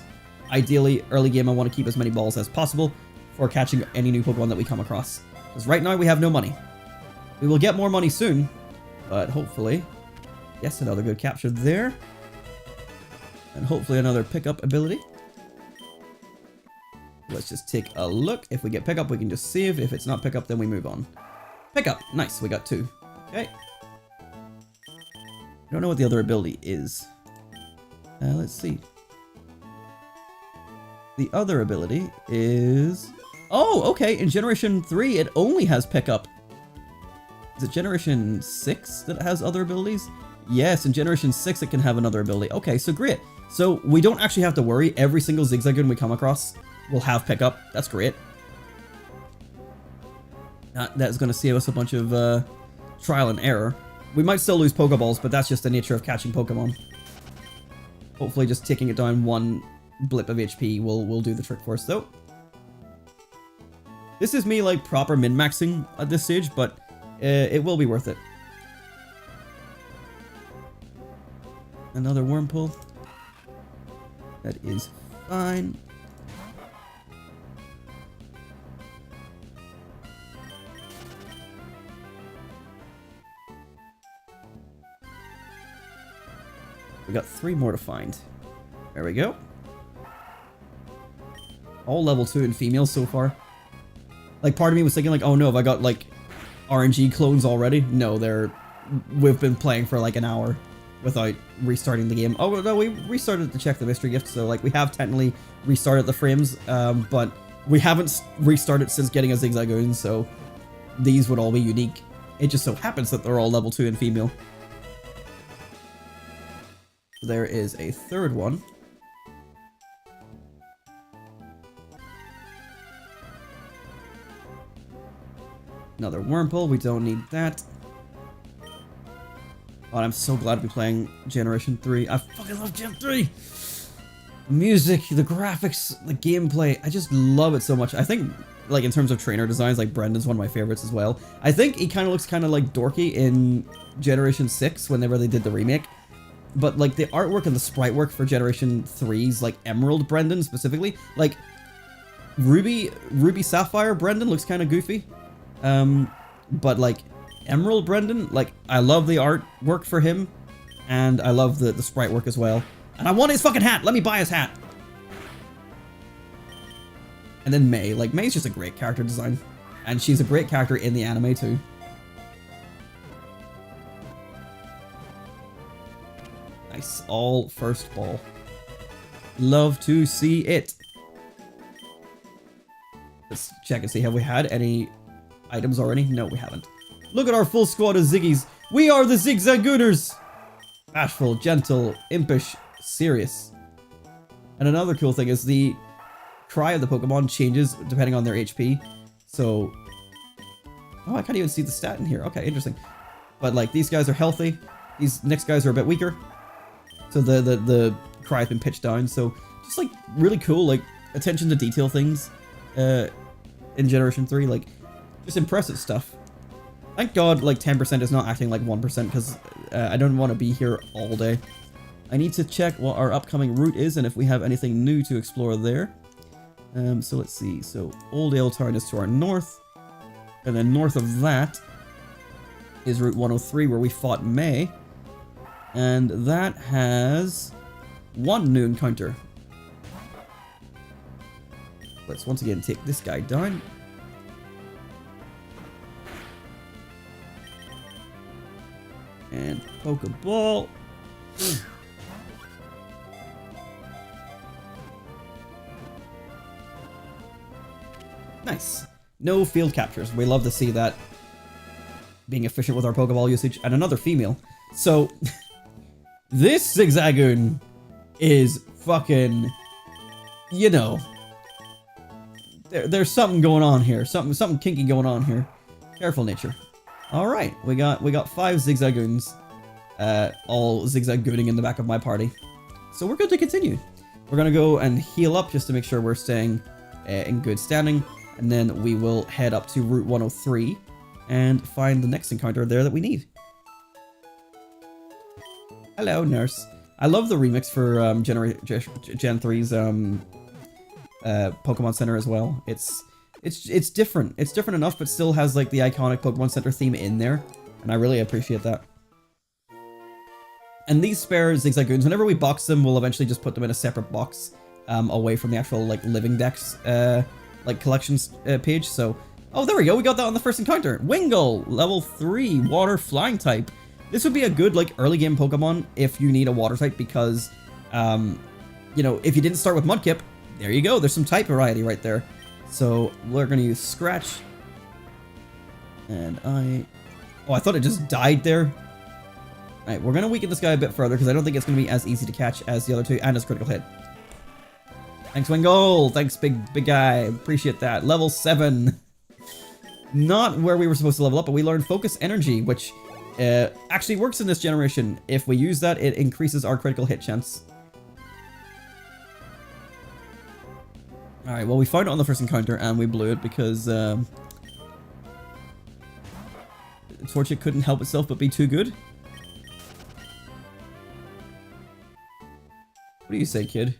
ideally early game I want to keep as many balls as possible for catching any new Pokemon that we come across. Because right now we have no money. We will get more money soon, but hopefully, yes, another good capture there, and hopefully another pickup ability. Let's just take a look. If we get pickup, we can just save. If it's not pickup, then we move on. Pickup, nice, we got 2. Okay. I don't know what the other ability is. Let's see. The other ability is... Oh, okay, in Generation 3, it only has pickup. Is it Generation 6 that has other abilities? Yes, in Generation 6, it can have another ability. Okay, so great. So we don't actually have to worry. Every single Zigzagoon we come across will have pickup. That's great. That's going to save us a bunch of trial and error. We might still lose Pokeballs, but that's just the nature of catching Pokemon. Hopefully just taking it down one blip of HP will do the trick for us, though. This is me, like, proper min-maxing at this stage, but it will be worth it. Another Wurmple. That is fine. We got 3 more to find. There we go. All level 2 and female so far. Like, part of me was thinking, like, oh no, have I got, like, RNG clones already? No, we've been playing for, like, an hour without restarting the game. Oh, no, we restarted to check the mystery gift, so, like, we have technically restarted the frames, but we haven't restarted since getting a Zigzagoon, so these would all be unique. It just so happens that they're all level 2 and female. There is a 3rd one. Another Wurmple, we don't need that. Oh, I'm so glad to be playing Generation 3. I fucking love Gen 3! The music, the graphics, the gameplay, I just love it so much. I think, like, in terms of trainer designs, like, Brendan's one of my favorites as well. I think he kind of looks kind of like dorky in Generation 6 whenever they did the remake. But, like, the artwork and the sprite work for Generation 3's, like, Emerald Brendan specifically, like, Ruby Sapphire Brendan looks kind of goofy. But, like, Emerald Brendan, like, I love the artwork for him, and I love the sprite work as well. And I want his fucking hat! Let me buy his hat! And then May. Like, May's just a great character design. And she's a great character in the anime, too. Nice. All first ball. Love to see it. Let's check and see, have we had any items already? No, we haven't. Look at our full squad of Ziggies. We are the Zigzagooners! Bashful, gentle, impish, serious. And another cool thing is the cry of the Pokemon changes depending on their HP. So, oh, I can't even see the stat in here. Okay, interesting. But like, these guys are healthy. These next guys are a bit weaker. So the cry has been pitched down. So just like really cool, like attention to detail things in Generation 3. Like just impressive stuff. Thank God, like 10% is not acting like 1% because I don't want to be here all day. I need to check what our upcoming route is and if we have anything new to explore there. So let's see. So Old Ale Town is to our north. And then north of that is Route 103 where we fought May. And that has one new encounter. Let's once again take this guy down. And Pokeball. Nice. No field captures. We love to see that. Being efficient with our Pokeball usage. And another female. So, this Zigzagoon is fucking, you know, there's something going on here. Something kinky going on here. Careful, nature. Alright, we got 5 Zigzagoons, all Zigzagooning in the back of my party. So we're good to continue. We're gonna go and heal up just to make sure we're staying in good standing, and then we will head up to Route 103 and find the next encounter there that we need. Hello, nurse. I love the remix for Gen 3's Pokemon Center as well. It's different. It's different enough, but still has like the iconic Pokemon Center theme in there, and I really appreciate that. And these spare Zigzagoons, whenever we box them, we'll eventually just put them in a separate box, away from the actual like living dex, like collections page. So, oh, there we go. We got that on the first encounter. Wingull, level 3, water flying type. This would be a good like early game Pokemon if you need a water type because, you know, if you didn't start with Mudkip, there you go. There's some type variety right there. So we're gonna use Scratch. And oh, I thought it just died there. Alright, we're gonna weaken this guy a bit further because I don't think it's gonna be as easy to catch as the other two, and his critical hit. Thanks, Wingull! Thanks, big guy. Appreciate that. Level 7. Not where we were supposed to level up, but we learned Focus Energy, which actually works in this generation. If we use that, it increases our critical hit chance. Alright, well, we found it on the first encounter, and we blew it because Torchic couldn't help itself but be too good. What do you say, kid?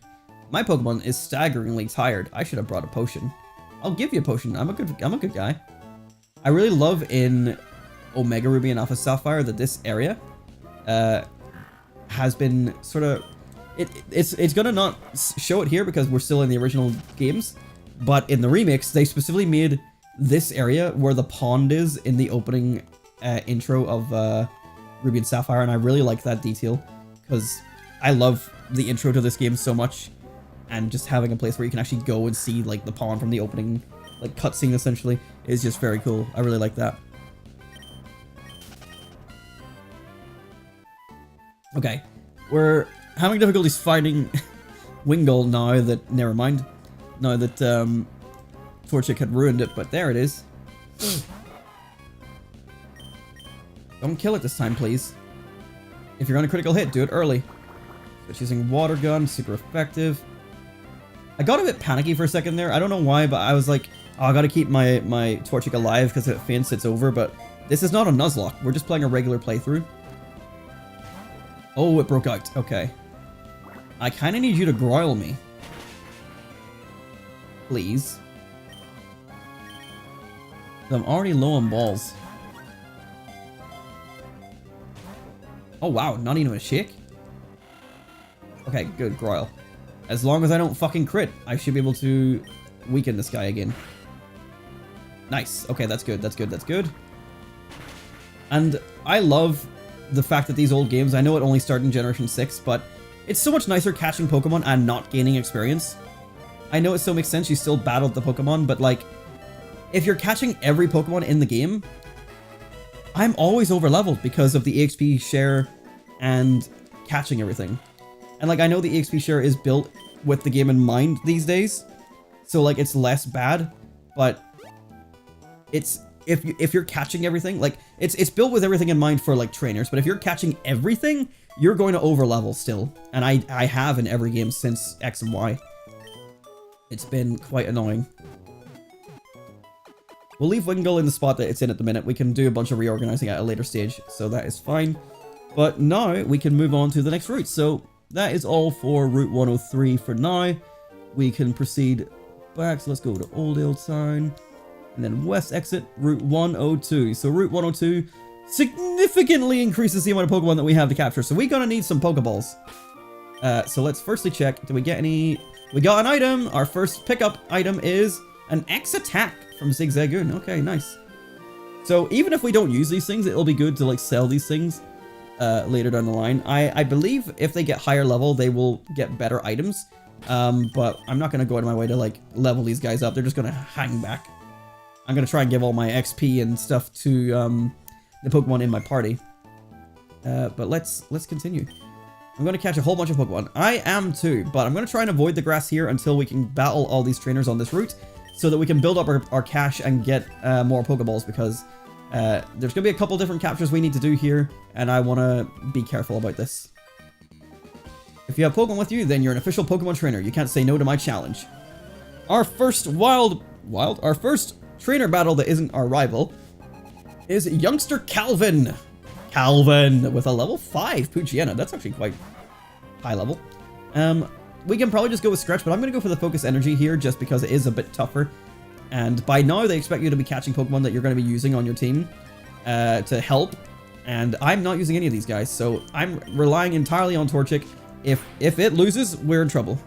My Pokemon is staggeringly tired. I should have brought a potion. I'll give you a potion. I'm a good guy. I really love in Omega Ruby and Alpha Sapphire that this area has been sort of... It's gonna not show it here because we're still in the original games, but in the remix, they specifically made this area where the pond is in the opening intro of Ruby and Sapphire, and I really like that detail because I love the intro to this game so much, and just having a place where you can actually go and see like the pond from the opening, like cutscene essentially, is just very cool. I really like that. Okay, we're having difficulties finding Wingull now that, never mind, now that Torchic had ruined it, but there it is. Don't kill it this time, please. If you're on a critical hit, do it early. But using Water Gun, super effective. I got a bit panicky for a second there. I don't know why, but I was like, oh, I gotta keep my Torchic alive because if it faints, it's over. But this is not a Nuzlocke. We're just playing a regular playthrough. Oh, it broke out. Okay. I kind of need you to groil me. Please. I'm already low on balls. Oh, wow. Not even a shake? Okay, good. Groil. As long as I don't fucking crit, I should be able to weaken this guy again. Nice. Okay, that's good. That's good. That's good. And I love the fact that these old games, I know it only started in Generation 6, but it's so much nicer catching Pokemon and not gaining experience. I know it still makes sense, you still battled the Pokemon, but like, if you're catching every Pokemon in the game, I'm always over-leveled because of the EXP share and catching everything. And like, I know the EXP share is built with the game in mind these days, so like, it's less bad, but it's, if you're catching everything, like, it's built with everything in mind for like trainers, but if you're catching everything, you're going to over-level still. And I have in every game since X and Y. It's been quite annoying. We'll leave Wingull in the spot that it's in at the minute. We can do a bunch of reorganizing at a later stage, so that is fine. But now we can move on to the next route. So that is all for Route 103 for now. We can proceed back. So let's go to Oldale Town. And then west exit, Route 102. So Route 102 significantly increases the amount of Pokemon that we have to capture. So we're gonna need some Pokeballs. So let's firstly check. Do we get any? We got an item. Our first pickup item is an X attack from Zigzagoon. Okay, nice. So even if we don't use these things, it'll be good to like sell these things later down the line. I believe if they get higher level, they will get better items. But I'm not gonna go out of my way to like level these guys up. They're just gonna hang back. I'm gonna try and give all my XP and stuff to the Pokemon in my party. But let's continue. I'm gonna catch a whole bunch of Pokemon. I am too, but I'm gonna try and avoid the grass here until we can battle all these trainers on this route, so that we can build up our cash and get more Pokeballs, because there's gonna be a couple different captures we need to do here, and I wanna be careful about this. If you have Pokemon with you, then you're an official Pokemon trainer. You can't say no to my challenge. Our first our first trainer battle that isn't our rival is youngster Calvin. Calvin with a level 5 Poochyena. That's actually quite high level. We can probably just go with Stretch, but I'm going to go for the Focus Energy here just because it is a bit tougher. And by now, they expect you to be catching Pokemon that you're going to be using on your team to help. And I'm not using any of these guys, so I'm relying entirely on Torchic. If it loses, we're in trouble.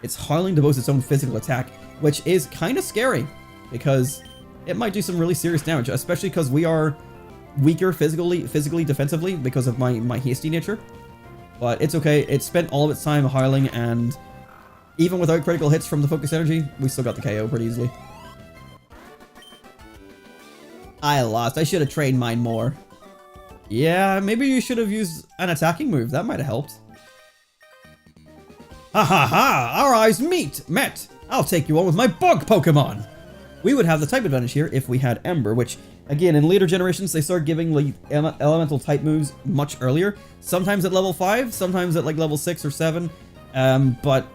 It's howling to boast its own physical attack, which is kind of scary, because it might do some really serious damage, especially because we are weaker physically, defensively, because of my hasty nature. But it's okay. It spent all of its time howling, and even without critical hits from the Focus Energy, we still got the KO pretty easily. I lost. I should have trained mine more. Yeah, maybe you should have used an attacking move. That might have helped. Ha ha ha! Our eyes met! I'll take you on with my bug Pokemon! We would have the type advantage here if we had Ember, which, again, in later generations, they start giving like elemental type moves much earlier. Sometimes at level 5, sometimes at like level 6 or 7, but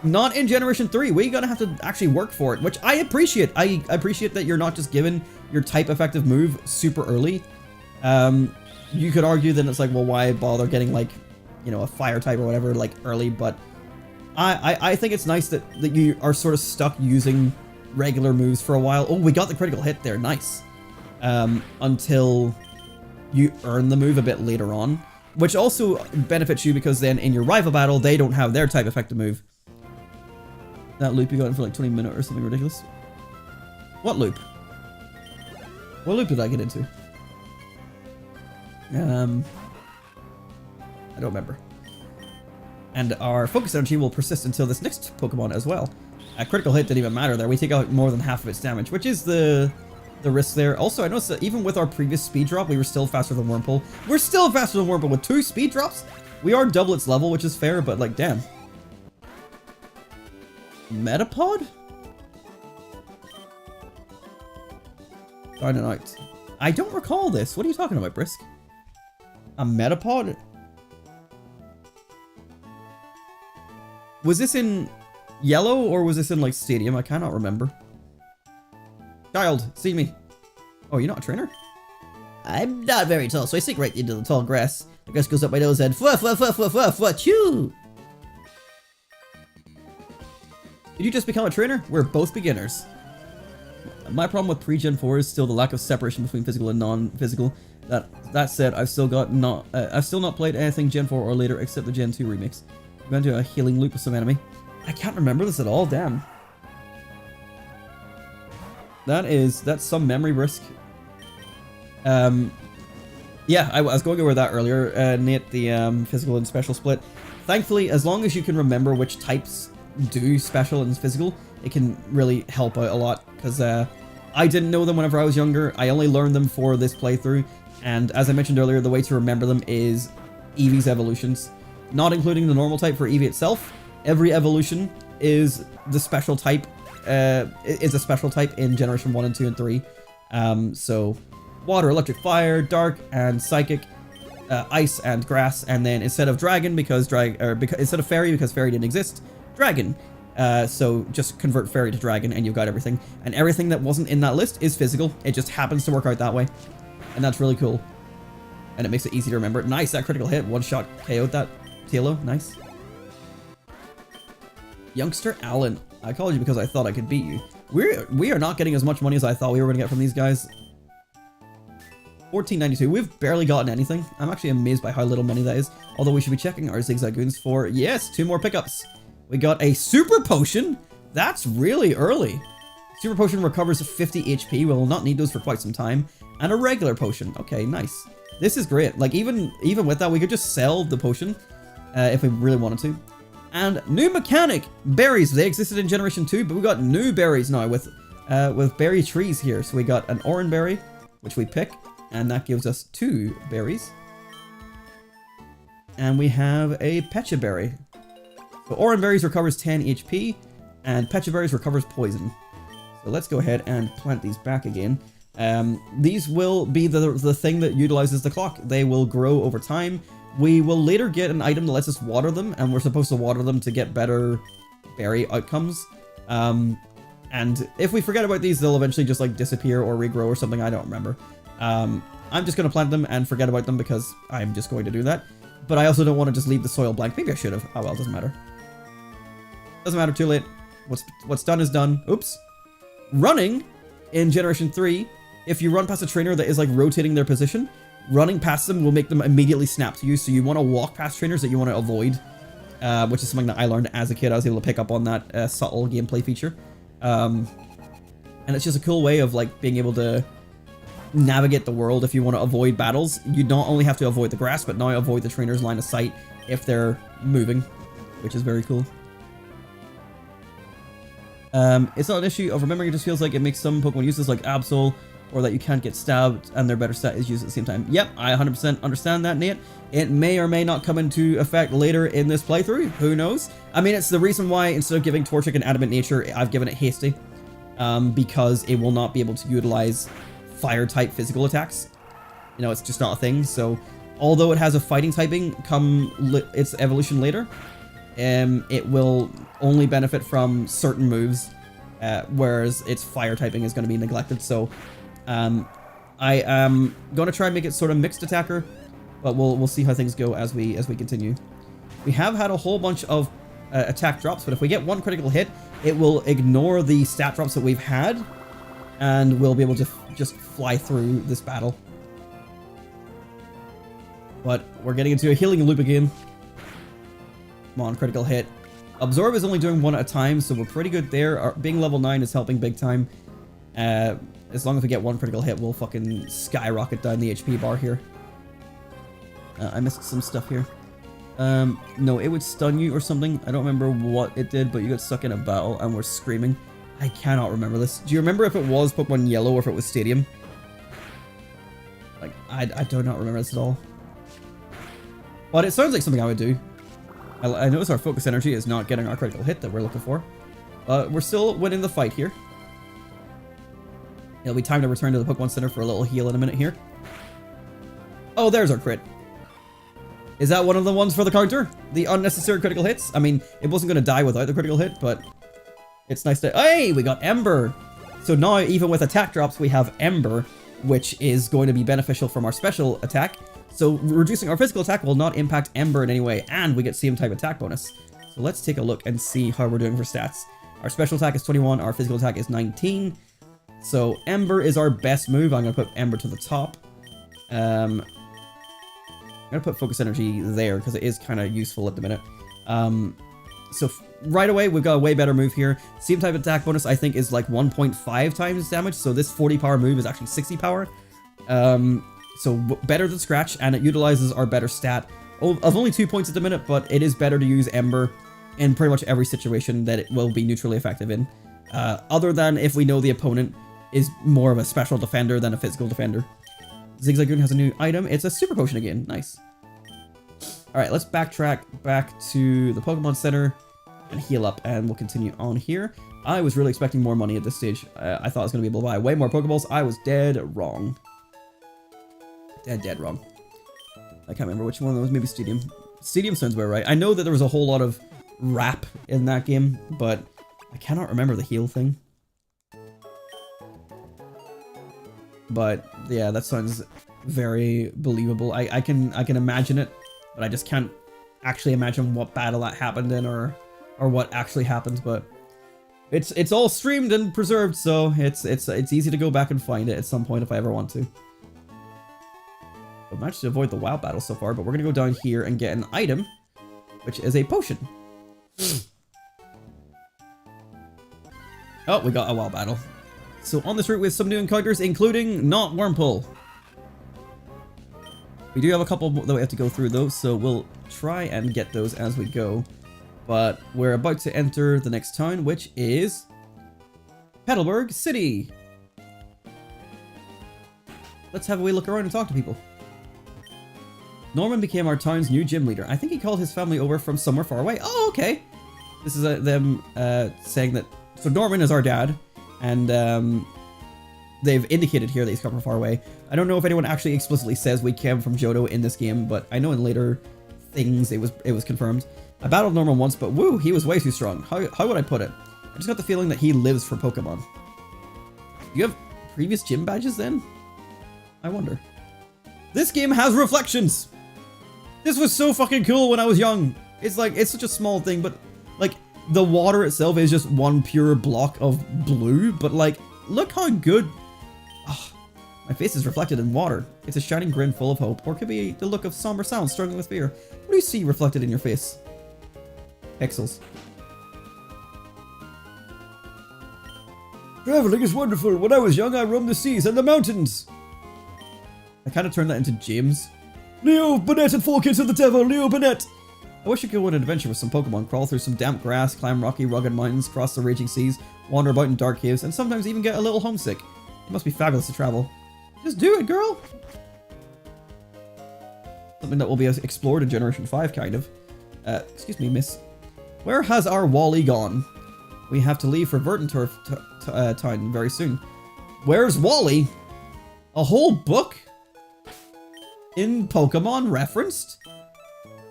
not in Generation 3. We're gonna have to actually work for it, which I appreciate. I appreciate that you're not just given your type effective move super early. You could argue that it's like, well, why bother getting like, you know, a fire type or whatever like early, but I think it's nice that you are sort of stuck using regular moves for a while. Oh, we got the critical hit there. Nice. Until you earn the move a bit later on. which also benefits you because then in your rival battle, they don't have their type effective move. That loop you got in for like 20 minutes or something ridiculous. What loop? What loop did I get into? I don't remember. And our focus energy will persist until this next Pokemon as well. A critical hit didn't even matter there. We take out more than half of its damage, which is the risk there. Also, I noticed that even with our previous speed drop, we were still faster than Wurmple. We're still faster than Wurmple with 2 speed drops. We are double its level, which is fair, but like, damn. Metapod? Dynamite. I don't recall this. What are you talking about, Brisk? A Metapod? Was this in Yellow or was this in like Stadium? I cannot remember. Child, see me. Oh, you're not a trainer? I'm not very tall, so I sink right into the tall grass. The grass goes up my nose and choo! Did you just become a trainer? We're both beginners. My problem with pre-Gen 4 is still the lack of separation between physical and non-physical. That said, I've still not played anything Gen 4 or later except the Gen 2 remix. I'm going to do a healing loop with some enemy. I can't remember this at all, damn. That's some memory risk. Yeah, I was going over that earlier, Nate, the physical and special split. Thankfully, as long as you can remember which types do special and physical, it can really help out a lot, because I didn't know them whenever I was younger. I only learned them for this playthrough, and as I mentioned earlier, the way to remember them is Eevee's evolutions, not including the normal type for Eevee itself. Every evolution is the special type, is a special type in Generation 1 and 2 and 3. So water, electric, fire, dark, and psychic, ice and grass, and then instead of dragon, instead of fairy, because fairy didn't exist, dragon. So just convert fairy to dragon and you've got everything. And everything that wasn't in that list is physical. It just happens to work out that way. And that's really cool. And it makes it easy to remember. Nice, that critical hit. One shot KO'd that Tilo. Nice. Youngster Alan. I called you because I thought I could beat you. We are not getting as much money as I thought we were going to get from these guys. 1492. We've barely gotten anything. I'm actually amazed by how little money that is. Although we should be checking our Zigzagoons for, yes, 2 more pickups. We got a Super Potion. That's really early. Super Potion recovers 50 HP. We'll not need those for quite some time. And a regular potion. Okay, nice. This is great. Like, even with that, we could just sell the potion if we really wanted to. And new mechanic. Berries. They existed in Generation 2, but we got new berries now with berry trees here. So we got an Oran berry, which we pick, and that gives us 2 berries. And we have a Pecha berry. So Oran berries recovers 10 HP, and Pecha berries recovers poison. So let's go ahead and plant these back again. These will be the thing that utilizes the clock. They will grow over time. We will later get an item that lets us water them, and we're supposed to water them to get better berry outcomes. And if we forget about these, they'll eventually just like disappear or regrow or something. I don't remember. I'm just going to plant them and forget about them because I'm just going to do that. But I also don't want to just leave the soil blank. Maybe I should have. Oh well, doesn't matter. Doesn't matter, too late. What's done is done. Oops. Running in Generation 3, if you run past a trainer that is like rotating their position, running past them will make them immediately snap to you. So you want to walk past trainers that you want to avoid, which is something that I learned as a kid. I was able to pick up on that subtle gameplay feature. And it's just a cool way of like being able to navigate the world if you want to avoid battles. You don't only have to avoid the grass, but now avoid the trainer's line of sight if they're moving, which is very cool. It's not an issue of remembering, it just feels like it makes some Pokemon useless like Absol, or that you can't get stabbed and their better stat is used at the same time. Yep, I 100% understand that, Nate. It may or may not come into effect later in this playthrough, who knows? I mean, it's the reason why instead of giving Torchic an Adamant Nature, I've given it Hasty, because it will not be able to utilize fire-type physical attacks. You know, it's just not a thing, so although it has a fighting typing come its evolution later, it will only benefit from certain moves, whereas its fire typing is going to be neglected. So I am going to try and make it sort of mixed attacker, but we'll see how things go as we continue. We have had a whole bunch of attack drops, but if we get one critical hit, it will ignore the stat drops that we've had, and we'll be able to just fly through this battle. But we're getting into a healing loop again. Come on, critical hit. Absorb is only doing 1 at a time, so we're pretty good there. Being level 9 is helping big time. As long as we get 1 critical hit, we'll fucking skyrocket down the HP bar here. I missed some stuff here. No, it would stun you or something. I don't remember what it did, but you got stuck in a battle and we're screaming. I cannot remember this. Do you remember if it was Pokemon Yellow or if it was Stadium? Like, I do not remember this at all. But it sounds like something I would do. I notice our focus energy is not getting our critical hit that we're looking for. We're still winning the fight here. It'll be time to return to the Pokemon Center for a little heal in a minute here. Oh, there's our crit. Is that one of the ones for the counter? The unnecessary critical hits? I mean, it wasn't going to die without the critical hit, but it's nice to... Hey, we got Ember! So now, even with attack drops, we have Ember, which is going to be beneficial from our special attack. So reducing our physical attack will not impact Ember in any way, and we get CM type attack bonus. So let's take a look and see how we're doing for stats. Our special attack is 21, our physical attack is 19. So Ember is our best move. I'm going to put Ember to the top. I'm going to put focus energy there because it is kind of useful at the minute. So right away, we've got a way better move here. CM type attack bonus, I think, is like 1.5 times damage. So this 40 power move is actually 60 power. So better than Scratch, and it utilizes our better stat of only 2 points at the minute, but it is better to use Ember in pretty much every situation that it will be neutrally effective in. Other than if we know the opponent is more of a special defender than a physical defender. Zigzagoon has a new item. It's a super potion again. Nice. Alright, let's backtrack back to the Pokemon Center and heal up, and we'll continue on here. I was really expecting more money at this stage. I thought I was going to be able to buy way more Pokeballs. I was dead wrong. Dead wrong. I can't remember which one that was. Maybe Stadium. Stadium sounds about right. I know that there was a whole lot of rap in that game, but I cannot remember the heal thing. But yeah, that sounds very believable. I can imagine it, but I just can't actually imagine what battle that happened in or what actually happened. But it's all streamed and preserved, so it's easy to go back and find it at some point if I ever want to. I've managed to avoid the WoW battle so far, but we're gonna go down here and get an item, which is a potion. Oh, we got a WoW battle. So on this route we have some new encounters, including not Wurmple. We do have a couple that we have to go through though, so we'll try and get those as we go. But we're about to enter the next town, which is Petalburg City. Let's have a wee look around and talk to people. Norman became our town's new gym leader. I think he called his family over from somewhere far away. Oh, okay. This is them saying that... So Norman is our dad, and they've indicated here that he's come from far away. I don't know if anyone actually explicitly says we came from Johto in this game, but I know in later things it was confirmed. I battled Norman once, but woo, he was way too strong. How would I put it? I just got the feeling that he lives for Pokemon. Do you have previous gym badges then? I wonder. This game has reflections! This was so fucking cool when I was young. It's like, it's such a small thing, but like the water itself is just one pure block of blue, but like, look how good. Oh, my face is reflected in water. It's a shining grin full of hope, or it could be the look of somber sound struggling with fear. What do you see reflected in your face? Pixels. Traveling is wonderful. When I was young, I roamed the seas and the mountains. I kind of turned that into James. Leo Burnett and 4 Kids of the Devil, Leo Burnett! I wish I could go on an adventure with some Pokemon, crawl through some damp grass, climb rocky, rugged mountains, cross the raging seas, wander about in dark caves, and sometimes even get a little homesick. It must be fabulous to travel. Just do it, girl! Something that will be explored in Generation 5, kind of. Excuse me, miss. Where has our Wally gone? We have to leave for Verdanturf town very soon. Where's Wally? A whole book? In Pokemon referenced?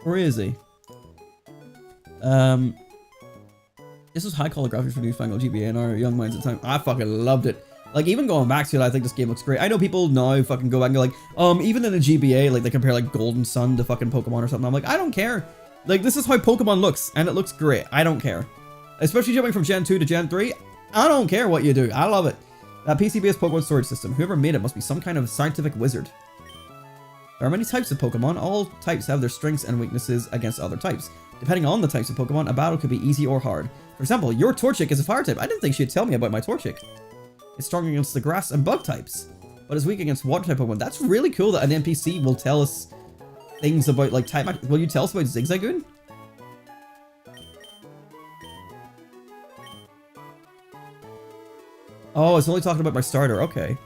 Where is he? This was high quality graphics for newfangled GBA in our young minds at the time. I fucking loved it. Like, even going back to it, I think this game looks great. I know people now fucking go back and go like, even in the GBA, like, they compare, like, Golden Sun to fucking Pokemon or something. I'm like, I don't care. Like, this is how Pokemon looks, and it looks great. I don't care. Especially jumping from Gen 2 to Gen 3. I don't care what you do. I love it. That PC-based Pokemon storage system. Whoever made it must be some kind of scientific wizard. There are many types of Pokemon. All types have their strengths and weaknesses against other types. Depending on the types of Pokemon, a battle could be easy or hard. For example, your Torchic is a fire type. I didn't think she'd tell me about my Torchic. It's strong against the grass and bug types, but is weak against water type Pokemon. That's really cool that an NPC will tell us things about like type. Will you tell us about Zigzagoon? Oh, it's only talking about my starter. Okay.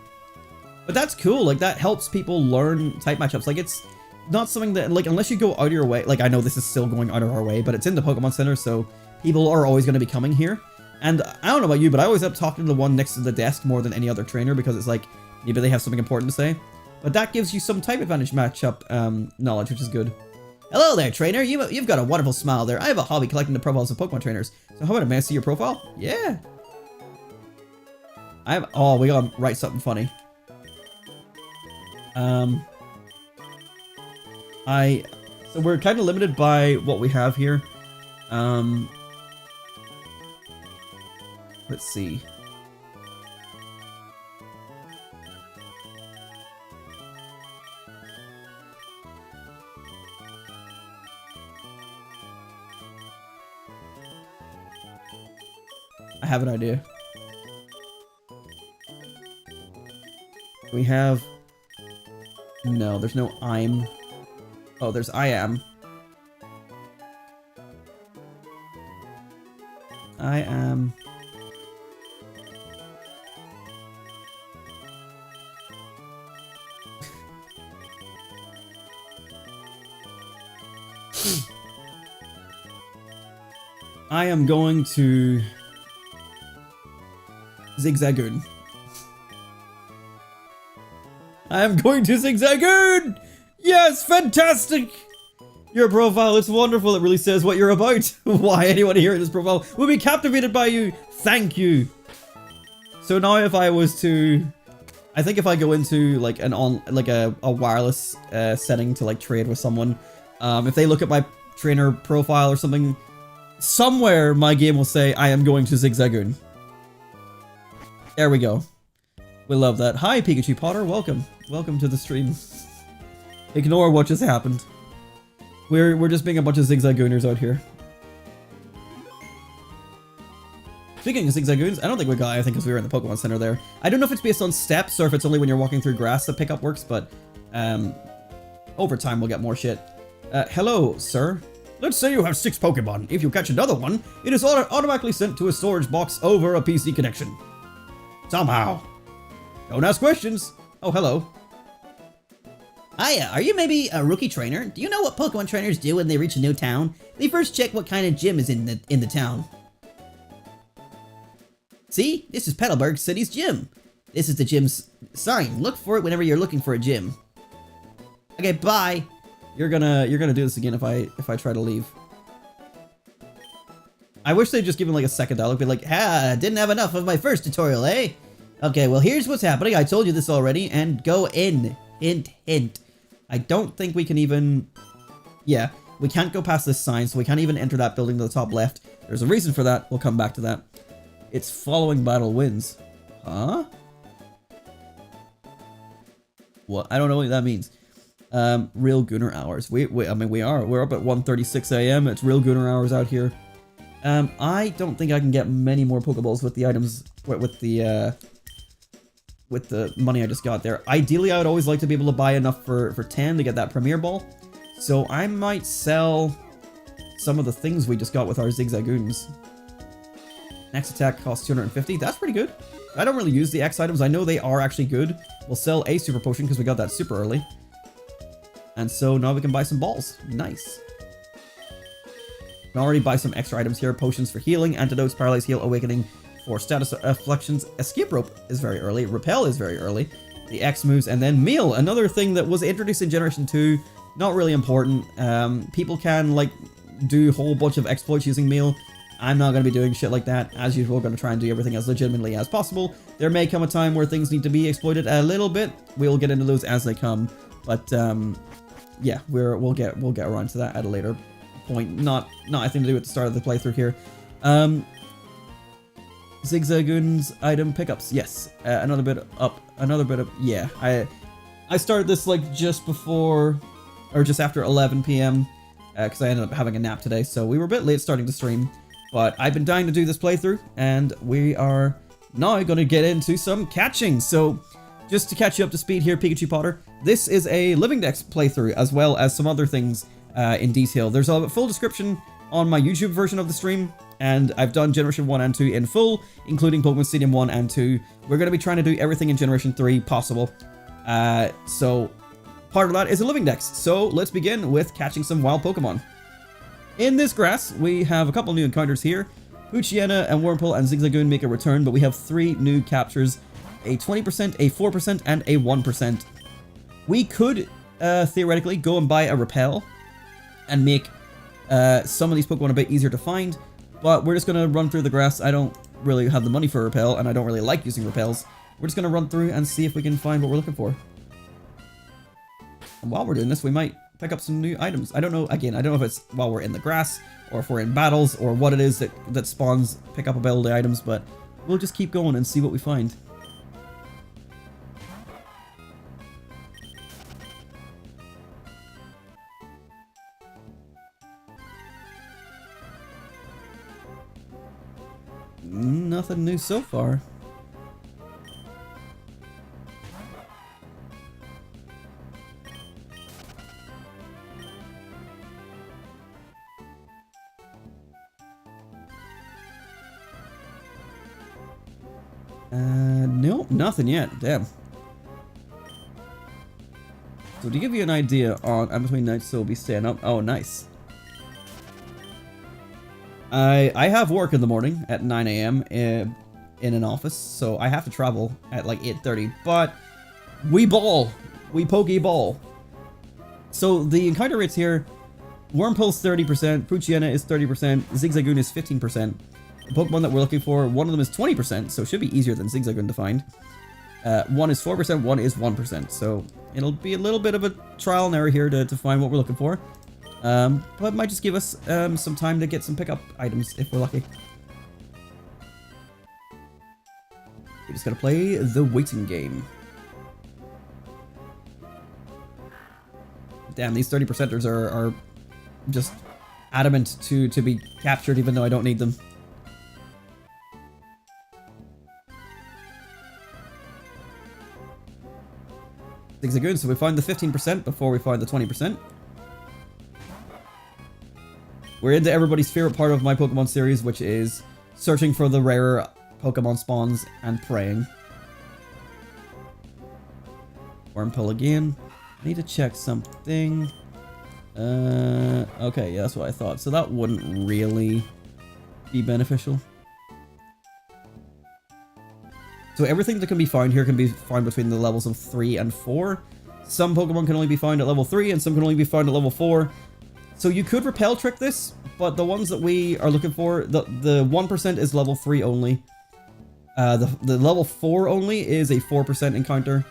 But that's cool. Like, that helps people learn type matchups. Like, it's not something that, like, unless you go out of your way. Like, I know this is still going out of our way, but it's in the Pokemon Center, so people are always going to be coming here. And I don't know about you, but I always end up talking to the one next to the desk more than any other trainer because it's like, maybe they have something important to say. But that gives you some type advantage matchup knowledge, which is good. Hello there, trainer. You've got a wonderful smile there. I have a hobby collecting the profiles of Pokemon trainers. So how about may I see your profile? Yeah. Oh, we gotta write something funny. So we're kind of limited by what we have here. Let's see. I have an idea. We have... No, there's no I'm. Oh, there's I am. I am. I am going to Zigzagoon. I am going to Zigzagoon! Yes, fantastic! Your profile, it's wonderful. It really says what you're about. Why anyone here in this profile will be captivated by you. Thank you. So now if I was to... I think if I go into like a wireless setting to like trade with someone, if they look at my trainer profile or something, somewhere my game will say I am going to Zigzagoon. There we go. We love that. Hi Pikachu Potter, welcome. Welcome to the stream. Ignore what just happened. We're just being a bunch of Zigzagooners out here. Speaking of Zigzagoons, I don't think we got anything because we were in the Pokemon Center there. I don't know if it's based on steps or if it's only when you're walking through grass that pickup works, but over time we'll get more shit. Hello, sir. Let's say you have 6 Pokemon. If you catch another one, it is automatically sent to a storage box over a PC connection. Somehow. Don't ask questions. Oh, hello. Hiya, are you maybe a rookie trainer? Do you know what Pokemon trainers do when they reach a new town? They first check what kind of gym is in the town. See? This is Petalburg City's gym. This is the gym's sign. Look for it whenever you're looking for a gym. Okay, bye. You're gonna do this again if I try to leave. I wish they'd just given like a second dialogue, be like, didn't have enough of my first tutorial, eh? Okay, well here's what's happening. I told you this already, and go in. Hint, hint. I don't think we can even... Yeah, we can't go past this sign, so we can't even enter that building to the top left. There's a reason for that. We'll come back to that. It's following battle wins. Huh? What? I don't know what that means. Real Gooner hours. We're up at 1:36 a.m. It's real Gooner hours out here. I don't think I can get many more Pokeballs with the items, with the money I just got there. Ideally, I would always like to be able to buy enough for 10 to get that Premier Ball. So I might sell some of the things we just got with our Zigzagoons. Next attack costs 250. That's pretty good. I don't really use the X items. I know they are actually good. We'll sell a Super Potion because we got that super early. And so now we can buy some balls. Nice. Can already buy some extra items here. Potions for healing, antidotes, paralyze, heal, awakening for status afflictions. Escape rope is very early. Repel is very early. The X moves, and then meal, another thing that was introduced in Generation 2. Not really important. People can like do a whole bunch of exploits using meal. I'm not going to be doing shit like that. As usual, going to try and do everything as legitimately as possible. There may come a time where things need to be exploited a little bit. We'll get into those as they come. But yeah, we'll get around to that at a later point. Not anything to do with the start of the playthrough here. Zigzagoon's item pickups. Yes, another bit up. Yeah. I started this like just before, or just after 11 p.m. Because I ended up having a nap today, so we were a bit late starting the stream. But I've been dying to do this playthrough, and we are now going to get into some catching. So just to catch you up to speed here, Pikachu Potter, this is a Living Dex playthrough, as well as some other things in detail. There's a full description on my YouTube version of the stream, and I've done Generation 1 and 2 in full, including Pokemon Stadium 1 and 2. We're going to be trying to do everything in Generation 3 possible. So part of that is a Living Dex. So let's begin with catching some wild Pokemon. In this grass, we have a couple new encounters here. Poochyena and Wurmple and Zigzagoon make a return, but we have 3 new captures, a 20%, a 4%, and a 1%. We could, theoretically, go and buy a Repel and make some of these Pokemon a bit easier to find, but we're just going to run through the grass. I don't really have the money for a Repel, and I don't really like using Repels. We're just going to run through and see if we can find what we're looking for. And while we're doing this, we might pick up some new items. I don't know, again, I don't know if it's while we're in the grass, or if we're in battles, or what it is that spawns pick up ability items, but we'll just keep going and see what we find. Nothing new so far. Nope, nothing yet. Damn. So to give you an idea on between nights, so we'll be staying up. Oh, nice. I have work in the morning at 9 a.m. in an office, so I have to travel at like 8:30. But we ball, we Pokeball. So the encounter rates here: Wurmple's 30%, Poochyena is 30%, Zigzagoon is 15%. The Pokemon that we're looking for, one of them is 20%, so it should be easier than Zigzagoon to find. One is 4%, one is 1%, so it'll be a little bit of a trial and error here to find what we're looking for. But it might just give us some time to get some pickup items if we're lucky. We just gotta play the waiting game. Damn, these 30%ers are just adamant to be captured even though I don't need them. Zigzagoon, so we find the 15% before we find the 20%. We're into everybody's favorite part of my Pokemon series, which is searching for the rarer Pokemon spawns and praying. Wurmple again. I need to check something. Okay, yeah, that's what I thought. So that wouldn't really be beneficial. So everything that can be found here can be found between the levels of 3 and 4. Some Pokemon can only be found at level 3, and some can only be found at level 4. So you could Repel Trick this, but the ones that we are looking for, the 1% is level 3 only. The level 4 only is a 4% encounter,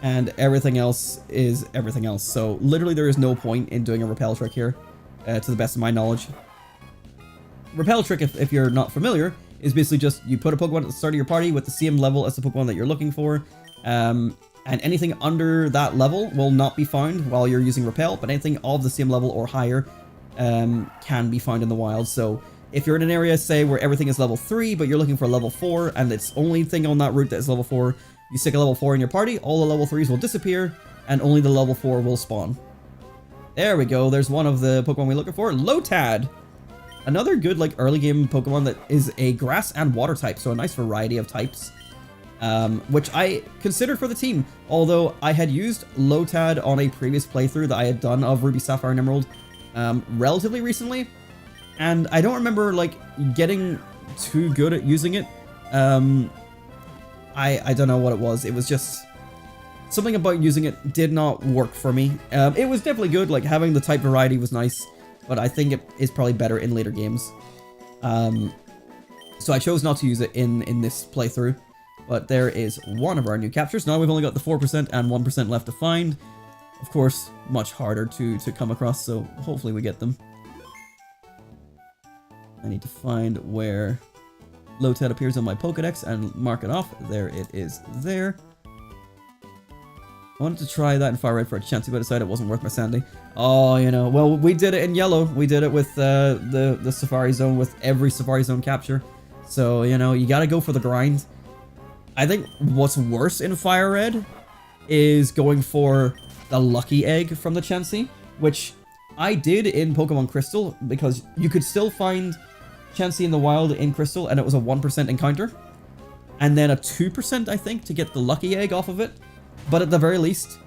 and everything else is everything else. So literally there is no point in doing a Repel Trick here, to the best of my knowledge. Repel Trick, if you're not familiar, is basically just you put a Pokemon at the start of your party with the same level as the Pokemon that you're looking for, and anything under that level will not be found while you're using Repel, but anything of the same level or higher can be found in the wild. So if you're in an area, say, where everything is level 3, but you're looking for level 4, and it's only thing on that route that is level 4, you stick a level 4 in your party, all the level 3s will disappear, and only the level 4 will spawn. There we go, there's one of the Pokemon we're looking for, Lotad! Another good, like, early game Pokemon that is a grass and water type, so a nice variety of types. Which I considered for the team, although I had used Lotad on a previous playthrough that I had done of Ruby, Sapphire, and Emerald relatively recently, and I don't remember, like, getting too good at using it. I don't know what it was. It was just something about using it did not work for me. It was definitely good, like, having the type variety was nice, but I think it is probably better in later games. So I chose not to use it in this playthrough. But there is one of our new captures. Now we've only got the 4% and 1% left to find. Of course, much harder to come across, so hopefully we get them. I need to find where Lotad appears on my Pokedex and mark it off. There it is there. I wanted to try that in Fire Red for a chance, but I decided it wasn't worth my sanity. Oh, you know, well, we did it in yellow. We did it with the Safari Zone, with every Safari Zone capture. So, you know, you gotta go for the grind. I think what's worse in Fire Red is going for the Lucky Egg from the Chansey, which I did in Pokemon Crystal, because you could still find Chansey in the wild in Crystal, and it was a 1% encounter. And then a 2%, I think, to get the Lucky Egg off of it. But at the very least,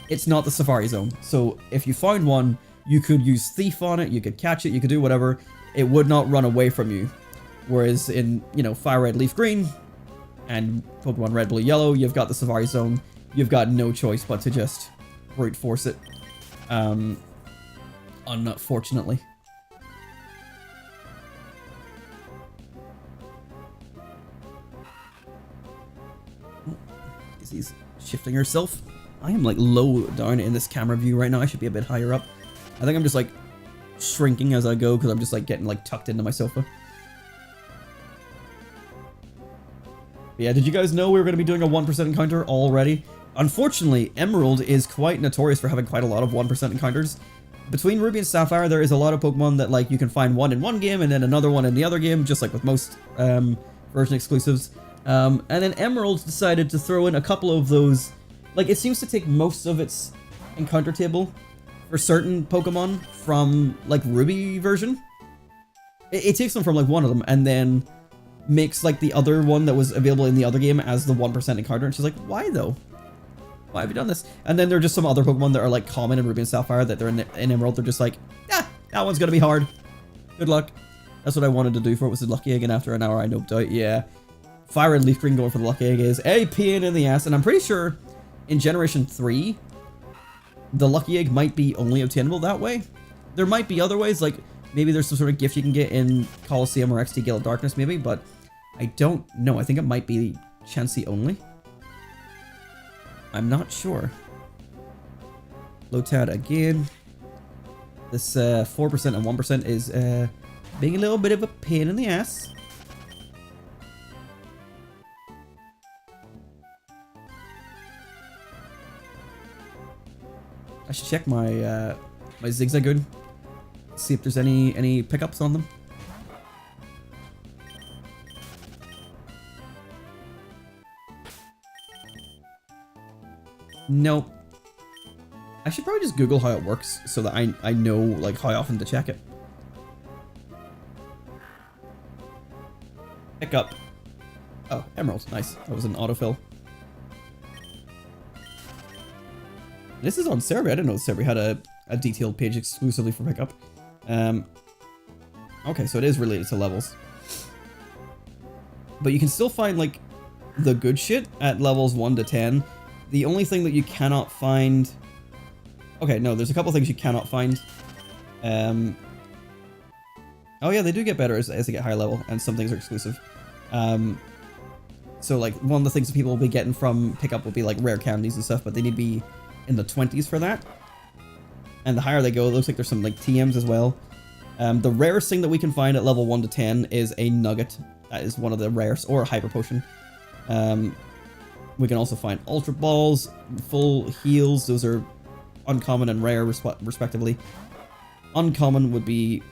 it's not the Safari Zone. So if you found one, you could use Thief on it, you could catch it, you could do whatever. It would not run away from you. Whereas in, you know, Fire Red, Leaf Green, and Pokemon Red, Blue, Yellow, you've got the Safari Zone. You've got no choice but to just brute force it. Unfortunately. He's shifting herself. I am like low down in this camera view right now. I should be a bit higher up. I think I'm just like shrinking as I go because I'm just like getting like tucked into my sofa. But yeah, did you guys know we were going to be doing a 1% encounter already? Unfortunately, Emerald is quite notorious for having quite a lot of 1% encounters. Between Ruby and Sapphire, there is a lot of Pokemon that like you can find one in one game and then another one in the other game, just like with most version exclusives. And then Emerald decided to throw in a couple of those. Like, it seems to take most of its encounter table for certain Pokemon from, like, Ruby version. It takes them from, like, one of them and then makes, like, the other one that was available in the other game as the 1% encounter. And she's like, why, though? Why have you done this? And then there are just some other Pokemon that are, like, common in Ruby and Sapphire that they're in Emerald. They're just like, yeah, that one's gonna be hard. Good luck. That's what I wanted to do for it, was the Lucky Egg, and after an hour I noped out. Yeah. Fire and Leaf Green going for the Lucky Egg is a pain in the ass, and I'm pretty sure in Generation 3, the Lucky Egg might be only obtainable that way. There might be other ways, like maybe there's some sort of gift you can get in Coliseum or XT Gale of Darkness maybe, but I don't know. I think it might be Chansey only. I'm not sure. Lotad again. This 4% and 1% is being a little bit of a pain in the ass. I should check my my Zigzagoon, see if there's any pickups on them. Nope. I should probably just Google how it works so that I know like how often to check it. Pickup. Oh, Emerald. Nice. That was an autofill. This is on Cerebi. I didn't know Cerebi had a detailed page exclusively for pickup. Okay, so it is related to levels. But you can still find, like, the good shit at levels 1 to 10. The only thing that you cannot find... Okay, no, there's a couple things you cannot find. Oh yeah, they do get better as they get higher level, and some things are exclusive. So, like, one of the things that people will be getting from pickup will be, like, rare candies and stuff, but they need to be in the 20s for that. And the higher they go, it looks like there's some like TMs as well. The rarest thing that we can find at level 1 to 10 is a nugget. That is one of the rarest, or a hyper potion. We can also find ultra balls, full heals. Those are uncommon and rare respectively. Uncommon would be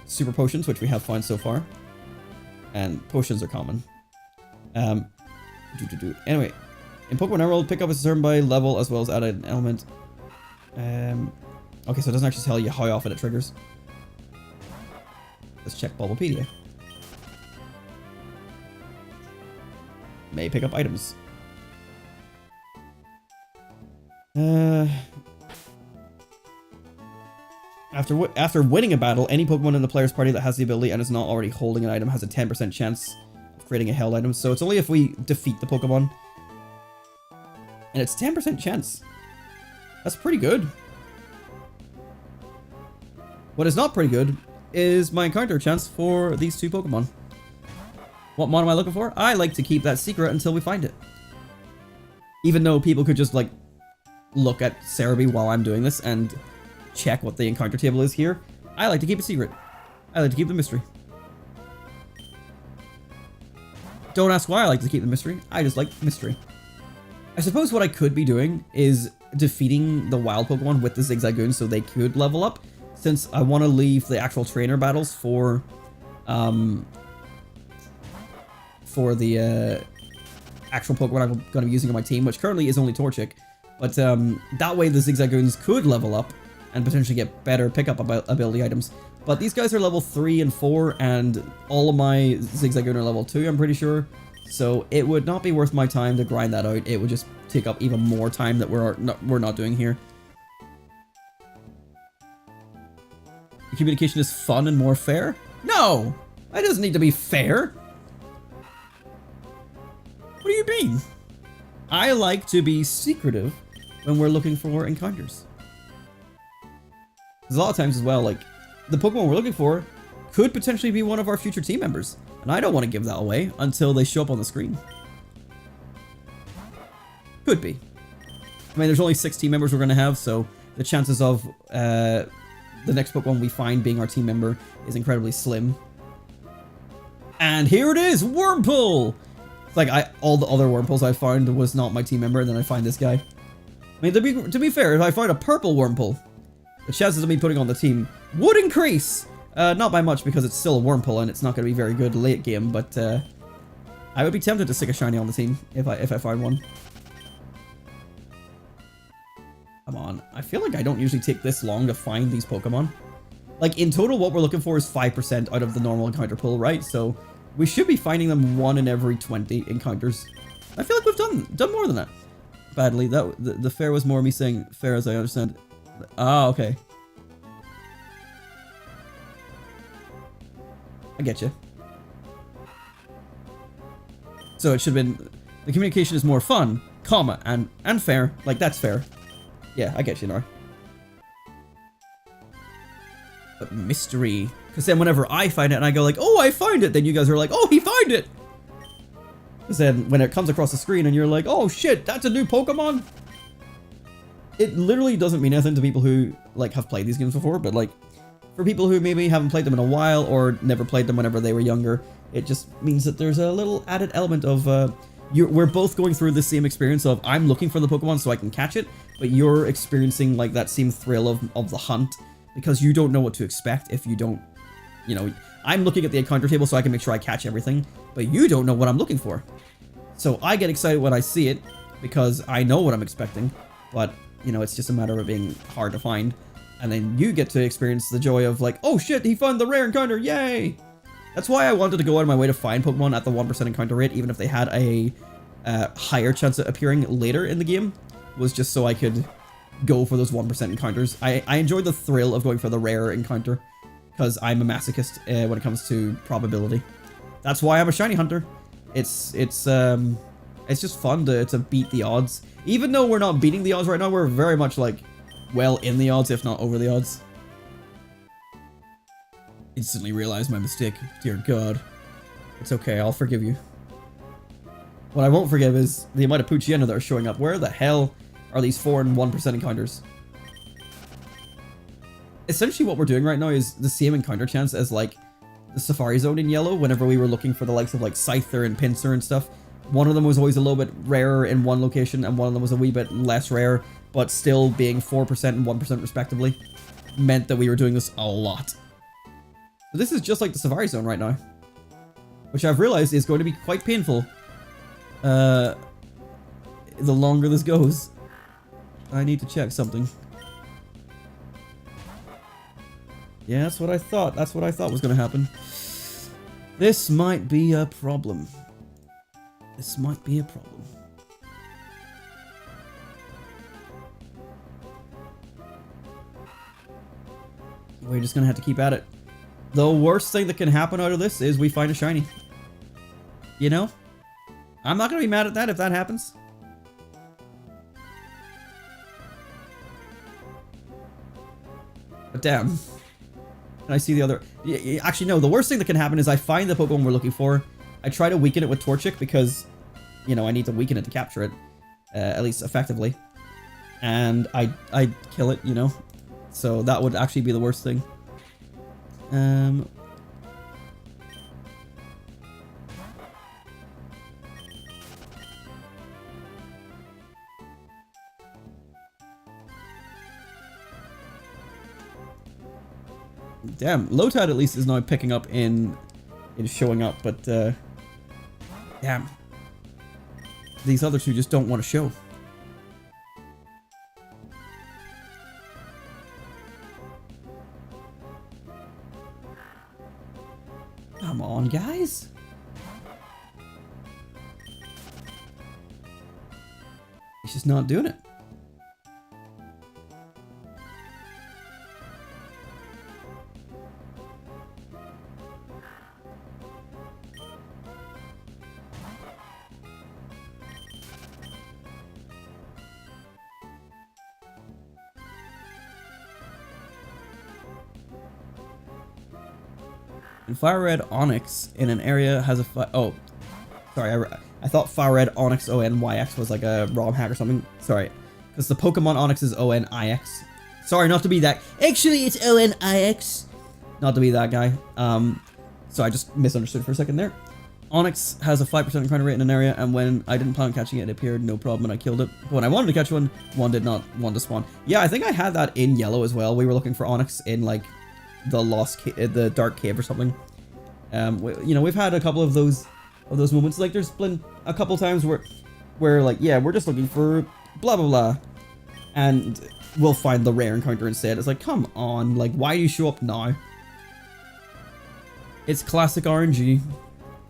super potions, which we have found so far. And potions are common. Anyway, in Pokemon Emerald, pickup is determined by level as well as added an element. Okay, so it doesn't actually tell you how often it triggers. Let's check Bulbapedia. May pick up items. After winning a battle, any Pokemon in the player's party that has the ability and is not already holding an item has a 10% chance of creating a held item. So it's only if we defeat the Pokemon. And it's 10% chance. That's pretty good. What is not pretty good is my encounter chance for these two Pokemon. What mod am I looking for? I like to keep that secret until we find it. Even though people could just like look at Cerebi while I'm doing this and check what the encounter table is here, I like to keep it secret. I like to keep the mystery. Don't ask why I like to keep the mystery. I just like mystery. I suppose what I could be doing is defeating the wild Pokemon with the Zigzagoon so they could level up, since I want to leave the actual trainer battles for the actual Pokemon I'm going to be using on my team, which currently is only Torchic. But that way the Zigzagoons could level up and potentially get better pickup ability items. But these guys are level 3 and 4, and all of my Zigzagoon are level 2, I'm pretty sure. So it would not be worth my time to grind that out. It would just take up even more time that we're not doing here. The communication is fun and more fair? No! That doesn't need to be fair! What do you mean? I like to be secretive when we're looking for encounters. Because a lot of times as well, like, the Pokemon we're looking for could potentially be one of our future team members. And I don't want to give that away until they show up on the screen. Could be. I mean, there's only 6 team members we're going to have, so the chances of the next Pokemon we find being our team member is incredibly slim. And here it is! Wurmple! It's like, all the other Wurmples I found was not my team member, and then I find this guy. I mean, to be fair, if I find a purple Wurmple, the chances of me putting on the team would increase! Not by much, because it's still a Wurmple and it's not going to be very good late game, but I would be tempted to stick a shiny on the team if I find one. Come on, I feel like I don't usually take this long to find these Pokemon. Like, in total, what we're looking for is 5% out of the normal encounter pool, right? So we should be finding them 1 in every 20 encounters. I feel like we've done more than that. Badly, the fair was more me saying fair, as I understand. Ah, okay. I get you. So it should have been, the communication is more fun, comma, and fair. Like, that's fair. Yeah, I get you, Nora. But mystery. Because then whenever I find it and I go like, oh, I find it, then you guys are like, oh, he found it! Because then when it comes across the screen and you're like, oh shit, that's a new Pokemon! It literally doesn't mean anything to people who, like, have played these games before, but, like, for people who maybe haven't played them in a while or never played them whenever they were younger, it just means that there's a little added element of, we're both going through the same experience of, I'm looking for the Pokemon so I can catch it, but you're experiencing, like, that same thrill of the hunt, because you don't know what to expect if you don't, you know, I'm looking at the encounter table so I can make sure I catch everything, but you don't know what I'm looking for. So I get excited when I see it, because I know what I'm expecting, but, you know, it's just a matter of being hard to find. And then you get to experience the joy of like, oh shit, he found the rare encounter, yay! That's why I wanted to go out of my way to find Pokemon at the 1% encounter rate, even if they had a higher chance of appearing later in the game, was just so I could go for those 1% encounters. I enjoy the thrill of going for the rare encounter, because I'm a masochist when it comes to probability. That's why I'm a shiny hunter. It's just fun to beat the odds. Even though we're not beating the odds right now, we're very much like, well in the odds, if not over the odds. Instantly realized my mistake. Dear God. It's okay, I'll forgive you. What I won't forgive is the amount of Poochyena that are showing up. Where the hell are these 4 and 1% encounters? Essentially what we're doing right now is the same encounter chance as like the Safari Zone in yellow, whenever we were looking for the likes of like Scyther and Pinsir and stuff. One of them was always a little bit rarer in one location, and one of them was a wee bit less rare, but still being 4% and 1% respectively, meant that we were doing this a lot. But this is just like the Safari Zone right now, which I've realized is going to be quite painful the longer this goes. I need to check something. Yeah, that's what I thought. That's what I thought was going to happen. This might be a problem. This might be a problem. We're just gonna have to keep at it. The worst thing that can happen out of this is we find a shiny. You know? I'm not gonna be mad at that if that happens. But damn. And I see the other... Actually, no. The worst thing that can happen is I find the Pokemon we're looking for. I try to weaken it with Torchic because, you know, I need to weaken it to capture it. At least effectively. And I kill it, you know? So that would actually be the worst thing. Damn, Lotad at least is now picking up in showing up, but damn. These other two just don't want to show. Come on, guys. He's just not doing it. And Fire Red Onyx in an area has a oh, sorry, I thought Fire Red Onyx ONYX was like a ROM hack or something. Sorry, because the Pokemon Onyx is ONIX. Sorry, not to be that. Actually, it's ONIX. Not to be that guy. So I just misunderstood for a second there. Onyx has a 5% encounter rate in an area, and when I didn't plan on catching it, it appeared, no problem, and I killed it. But when I wanted to catch one did not want to spawn. Yeah, I think I had that in yellow as well. We were looking for Onyx in like the dark cave or something. You know, we've had a couple of those moments. Like there's been a couple times where like, yeah, we're just looking for blah blah blah, and we'll find the rare encounter instead. It's like, come on, like why do you show up now? It's classic RNG.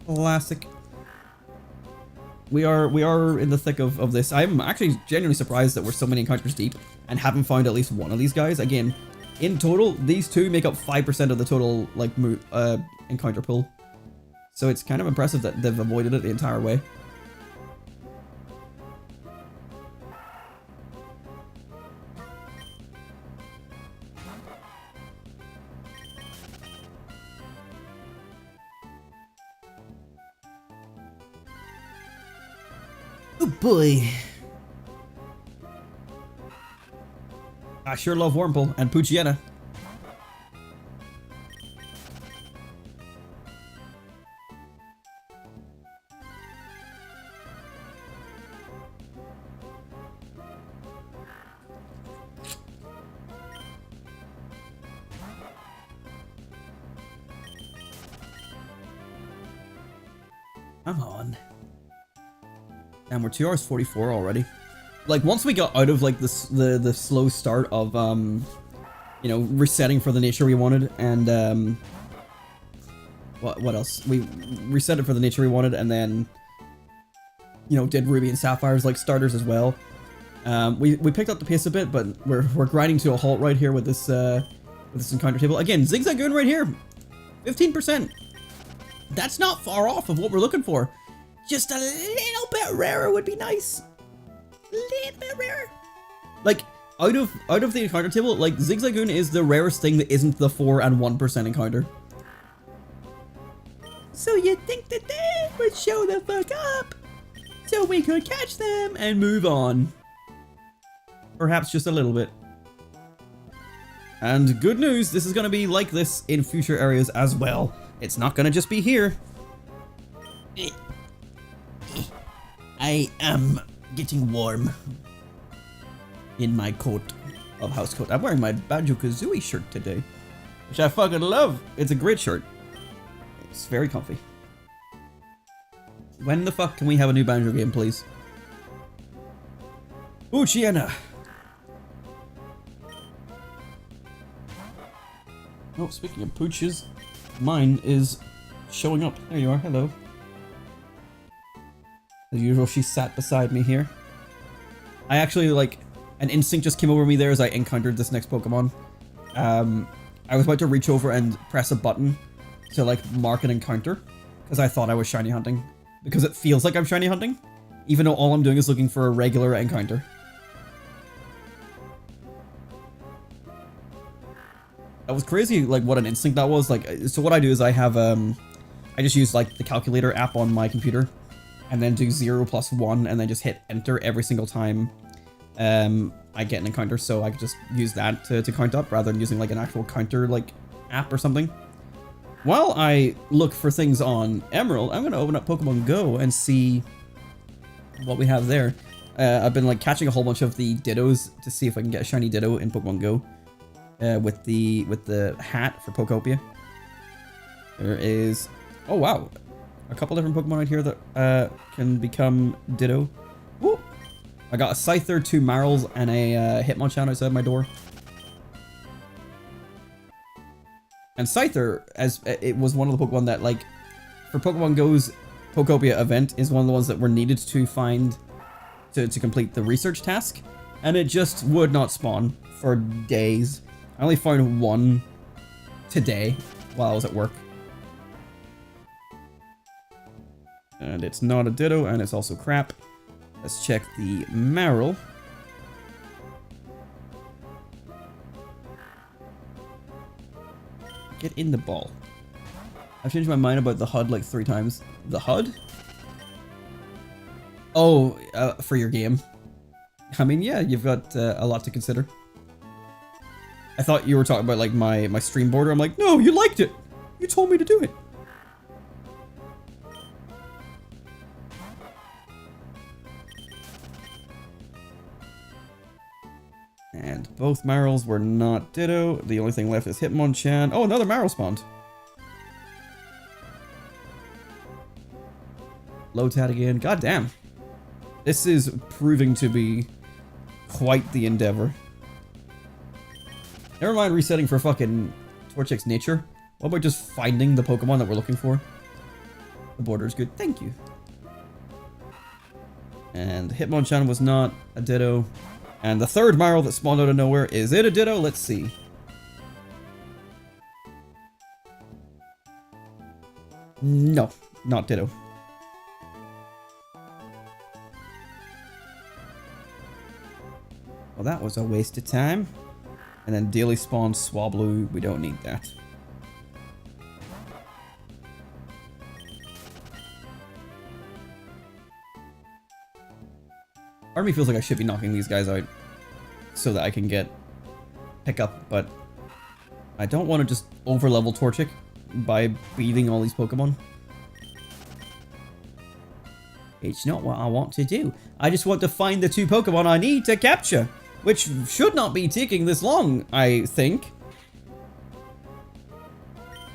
Classic. We are in the thick of this. I'm actually genuinely surprised that we're so many encounters deep and haven't found at least one of these guys. Again, in total, these two make up 5% of the total like encounter pool. So it's kind of impressive that they've avoided it the entire way. Oh boy. I sure love Wurmple and Poochyena. Come on. And we're 2 hours 44 already. Like once we got out of like the slow start of you know, resetting for the nature we wanted, and what else? We reset it for the nature we wanted, and then you know, did Ruby and Sapphire's like starters as well. We picked up the pace a bit, but we're grinding to a halt right here with this encounter table. Again, Zigzagoon right here, 15%. That's not far off of what we're looking for. Just a little bit rarer would be nice. Little bit rarer. Like out of the encounter table, like Zigzagoon is the rarest thing that isn't the 4 and 1% encounter. So you'd think that they would show the fuck up so we could catch them And move on. Perhaps just a little bit. And good news, this is going to be like this in future areas as well. It's not going to just be here. I am getting warm In my coat of house coat. I'm wearing my Banjo-Kazooie shirt today, which I fucking love. It's a great shirt. It's very comfy. When the fuck can we have a new Banjo game, please? Poochyena. Oh, speaking of pooches, mine is showing up. There you are. Hello. As usual, she sat beside me here. I actually, like, an instinct just came over me there as I encountered this next Pokemon. I was about to reach over and press a button to, like, mark an encounter, because I thought I was shiny hunting. Because it feels like I'm shiny hunting, even though all I'm doing is looking for a regular encounter. That was crazy, like, what an instinct that was. Like, so what I do is I have, I just use, like, the calculator app on my computer, and then do 0 + 1, and then just hit enter every single time I get an encounter, so I could just use that to count up, rather than using, like, an actual counter, like, app or something. While I look for things on Emerald, I'm going to open up Pokemon Go and see what we have there. I've been, like, catching a whole bunch of the Dittos to see if I can get a shiny Ditto in Pokemon Go. with the hat for Pokopia. There is, oh wow, a couple different Pokemon right here that can become Ditto. Woo! I got a Scyther, 2 Marls, and a Hitmonchan outside my door. And Scyther, as it was one of the Pokemon that, like, for Pokemon Go's Pokopia event, is one of the ones that were needed to find to complete the research task, and it just would not spawn for days. I only found one today while I was at work. And it's not a Ditto, and it's also crap. Let's check the Marill. Get in the ball. I've changed my mind about the HUD like 3 times. The HUD? Oh, for your game. I mean, yeah, you've got a lot to consider. I thought you were talking about like my stream border. I'm like, no, you liked it. You told me to do it. And both Marills were not Ditto. The only thing left is Hitmonchan. Oh, another Marill spawned. Lotad again. God damn. This is proving to be quite the endeavor. Never mind resetting for fucking Torchic's nature. What about just finding the Pokemon that we're looking for? The border is good. Thank you. And Hitmonchan was not a Ditto. And the third Marill that spawned out of nowhere, is it a Ditto? Let's see. No, not Ditto. Well, that was a waste of time. And then daily spawned Swablu, we don't need that. Part of me feels like I should be knocking these guys out so that I can get pickup, but I don't want to just overlevel Torchic by beating all these Pokemon. It's not what I want to do. I just want to find the 2 Pokemon I need to capture, which should not be taking this long, I think.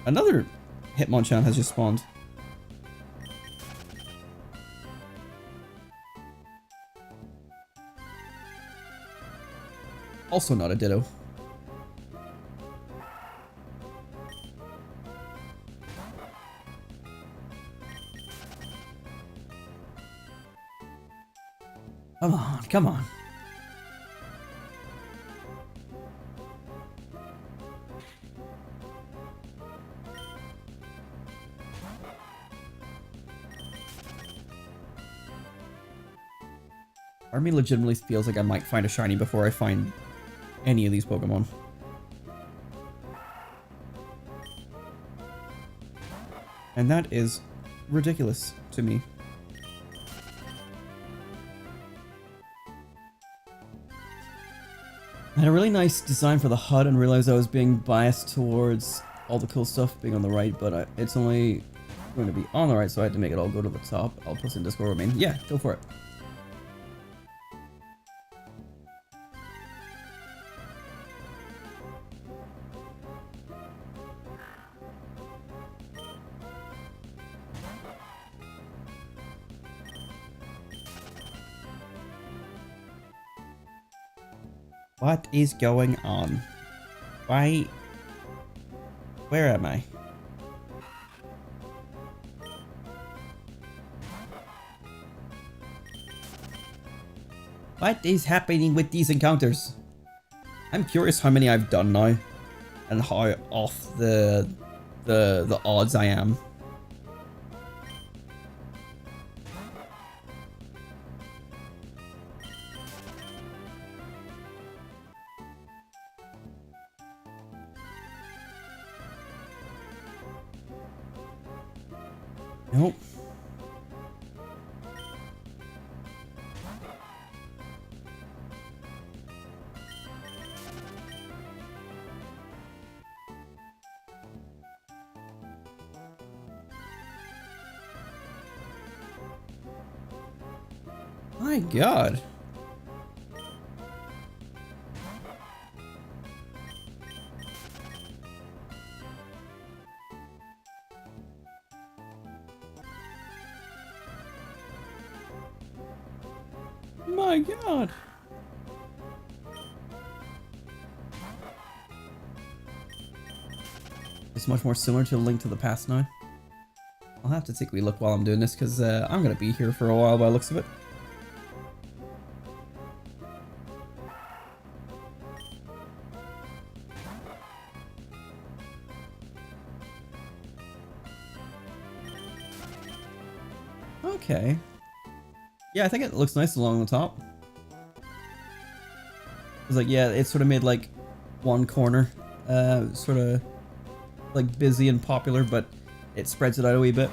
Another Hitmonchan has just spawned. Also not a Ditto. Come on, come on. Army legitimately feels like I might find a shiny before I find any of these Pokemon. And that is ridiculous to me. I had a really nice design for the HUD and realized I was being biased towards all the cool stuff being on the right, but it's only going to be on the right, so I had to make it all go to the top. I'll post in Discord, I mean, yeah, go for it. What is going on? Why? Where am I? What is happening with these encounters? I'm curious how many I've done now, and how off the odds I am. Nope. My God. My god. It's much more similar to Link to the Past now. I'll have to take a wee look while I'm doing this because I'm going to be here for a while by the looks of it. Okay. Yeah, I think it looks nice along the top. It's like, yeah, it's sort of made like one corner, sort of like busy and popular, but it spreads it out a wee bit.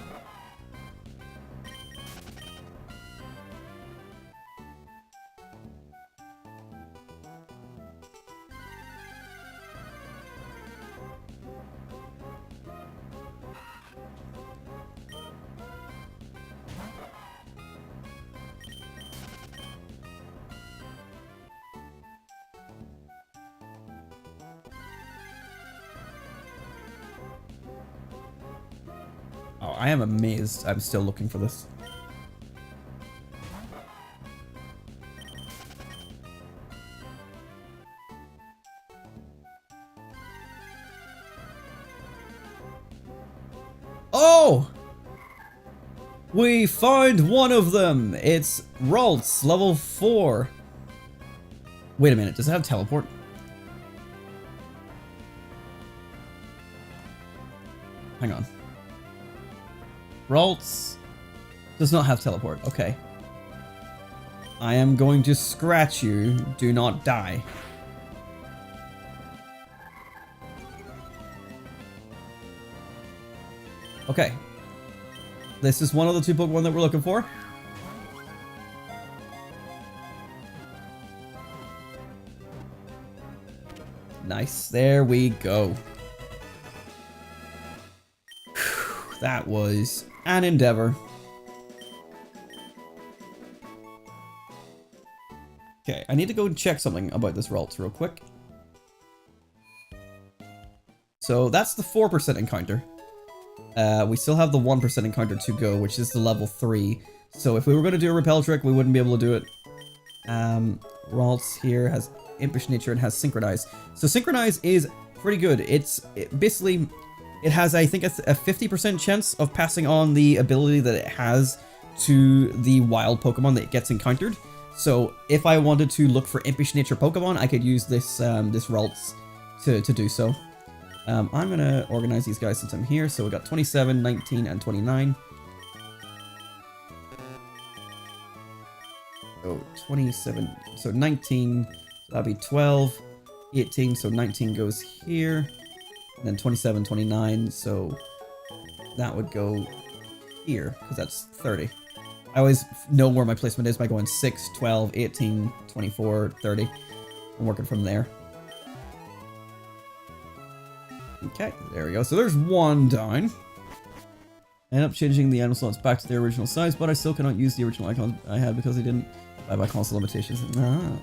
Oh, I am amazed I'm still looking for this. Oh! We found one of them! It's Ralts, level 4. Wait a minute, does it have teleport? Hang on. Ralts does not have teleport. Okay. I am going to scratch you. Do not die. Okay. This is one of the two Pokemon that we're looking for. Nice. There we go. Whew, that was an endeavor. Okay, I need to go check something about this Ralts real quick. So that's the 4% encounter. We still have the 1% encounter to go, which is the level 3. So if we were going to do a repel trick, we wouldn't be able to do it. Ralts here has Impish Nature and has Synchronize. So Synchronize is pretty good. Basically, it has, I think, a 50% chance of passing on the ability that it has to the wild Pokemon that it gets encountered. So if I wanted to look for Impish Nature Pokemon, I could use this this Ralts to do so. I'm going to organize these guys since I'm here. So we got 27, 19, and 29. So 27, so 19, that'll be 12, 18, so 19 goes here. And then 27, 29, so that would go here, because that's 30. I always know where my placement is by going 6, 12, 18, 24, 30. I'm working from there. Okay, there we go. So there's one down. I ended up changing the animal slots back to their original size, but I still cannot use the original icons I had because they didn't buy by console limitations. Ah.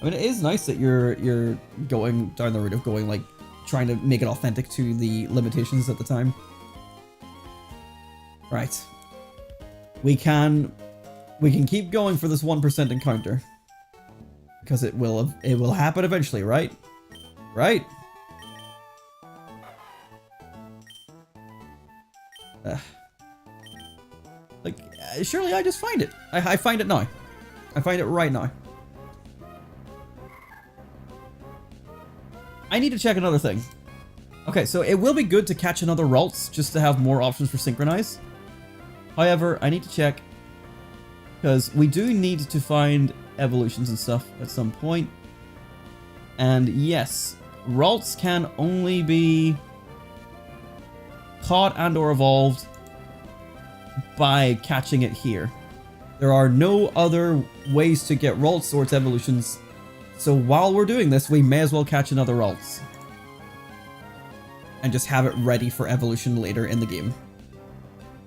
I mean, it is nice that you're going down the route of going, like, trying to make it authentic to the limitations at the time. Right. We can keep going for this 1% encounter. Because it will happen eventually, right? Right? Like, surely I just find it. I find it now. I find it right now. I need to check another thing. Okay, so it will be good to catch another Ralts just to have more options for Synchronize. However, I need to check because we do need to find evolutions and stuff at some point. And yes, Ralts can only be caught and or evolved by catching it here. There are no other ways to get Ralts or its evolutions. So while we're doing this, we may as well catch another Ralts. And just have it ready for evolution later in the game.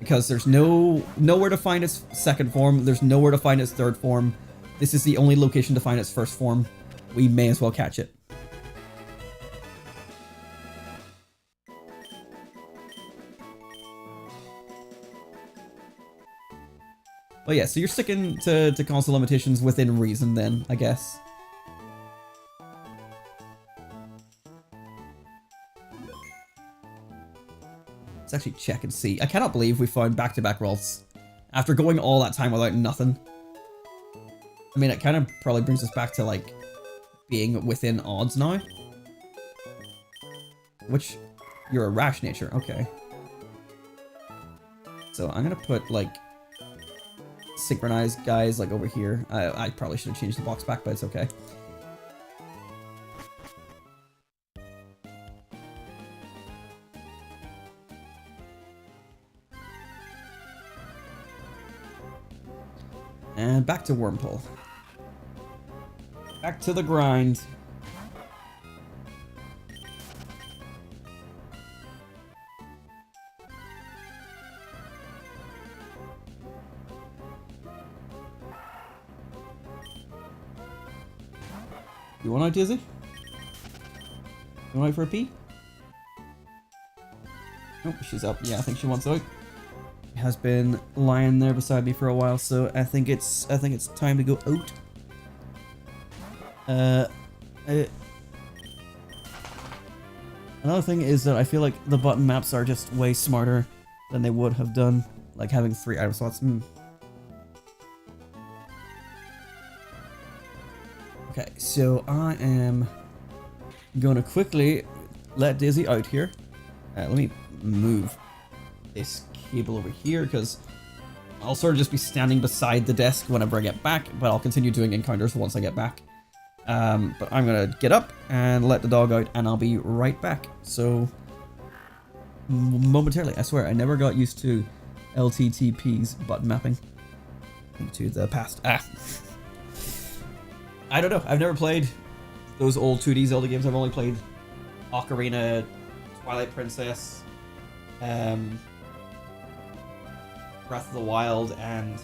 Because there's nowhere to find its second form, there's nowhere to find its third form. This is the only location to find its first form. We may as well catch it. But yeah, so you're sticking to console limitations within reason then, I guess. Let's actually check and see. I cannot believe we found back-to-back rolls after going all that time without nothing. I mean, it kind of probably brings us back to, like, being within odds now. Which, you're a rash nature, okay. So I'm gonna put, like, synchronized guys, like, over here. I probably should have changed the box back, but it's okay. And back to Wormhole. Back to the grind. You want out, Dizzy? You want out for a pee? Nope, she's up. Yeah, I think she wants out. Has been lying there beside me for a while, so I think it's time to go out. Another thing is that I feel like the button maps are just way smarter than they would have done, like having 3 item slots. Okay, so I am gonna quickly let Dizzy out here. Let me move this cable over here because I'll sort of just be standing beside the desk whenever I get back, but I'll continue doing encounters once I get back. But I'm gonna get up and let the dog out and I'll be right back. So momentarily, I swear I never got used to LTTP's button mapping into the past. I don't know, I've never played those old 2D Zelda games. I've only played Ocarina, Twilight Princess, Breath of the Wild, and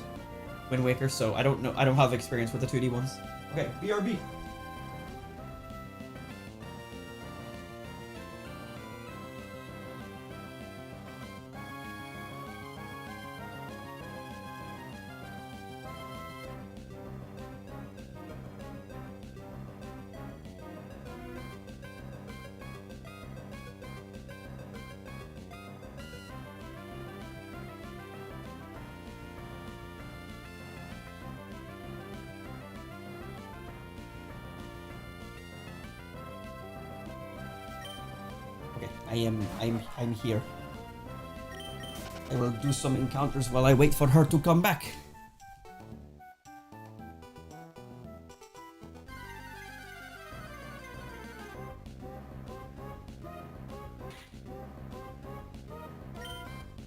Wind Waker, so I don't know. I don't have experience with the 2D ones. Okay, BRB. I'm here. I will do some encounters while I wait for her to come back.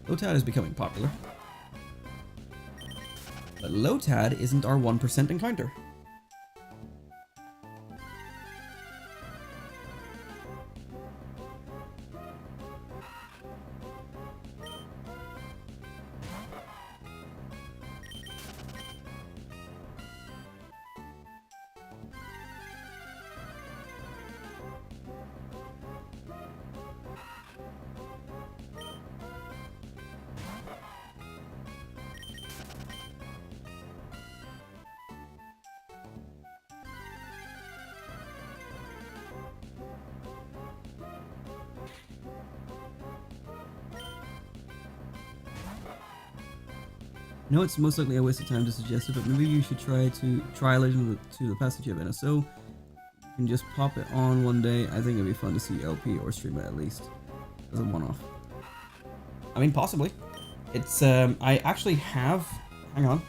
Lotad is becoming popular. But Lotad isn't our 1% encounter. I know it's most likely a waste of time to suggest it, but maybe you should try Legend to the Passage of NSO. You can just pop it on one day. I think it'd be fun to see LP or stream it at least as a one-off. I mean, possibly. It's I actually have. Hang on.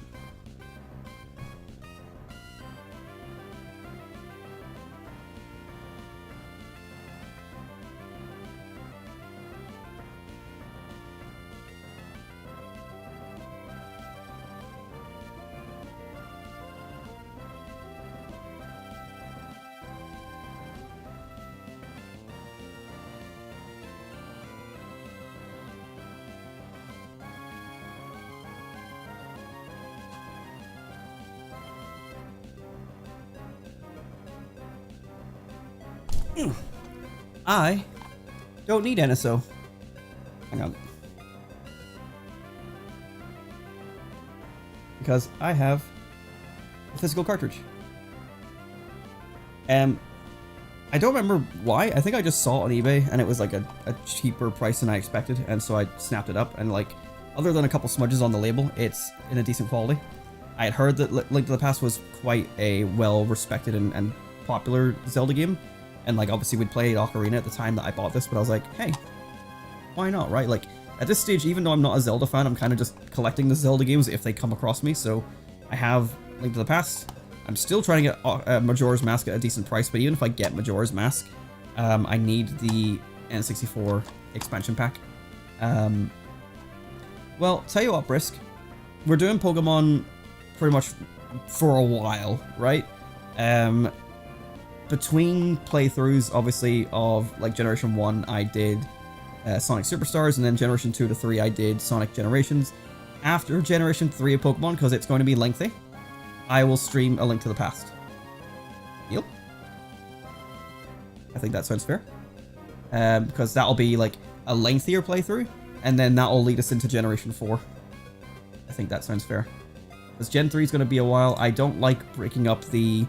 I don't need NSO. Hang on. because I have a physical cartridge. I don't remember why. I think I just saw it on eBay and it was like a cheaper price than I expected, and so I snapped it up, and like, other than a couple smudges on the label, it's in a decent quality. I had heard that Link to the Past was quite a well-respected and popular Zelda game, and like, obviously we'd played Ocarina at the time that I bought this, but I was like, hey, why not, right? Like, at this stage, even though I'm not a Zelda fan, I'm kind of just collecting the Zelda games if they come across me, so I have Link to the Past. I'm still trying to get Majora's Mask at a decent price, but even if I get Majora's Mask, I need the N64 expansion pack. Well, tell you what, Brisk, we're doing Pokemon pretty much for a while, right? Between playthroughs, obviously, of like Generation 1, I did Sonic Superstars, and then Generation 2 to 3, I did Sonic Generations. After Generation 3 of Pokemon, because it's going to be lengthy, I will stream A Link to the Past. Yep. I think that sounds fair. Because that'll be like a lengthier playthrough, and then that'll lead us into Generation 4. I think that sounds fair. Because Gen 3 is going to be a while. I don't like breaking up the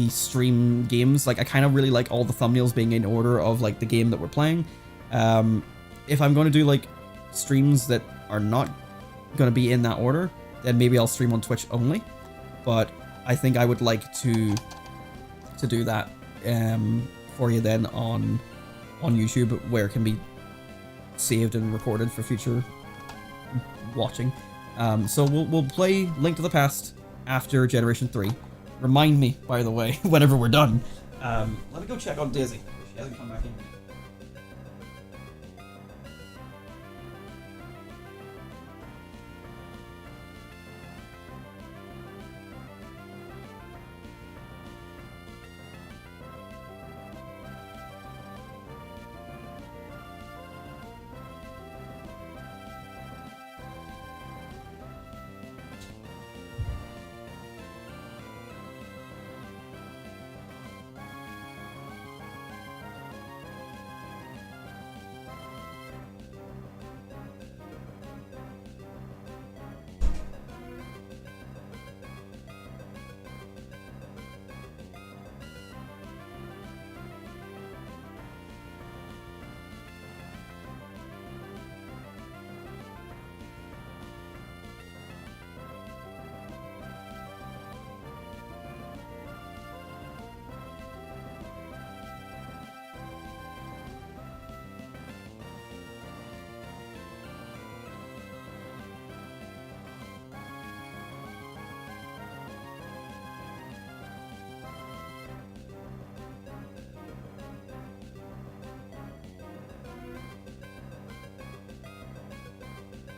stream games. Like, I kind of really like all the thumbnails being in order of like the game that we're playing. If I'm going to do like streams that are not going to be in that order, then maybe I'll stream on Twitch only. But I think I would like to do that for you then on YouTube, where it can be saved and recorded for future watching. So we'll play Link to the Past after Generation 3. Remind me, by the way, whenever we're done. Let me go check on Daisy. She hasn't come back in.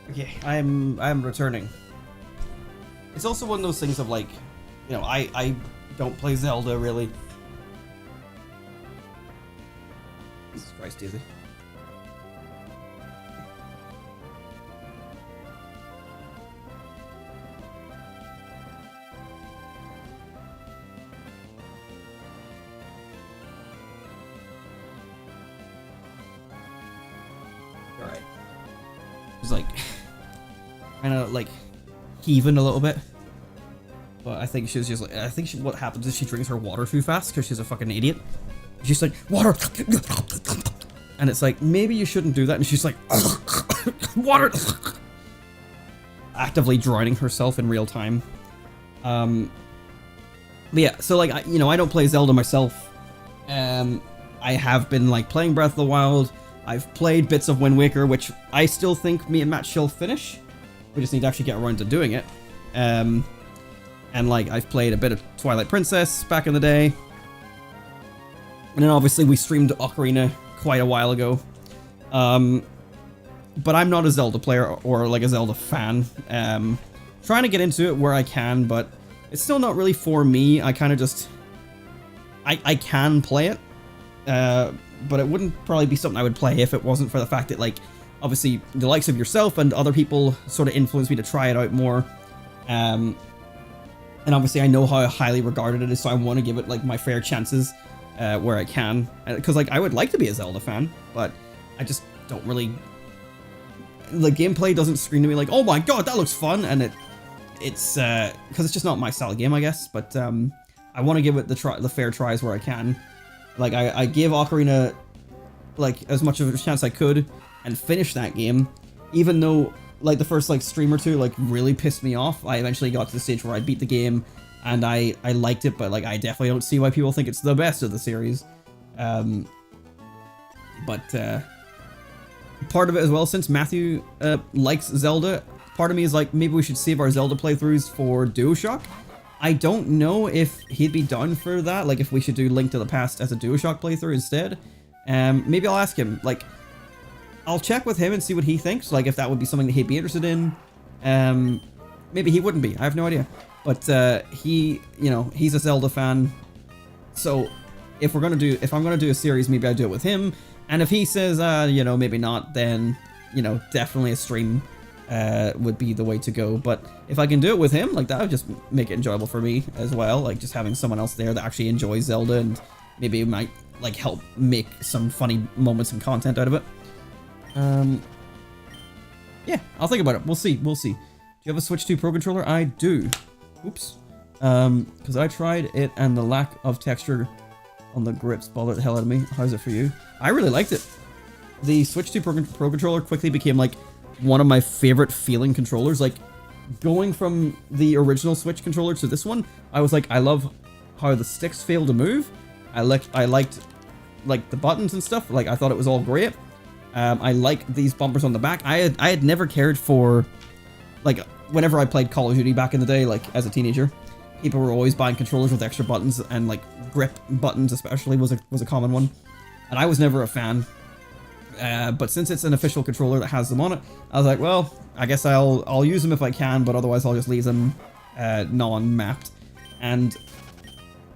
Okay, I'm returning. It's also one of those things of like, you know, I don't play Zelda really. Jesus Christ, Daisy. Alright. It's like kind of like heaving a little bit, but I think she's just like, I think what happens is she drinks her water too fast because she's a fucking idiot. She's like, water, and it's like, maybe you shouldn't do that, and she's like, water, actively drowning herself in real time. But yeah, so like, I don't play Zelda myself. I have been like playing Breath of the Wild. I've played bits of Wind Waker, which I still think me and Matt shall finish. We just need to actually get around to doing it. And like, I've played a bit of Twilight Princess back in the day. And then obviously we streamed Ocarina quite a while ago. But I'm not a Zelda player or like a Zelda fan. Trying to get into it where I can, but it's still not really for me. I kind of just... I can play it. But it wouldn't probably be something I would play if it wasn't for the fact that, like, obviously the likes of yourself and other people sort of influenced me to try it out more. And obviously I know how highly regarded it is, so I want to give it like my fair chances where I can. Because like, I would like to be a Zelda fan, but I just don't really... The gameplay doesn't scream to me like, oh my god, that looks fun, and it's because it's just not my style of game, I guess. But I want to give it the fair tries where I can. Like I gave Ocarina like as much of a chance I could and finish that game, even though like the first like stream or two like really pissed me off. I eventually got to the stage where I beat the game and I liked it, but like I definitely don't see why people think it's the best of the series. But part of it as well, since Matthew likes Zelda, part of me is like, maybe we should save our Zelda playthroughs for DualShock. I don't know if he'd be down for that, like if we should do Link to the Past as a DualShock playthrough instead. Maybe I'll ask him, like, I'll check with him and see what he thinks, like if that would be something that he'd be interested in. Maybe he wouldn't be, I have no idea. But he, you know, he's a Zelda fan, so if I'm gonna do a series, maybe I do it with him. And if he says, you know, maybe not, then, you know, definitely a stream would be the way to go. But if I can do it with him, like that would just make it enjoyable for me as well. Like just having someone else there that actually enjoys Zelda and maybe might like help make some funny moments and content out of it. Yeah, I'll think about it. We'll see. Do you have a Switch 2 Pro Controller? I do. Oops. Because I tried it and the lack of texture on the grips bothered the hell out of me. How's it for you? I really liked it. The Switch 2 Pro Controller quickly became like one of my favorite feeling controllers. Like going from the original Switch controller to this one, I was like, I love how the sticks fail to move. I liked like the buttons and stuff. Like I thought it was all great. I like these bumpers on the back. I had never cared for, like, whenever I played Call of Duty back in the day, like as a teenager, people were always buying controllers with extra buttons, and like grip buttons especially was a common one, and I was never a fan. But since it's an official controller that has them on it, I was like, well, I guess I'll use them if I can, but otherwise I'll just leave them non-mapped. And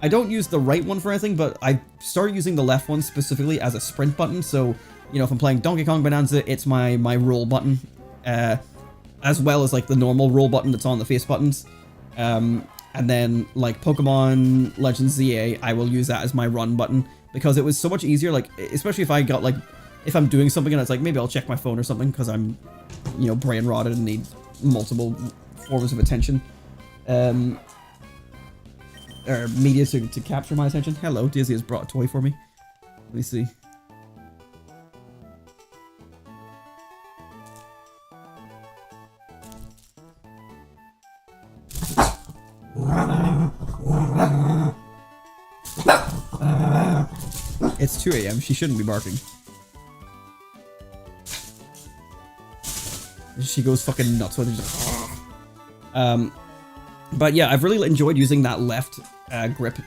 I don't use the right one for anything, but I started using the left one specifically as a sprint button. So, you know, if I'm playing Donkey Kong Bonanza, it's my roll button, as well as like the normal roll button that's on the face buttons. And then like Pokemon Legends ZA, I will use that as my run button because it was so much easier. Like, especially if I got like, if I'm doing something and it's like, maybe I'll check my phone or something because I'm, you know, brain rotted and need multiple forms of attention. Or media to capture my attention. Hello, Daisy has brought a toy for me. Let me see. It's 2 AM. She shouldn't be barking. She goes fucking nuts with it. But yeah, I've really enjoyed using that left grip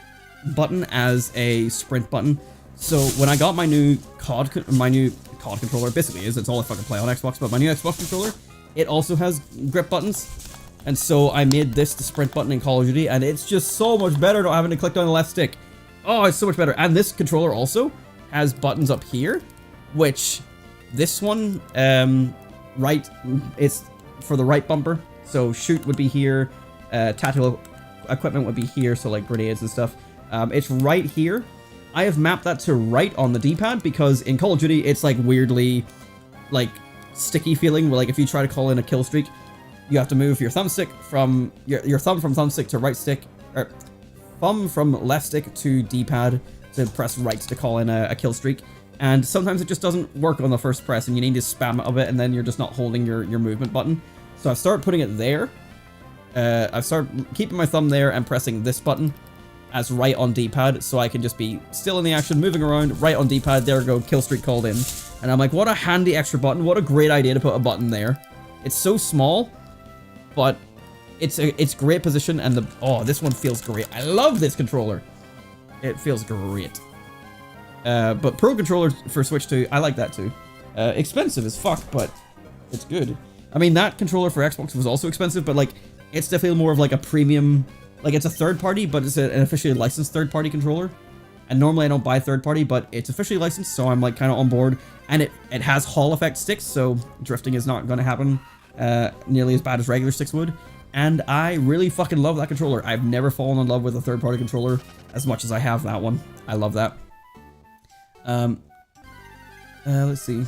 button as a sprint button. So when I got my new COD controller, basically it's all I fucking play on Xbox, but my new Xbox controller, it also has grip buttons. And so I made this the sprint button in Call of Duty, and it's just so much better not having to click down the left stick. Oh, it's so much better. And this controller also has buttons up here, which this one, right, it's for the right bumper. So shoot would be here, tactical equipment would be here, so like grenades and stuff. It's right here. I have mapped that to right on the D-pad because in Call of Duty, it's like weirdly, like, sticky feeling, where like if you try to call in a kill streak, you have to move your thumbstick from your thumb from thumbstick to right stick, or thumb from left stick to D-pad to press right to call in a kill streak. And sometimes it just doesn't work on the first press, and you need to spam it a bit, and then you're just not holding your movement button. So I've started putting it there. I've started keeping my thumb there and pressing this button as right on D-pad, so I can just be still in the action, moving around, right on D-pad, there we go, kill streak called in. And I'm like, what a handy extra button, what a great idea to put a button there. It's so small, but it's great position, and this one feels great. I love this controller. It feels great. But Pro Controller for Switch 2, I like that too. Expensive as fuck, but it's good. I mean, that controller for Xbox was also expensive, but like, it's definitely more of like a premium, like it's a third party, but it's an officially licensed third party controller. And normally I don't buy third party, but it's officially licensed, so I'm like kind of on board. And it has Hall effect sticks, so drifting is not going to happen nearly as bad as regular sticks would. And I really fucking love that controller. I've never fallen in love with a third party controller as much as I have that one. I love that. Let's see.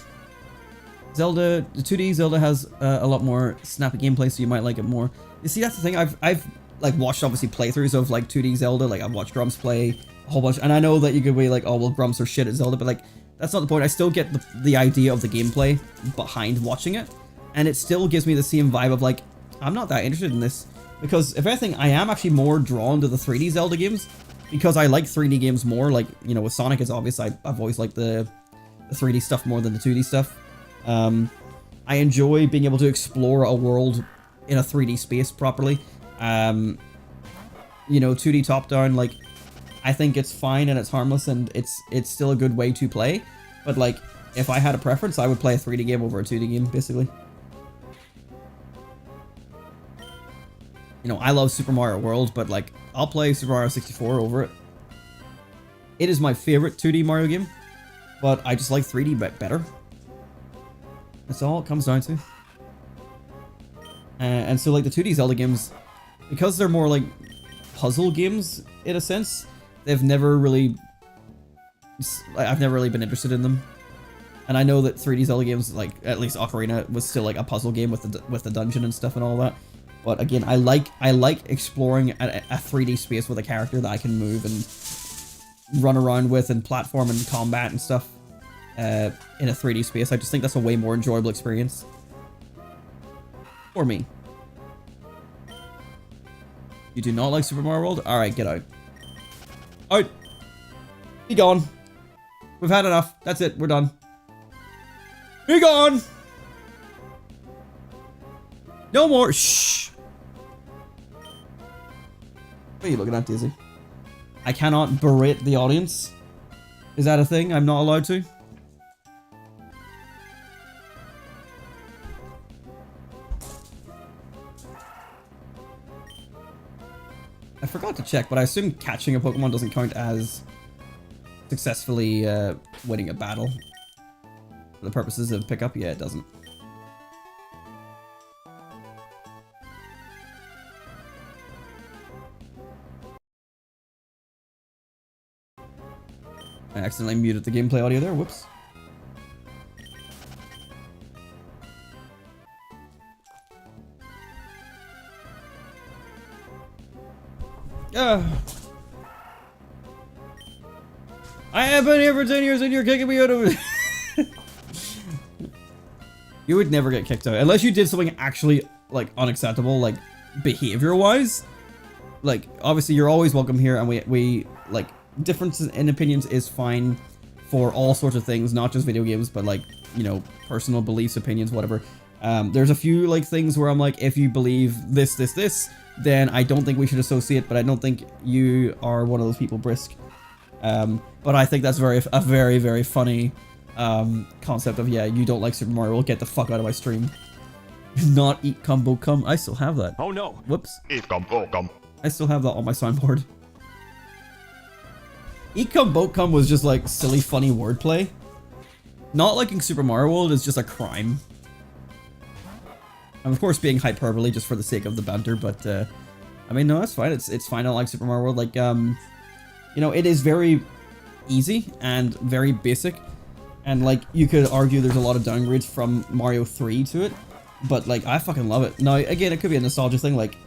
Zelda, the 2D Zelda has a lot more snappy gameplay, so you might like it more. You see, that's the thing. I've like watched obviously playthroughs of like 2D Zelda. Like I've watched Grumps play a whole bunch, and I know that you could be like, oh well, Grumps are shit at Zelda, but like that's not the point. I still get the idea of the gameplay behind watching it, and it still gives me the same vibe of like, I'm not that interested in this, because if anything, I am actually more drawn to the 3D Zelda games, because I like 3D games more. Like, you know, with Sonic, it's obvious I've always liked the 3D stuff more than the 2D stuff. I enjoy being able to explore a world in a 3D space properly. You know, 2D top-down, like, I think it's fine and it's harmless and it's still a good way to play. But, like, if I had a preference, I would play a 3D game over a 2D game, basically. You know, I love Super Mario World, but, like, I'll play Super Mario 64 over it. It is my favorite 2D Mario game, but I just like 3D better. That's all it comes down to. And so, like, the 2D Zelda games, because they're more like puzzle games in a sense, they've never really, I've never really been interested in them. And I know that 3D Zelda games, like at least Ocarina, was still like a puzzle game with the dungeon and stuff and all that. But again, I like exploring a 3D space with a character that I can move and run around with and platform and combat and stuff in a 3D space. I just think that's a way more enjoyable experience for me. You do not like Super Mario World? Alright, get out. Out! Be gone. We've had enough. That's it. We're done. Be gone! No more. Shh! What are you looking at, Daisy? I cannot berate the audience. Is that a thing? I'm not allowed to? I forgot to check, but I assume catching a Pokemon doesn't count as successfully winning a battle. For the purposes of pickup, yeah, it doesn't. I accidentally muted the gameplay audio there, whoops. I have been here for 10 years and you're kicking me out of it. You would never get kicked out unless you did something actually like unacceptable, like behavior wise. Like obviously you're always welcome here, and we like differences in opinions is fine for all sorts of things, not just video games, but like, you know, personal beliefs, opinions, whatever. There's a few like things where I'm like, if you believe this, then I don't think we should associate, but I don't think you are one of those people, Brisk. But I think that's a very, very funny concept of, yeah, you don't like Super Mario, well, get the fuck out of my stream. Not eat combo cum. I still have that. Oh no. Whoops. Eat combo cum. I still have that on my soundboard. Eat cum boat cum was just like silly, funny wordplay. Not liking Super Mario World is just a crime. I'm of course being hyperbole just for the sake of the banter, but I mean, no, that's fine. It's fine. I like Super Mario World. Like, you know, it is very easy and very basic, and like you could argue there's a lot of downgrades from Mario 3 to it, but like I fucking love it. Now, again, it could be a nostalgia thing. Like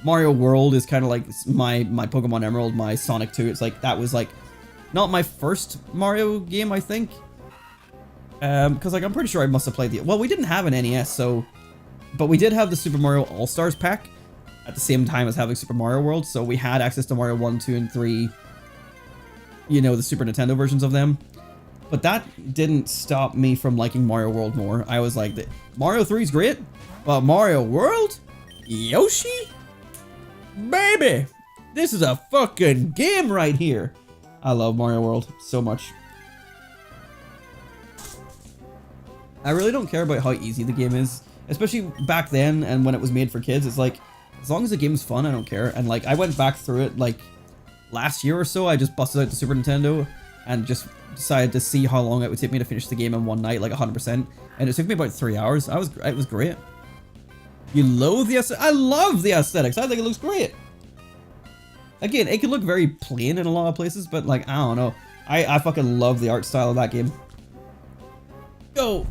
Mario World is kind of like my Pokemon Emerald, my Sonic 2. It's like that was like not my first Mario game, I think, because like I'm pretty sure I must have played the, well, we didn't have an NES, so, but we did have the Super Mario All-Stars pack at the same time as having Super Mario World, so we had access to Mario 1, 2, and 3, you know, the Super Nintendo versions of them. But that didn't stop me from liking Mario World more. I was like, Mario 3 is great, but Mario World? Yoshi? Baby! This is a fucking game right here! I love Mario World so much. I really don't care about how easy the game is, especially back then and when it was made for kids. It's like, as long as the game's fun, I don't care. And like, I went back through it like last year or so. I just busted out the Super Nintendo and just decided to see how long it would take me to finish the game in one night, like 100%. And it took me about 3 hours. It was great. You loathe the aesthetics? I love the aesthetics. I think it looks great. Again, it can look very plain in a lot of places, but like, I don't know. I fucking love the art style of that game. Go!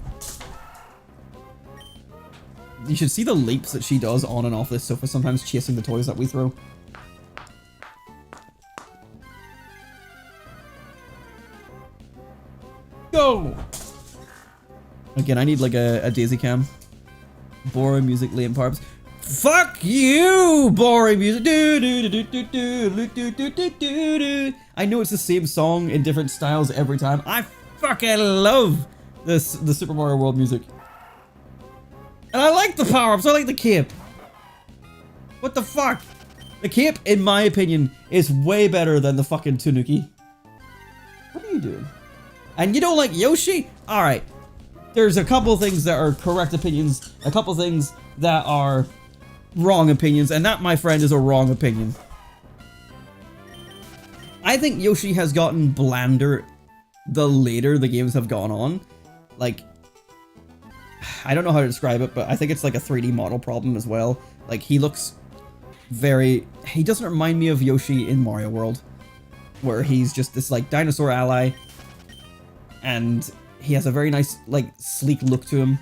You should see the leaps that she does on and off this sofa, sometimes chasing the toys that we throw. Go! Again, I need like a daisy cam. Boring music, Liam Parbs. Fuck you, boring music. I know it's the same song in different styles every time. I fucking love the Super Mario World music. And I like the power-ups, I like the cape. What the fuck? The cape, in my opinion, is way better than the fucking Tanuki. What are you doing? And you don't like Yoshi? Alright. There's a couple things that are correct opinions, a couple things that are wrong opinions, and that, my friend, is a wrong opinion. I think Yoshi has gotten blander the later the games have gone on. Like, I don't know how to describe it, but I think it's like a 3D model problem as well. Like, he looks he doesn't remind me of Yoshi in Mario World, where he's just this like dinosaur ally, and he has a very nice like sleek look to him.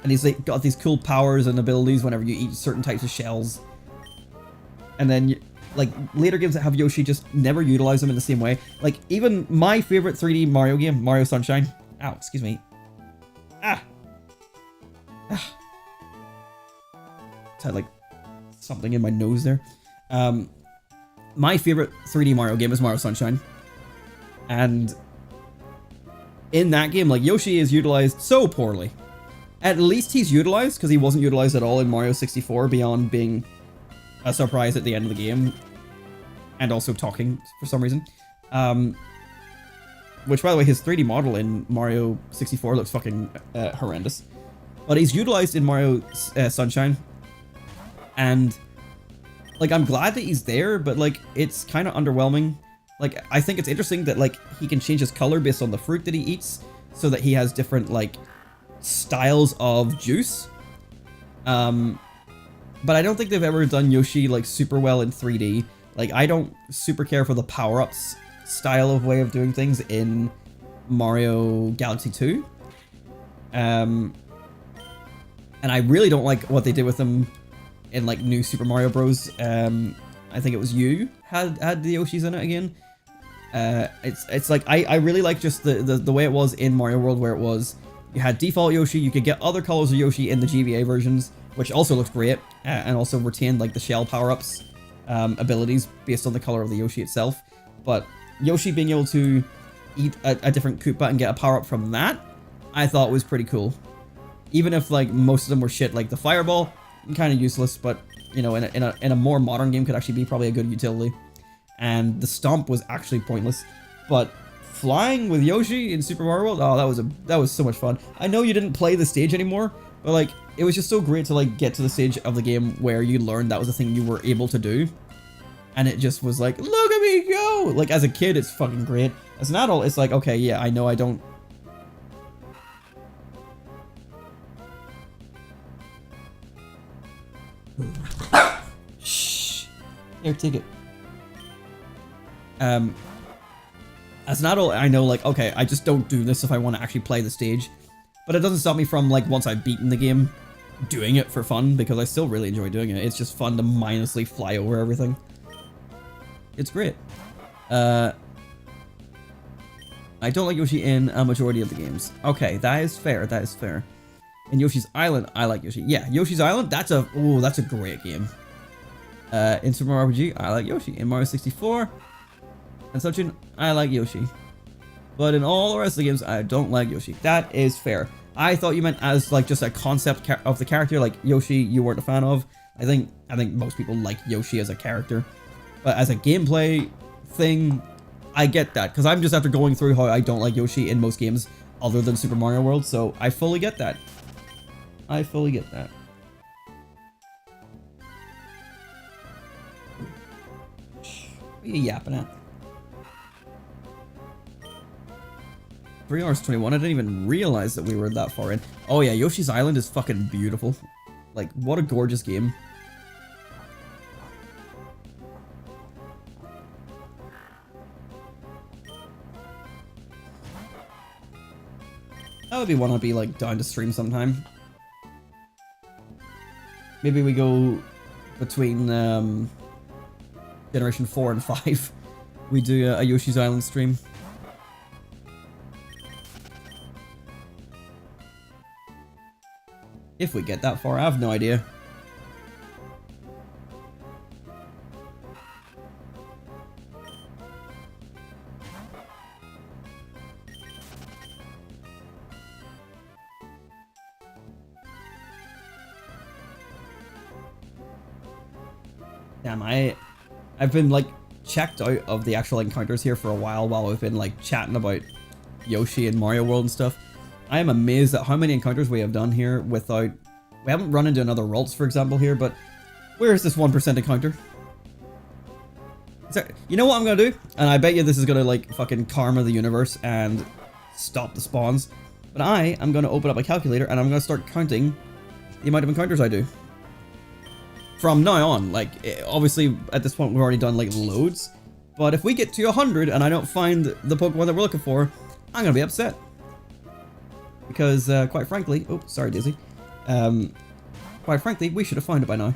And he's like got these cool powers and abilities whenever you eat certain types of shells. And then like later games that have Yoshi just never utilize him in the same way. Like even my favorite 3D Mario game, Mario Sunshine. Ow, excuse me. Ah. Just had like something in my nose there. My favorite 3D Mario game is Mario Sunshine. And in that game, like Yoshi is utilized so poorly. At least he's utilized, because he wasn't utilized at all in Mario 64 beyond being a surprise at the end of the game. And also talking for some reason. Which, by the way, his 3D model in Mario 64 looks fucking horrendous. But he's utilized in Mario Sunshine. And, like, I'm glad that he's there, but, like, it's kind of underwhelming. Like, I think it's interesting that, like, he can change his color based on the fruit that he eats, so that he has different, like, styles of juice. But I don't think they've ever done Yoshi, like, super well in 3D. Like, I don't super care for the power-ups style of way of doing things in Mario Galaxy 2. And I really don't like what they did with them in, like, New Super Mario Bros. I think it was you had the Yoshis in it again. It's like, I really like just the way it was in Mario World, where it was, you had default Yoshi, you could get other colors of Yoshi in the GBA versions, which also looks great, and also retained, like, the shell power-ups abilities based on the color of the Yoshi itself. But Yoshi being able to eat a different Koopa and get a power-up from that, I thought was pretty cool. Even if, like, most of them were shit, like the Fireball, kind of useless, but, you know, in a more modern game could actually be probably a good utility. And the Stomp was actually pointless, but flying with Yoshi in Super Mario World, oh, that was so much fun. I know you didn't play the stage anymore, but, like, it was just so great to, like, get to the stage of the game where you learned that was a thing you were able to do. And it just was like, look at me go! Like, as a kid, it's fucking great. As an adult, it's like, okay, yeah, I know I don't... Shh. Here, take it. As an adult, I know, like, okay, I just don't do this if I want to actually play the stage. But it doesn't stop me from, like, once I've beaten the game, doing it for fun, because I still really enjoy doing it. It's just fun to mindlessly fly over everything. It's great. I don't like Yoshi in a majority of the games. Okay, that is fair, that is fair. In Yoshi's Island, I like Yoshi. Yeah, Yoshi's Island, that's a great game. In Super Mario RPG, I like Yoshi. In Mario 64 and such, I like Yoshi. But in all the rest of the games, I don't like Yoshi. That is fair. I thought you meant as, like, just a concept of the character, like Yoshi you weren't a fan of. I think most people like Yoshi as a character. But as a gameplay thing, I get that, because I'm just after going through how I don't like Yoshi in most games other than Super Mario World, so I fully get that. I fully get that. What are you yapping at? 3 hours 21, I didn't even realize that we were that far in. Oh yeah, Yoshi's Island is fucking beautiful. Like, what a gorgeous game. That would be one I'd be, like, down to stream sometime. maybe we go between Generation 4 and 5. We do a Yoshi's Island stream. If we get that far, I have no idea. Damn, I've been like checked out of the actual encounters here for a while we've been like chatting about Yoshi and Mario World and stuff. I am amazed at how many encounters we have done here without... We haven't run into another Ralts, for example, here, but where is this 1% encounter? You know what I'm gonna do? And I bet you this is gonna like fucking karma the universe and stop the spawns. But I am gonna open up a calculator and I'm gonna start counting the amount of encounters I do. From now on, like, obviously at this point we've already done like loads. But if we get to 100 and I don't find the Pokemon that we're looking for, I'm gonna be upset. Because, quite frankly... Oh, sorry, Dizzy. Quite frankly, we should have found it by now.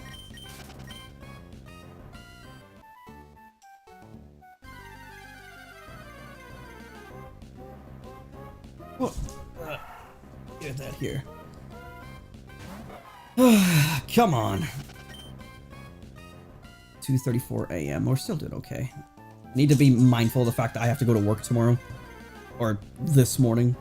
What? Get that here. Come on. 2:34 a.m. We're still doing okay. Need to be mindful of the fact that I have to go to work tomorrow. Or this morning.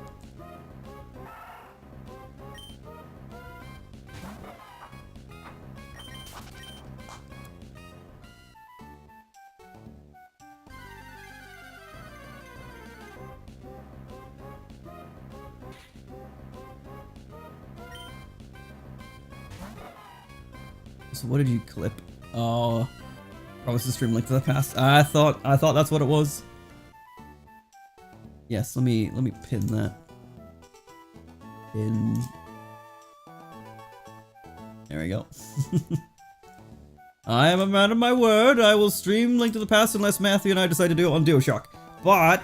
So what did you clip? Oh, promise to stream link to the past. I thought that's what it was. Yes, let me pin that. Pin. There we go. I am a man of my word. I will stream Link to the Past unless Matthew and I decide to do it on DualShock. But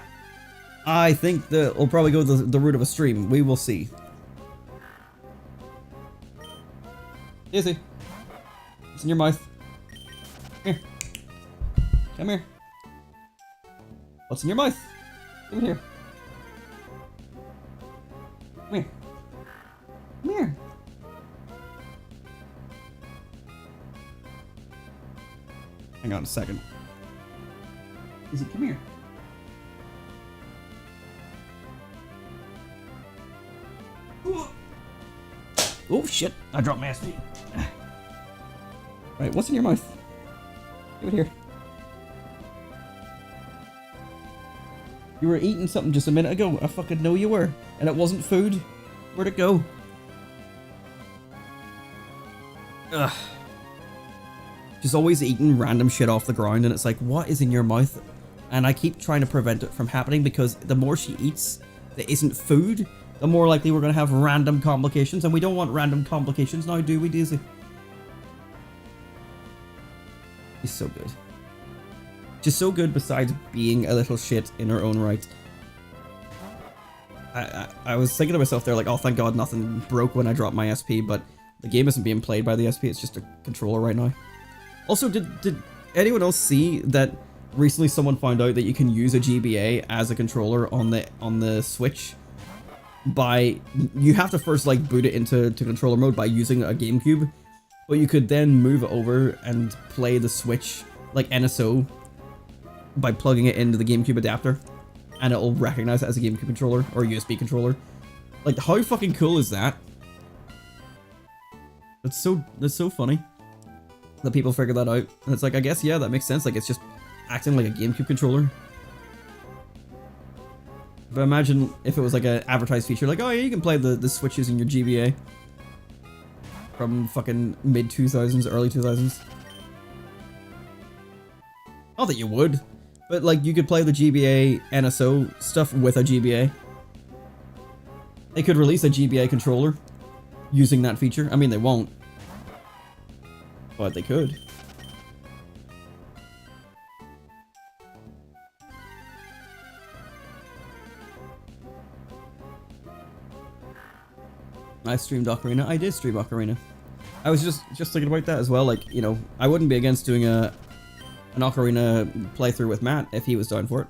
I think that we'll probably go the route of a stream. We will see. Easy. What's in your mouth? Here. Come here. What's in your mouth? Come here. Come here. Come here. Hang on a second. Izzy, come here. Oh shit, I dropped my SP. Right, what's in your mouth? Give it here. You were eating something just a minute ago. I fucking know you were. And it wasn't food. Where'd it go? Ugh. Just always eating random shit off the ground and it's like, what is in your mouth? And I keep trying to prevent it from happening because the more she eats that isn't food, the more likely we're going to have random complications. And we don't want random complications now, do we, Daisy? She's so good. Just so good besides being a little shit in her own right. I was thinking to myself there like, oh thank god nothing broke when I dropped my SP, but the game isn't being played by the SP, it's just a controller right now. Also, did anyone else see that recently someone found out that you can use a GBA as a controller on the Switch? You have to first like boot it into controller mode by using a GameCube, but you could then move it over and play the Switch like NSO by plugging it into the GameCube adapter, and it'll recognize it as a GameCube controller or a USB controller. Like, how fucking cool is that? That's so funny that people figured that out. And it's like, I guess, yeah, that makes sense. Like, it's just acting like a GameCube controller. But imagine if it was like an advertised feature, like, oh yeah, you can play the Switch using your GBA. From fucking mid-2000s, early 2000s. Not that you would, but like, you could play the GBA NSO stuff with a GBA. They could release a GBA controller using that feature. I mean, they won't. But they could. I streamed Ocarina. I did stream Ocarina. I was just thinking about that as well. Like, you know, I wouldn't be against doing an Ocarina playthrough with Matt if he was down for it,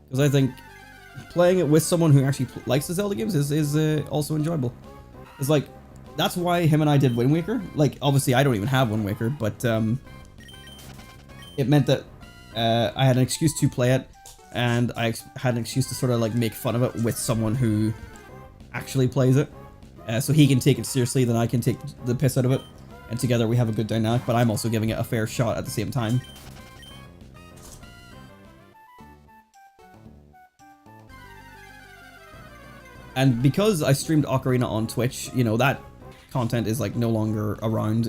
because I think playing it with someone who actually likes the Zelda games is also enjoyable. It's like, that's why him and I did Wind Waker. Like, obviously I don't even have Wind Waker, but it meant that I had an excuse to play it, and I had an excuse to sort of like make fun of it with someone who actually plays it. So he can take it seriously, then I can take the piss out of it, and together we have a good dynamic, but I'm also giving it a fair shot at the same time. And because I streamed Ocarina on Twitch, you know, that content is like no longer around.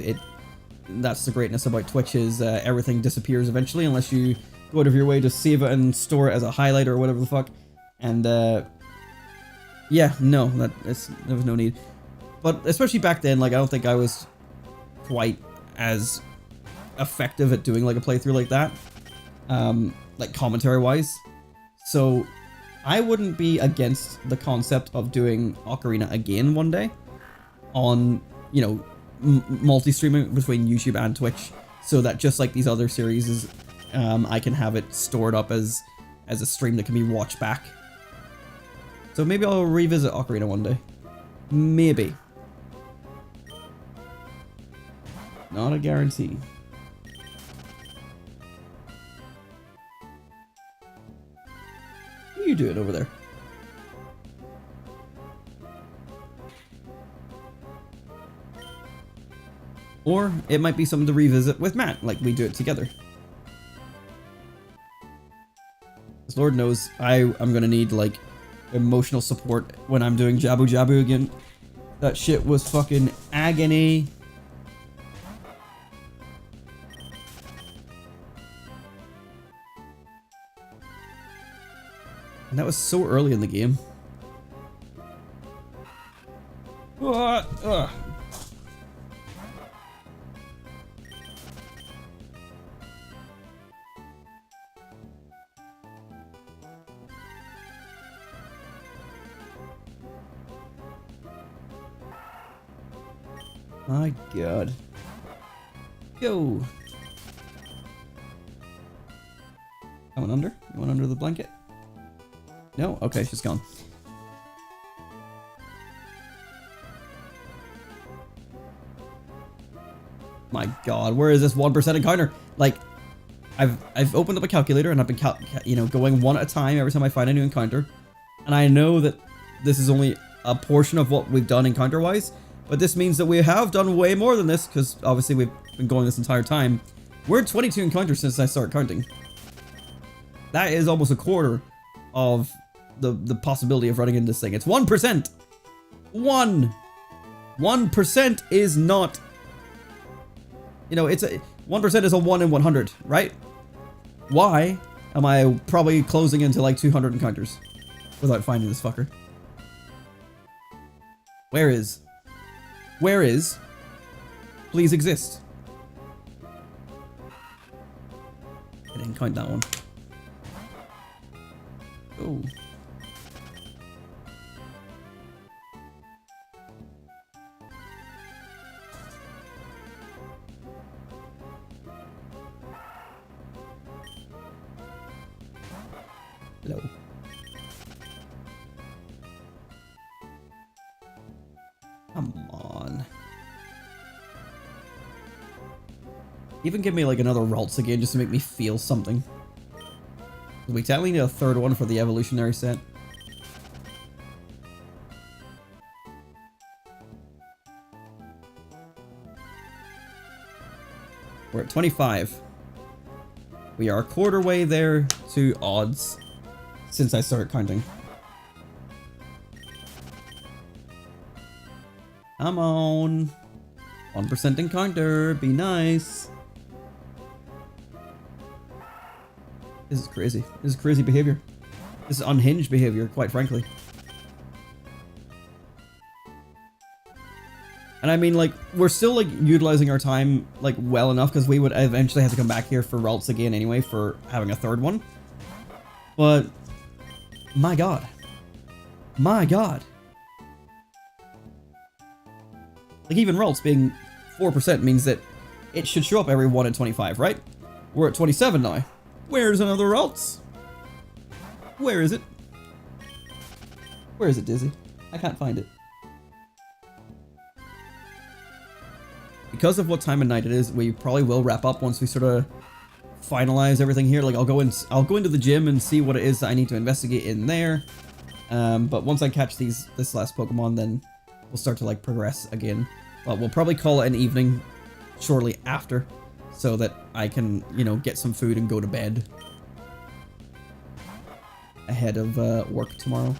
That's the greatness about Twitch, is everything disappears eventually unless you go out of your way to save it and store it as a highlight or whatever the fuck. And yeah, no, there was no need. But especially back then, like, I don't think I was quite as effective at doing like a playthrough like that, like commentary wise. So I wouldn't be against the concept of doing Ocarina again one day on, you know, multi-streaming between YouTube and Twitch, so that just like these other series is, I can have it stored up as a stream that can be watched back. So maybe I'll revisit Ocarina one day. Maybe. Not a guarantee. What are you doing over there? Or it might be something to revisit with Matt, like we do it together. Because Lord knows I'm gonna need like emotional support when I'm doing Jabu Jabu again. That shit was fucking agony. And that was so early in the game. My God. Go. I went under? You went under the blanket? No? Okay, she's gone. My God, where is this 1% encounter? Like, I've opened up a calculator and I've been going one at a time every time I find a new encounter. And I know that this is only a portion of what we've done encounter-wise, but this means that we have done way more than this, because obviously we've been going this entire time. We're at 22 encounters since I started counting. That is almost a quarter of the possibility of running into this thing. It's 1%! 1% is not... You know, 1% is a 1 in 100, right? Why am I probably closing into like 200 encounters without finding this fucker? Where is? Please exist. I didn't count that one. Oh. Hello. Come on. Even give me like another Ralts again just to make me feel something. We technically need a third one for the evolutionary set. We're at 25. We are a quarter way there to odds since I started counting. Come on. 1% encounter, be nice. This is crazy. This is crazy behavior. This is unhinged behavior, quite frankly. And I mean, like, we're still, like, utilizing our time, like, well enough, because we would eventually have to come back here for Ralts again anyway for having a third one. But, my God. My God. Like, even Ralts being 4% means that it should show up every 1 in 25, right? We're at 27 now. Where's another else? Where is it? Where is it, Dizzy? I can't find it. Because of what time of night it is, we probably will wrap up once we sort of finalize everything here. Like I'll go into the gym and see what it is that I need to investigate in there. But once I catch this last Pokemon, then we'll start to like progress again. But we'll probably call it an evening shortly after, so that I can, you know, get some food and go to bed ahead of work tomorrow.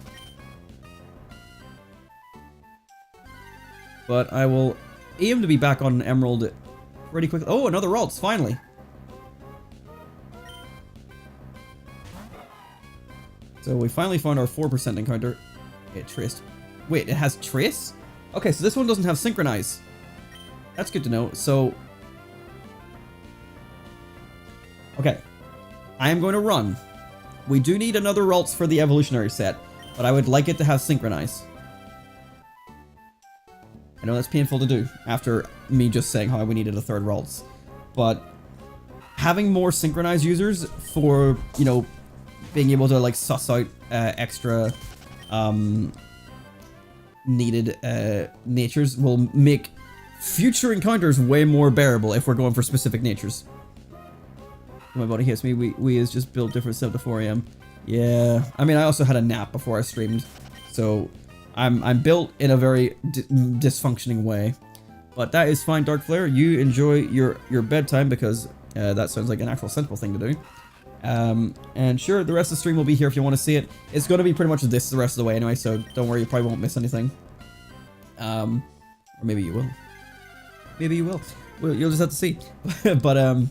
But I will aim to be back on Emerald pretty quickly. Oh, another Ralts, finally. So we finally found our 4% encounter. It traced. Wait, it has trace? Okay, so this one doesn't have synchronize. That's good to know. So, okay, I am going to run. We do need another Ralts for the evolutionary set, but I would like it to have synchronize. I know that's painful to do after me just saying how we needed a third Ralts, but having more synchronized users for, you know, being able to like suss out extra needed natures will make future encounters way more bearable if we're going for specific natures. My body hits me. We is just built different 7 to 4 a.m. Yeah, I mean I also had a nap before I streamed, so I'm built in a very dysfunctioning way. But that is fine, Dark Flare. You enjoy your bedtime because that sounds like an actual sensible thing to do. And sure, the rest of the stream will be here if you want to see it. It's going to be pretty much this the rest of the way anyway, so don't worry, you probably won't miss anything. Or maybe you will. Maybe you will. Well, you'll just have to see. But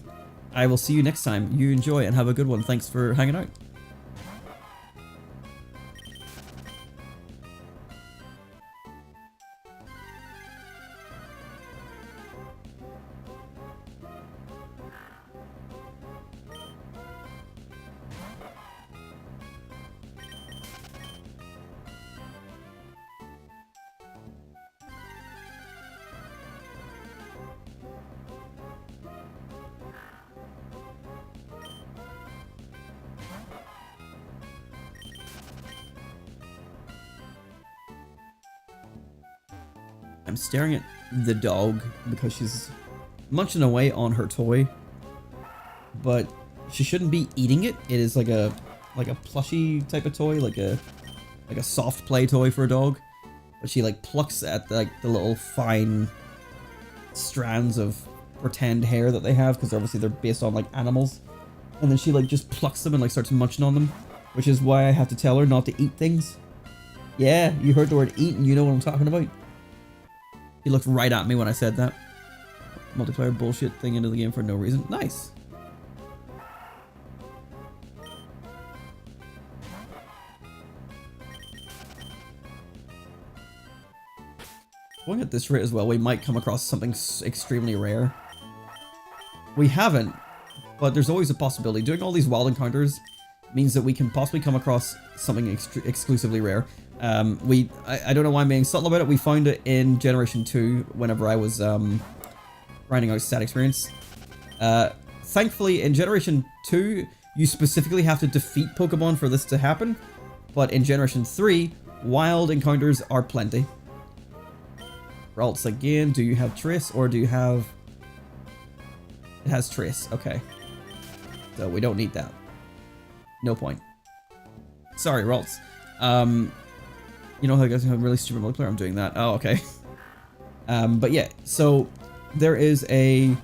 I will see you next time. You enjoy and have a good one. Thanks for hanging out. I'm staring at the dog because she's munching away on her toy, but she shouldn't be eating it. It is like a plushy type of toy, like a soft play toy for a dog. But she like plucks at the little fine strands of pretend hair that they have, because obviously they're based on like animals, and then she like just plucks them and like starts munching on them, which is why I have to tell her not to eat things. Yeah, you heard the word eat and you know what I'm talking about. He looked right at me when I said that. Multiplayer bullshit thing into the game for no reason. Nice. Going at this rate as well, we might come across something extremely rare. We haven't, but there's always a possibility. Doing all these wild encounters means that we can possibly come across something exclusively rare. I don't know why I'm being subtle about it. We found it in Generation 2 whenever I was grinding out stat experience. Thankfully, in Generation 2, you specifically have to defeat Pokemon for this to happen. But in Generation 3, wild encounters are plenty. Ralts again, do you have Trace or do you have... It has Trace, okay. So we don't need that. No point. Sorry, Ralts. You know how I guys have a really stupid multiplayer? I'm doing that. Oh, okay. But yeah, so there is a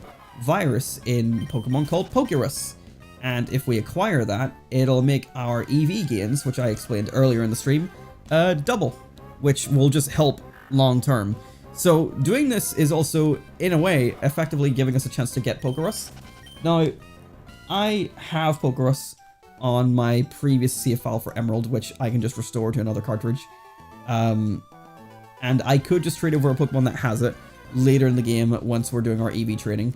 virus in Pokemon called Pokerus. And if we acquire that, it'll make our EV gains, which I explained earlier in the stream, double, which will just help long term. So doing this is also, in a way, effectively giving us a chance to get Pokerus. Now, I have Pokerus on my previous save file for Emerald, which I can just restore to another cartridge. And I could just trade over a Pokemon that has it later in the game once we're doing our EV training.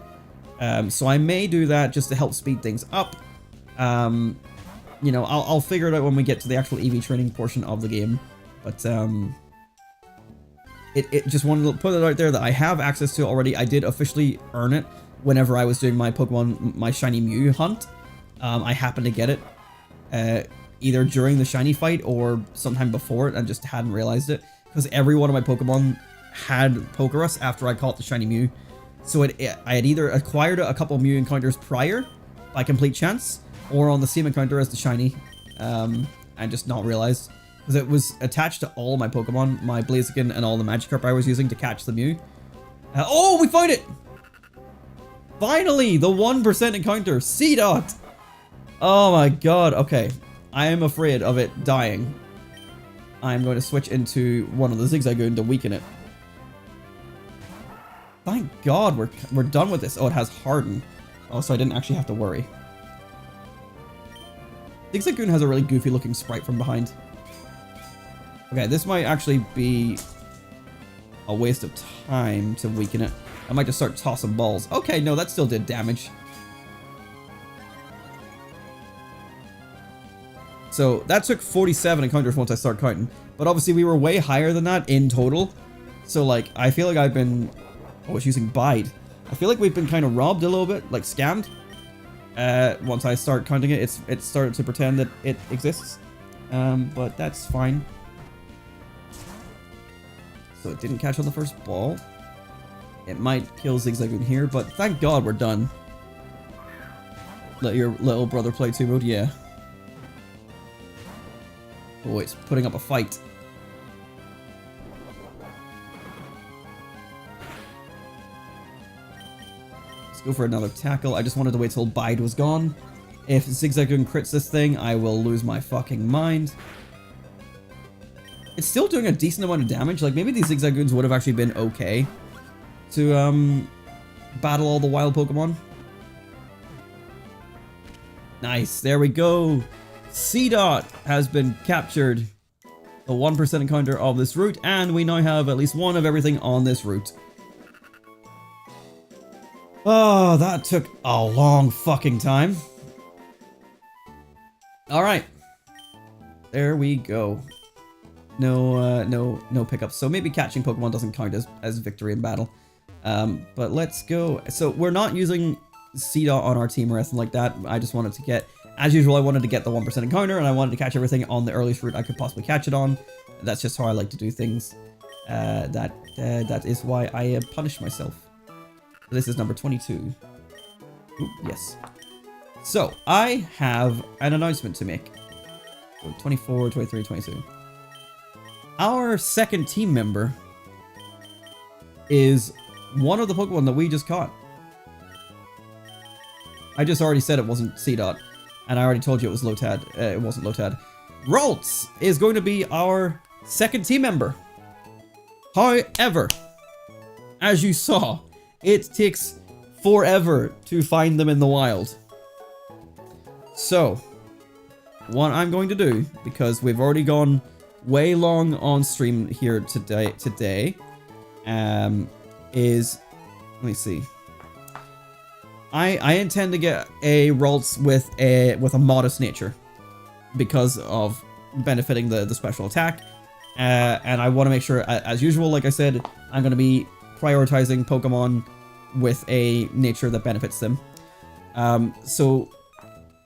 So I may do that just to help speed things up. You know, I'll figure it out when we get to the actual EV training portion of the game. But it just wanted to put it out there that I have access to it already. I did officially earn it whenever I was doing my my shiny Mew hunt. I happened to get it either during the shiny fight or sometime before it and just hadn't realized it, because every one of my Pokemon had Pokerus after I caught the shiny Mew. So I had either acquired a couple of Mew encounters prior by complete chance, or on the same encounter as the shiny, and just not realized, because it was attached to all my Pokemon, my Blaziken and all the Magikarp I was using to catch the Mew. Oh, we found it! Finally, the 1% encounter, C-Dot! Oh my god, okay. I am afraid of it dying. I'm going to switch into one of the Zigzagoon to weaken it. Thank god we're done with this. Oh, it has Harden. Oh, so I didn't actually have to worry. Zigzagoon has a really goofy looking sprite from behind. Okay, this might actually be a waste of time to weaken it. I might just start tossing balls. Okay, no, that still did damage. So that took 47 encounters once I start counting. But obviously we were way higher than that in total. So like, I feel like I've been... Oh, it's using Bide. I feel like we've been kind of robbed a little bit, like scammed. Once I start counting it, it started to pretend that it exists. But that's fine. So it didn't catch on the first ball. It might kill Zigzagoon here, but thank god we're done. Let your little brother play 2 mode, yeah. Oh, it's putting up a fight. Let's go for another tackle. I just wanted to wait till Bide was gone. If Zigzagoon crits this thing, I will lose my fucking mind. It's still doing a decent amount of damage. Like, maybe these Zigzagoons would have actually been okay to battle all the wild Pokemon. Nice, there we go. C-Dot has been captured. The 1% encounter of this route, and we now have at least one of everything on this route. Oh, that took a long fucking time. Alright. There we go. No pickups. So maybe catching Pokemon doesn't count as victory in battle. But let's go. So we're not using C-Dot on our team or anything like that. I just wanted to get... As usual, I wanted to get the 1% encounter, and I wanted to catch everything on the earliest route I could possibly catch it on. That's just how I like to do things. That is why I punish myself. This is number 22. Ooh, yes. So, I have an announcement to make. So 24, 23, 22. Our second team member is one of the Pokemon that we just caught. I just already said it wasn't C-Dot. And I already told you it was Lotad. It wasn't Lotad. Ralts is going to be our second team member. However, as you saw, it takes forever to find them in the wild. So, what I'm going to do, because we've already gone way long on stream here today, is, let me see. I intend to get a Ralts with a modest nature because of benefiting the special attack, and I want to make sure, as usual, like I said, I'm going to be prioritizing Pokemon with a nature that benefits them. So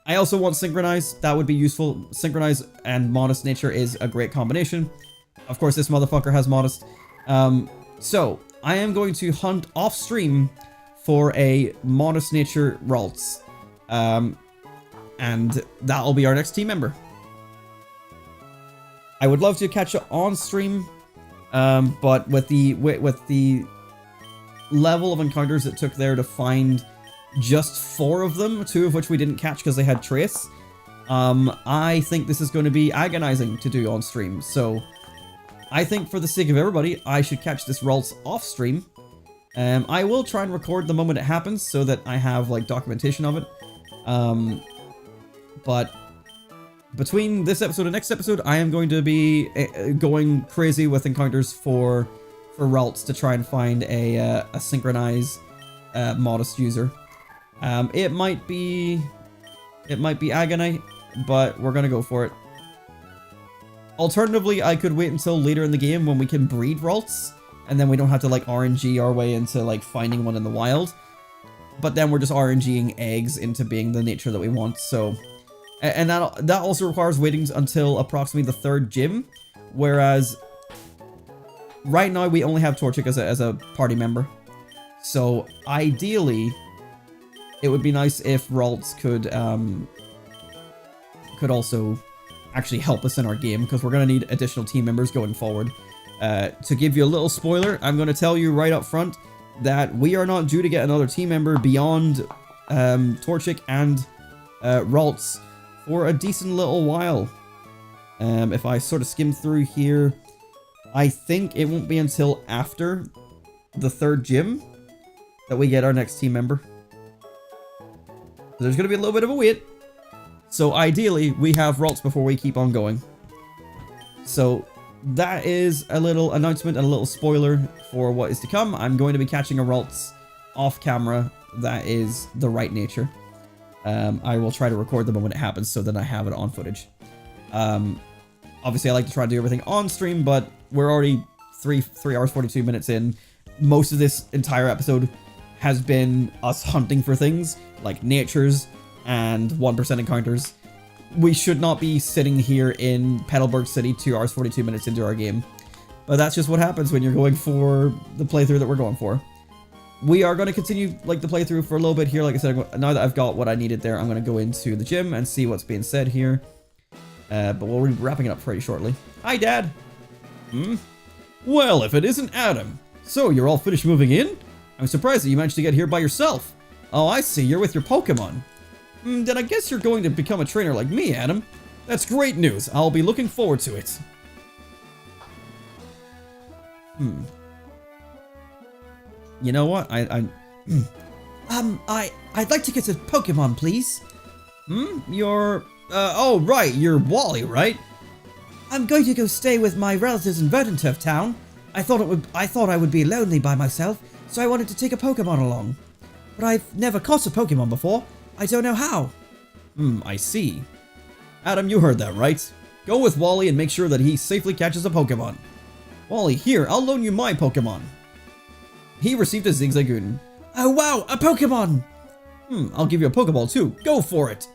I also want Synchronize. That would be useful. Synchronize and modest nature is a great combination. Of course, this motherfucker has modest. So I am going to hunt off stream for a modest nature Ralts. And that'll be our next team member. I would love to catch it on stream, but with the level of encounters it took there to find just 4 of them, 2 of which we didn't catch because they had Trace, I think this is going to be agonizing to do on stream. So I think for the sake of everybody, I should catch this Ralts off stream. I will try and record the moment it happens so that I have like documentation of it. But between this episode and next episode, I am going to be going crazy with encounters for Ralts to try and find a Synchronize modest user. It might be agony, but we're gonna go for it. Alternatively, I could wait until later in the game when we can breed Ralts and then we don't have to like RNG our way into like finding one in the wild. But then we're just RNGing eggs into being the nature that we want. So, and that also requires waiting until approximately the 3rd gym, whereas right now we only have Torchic as a party member. So ideally, it would be nice if Ralts could also actually help us in our game, because we're going to need additional team members going forward. To give you a little spoiler, I'm going to tell you right up front that we are not due to get another team member beyond Torchic and Ralts for a decent little while. If I sort of skim through here, I think it won't be until after the 3rd gym that we get our next team member. So there's going to be a little bit of a wait. So ideally, we have Ralts before we keep on going. So that is a little announcement and a little spoiler for what is to come. I'm going to be catching a Ralts off camera that is the right nature. I will try to record the moment it happens so that I have it on footage. Obviously, I like to try to do everything on stream, but we're already 3 hours 42 minutes in. Most of this entire episode has been us hunting for things like natures and 1% encounters. We should not be sitting here in Petalburg City 2 hours 42 minutes into our game. But that's just what happens when you're going for the playthrough that we're going for. We are going to continue like the playthrough for a little bit here. Like I said, now that I've got what I needed there, I'm going to go into the gym and see what's being said here. But we'll be wrapping it up pretty shortly. Hi, Dad! Well, if it isn't Adam. So, you're all finished moving in? I'm surprised that you managed to get here by yourself. Oh, I see, you're with your Pokemon. Then I guess you're going to become a trainer like me, Adam. That's great news. I'll be looking forward to it. You know what? I'd like to get a Pokemon, please. You're... oh, right, you're Wally, right? I'm going to go stay with my relatives in Verdanturf Town. I thought I would be lonely by myself, so I wanted to take a Pokemon along. But I've never caught a Pokemon before. I don't know how. I see. Adam, you heard that, right? Go with Wally and make sure that he safely catches a Pokemon. Wally, here, I'll loan you my Pokemon. He received a Zigzagoon. Oh wow, a Pokemon! I'll give you a Pokeball too. Go for it.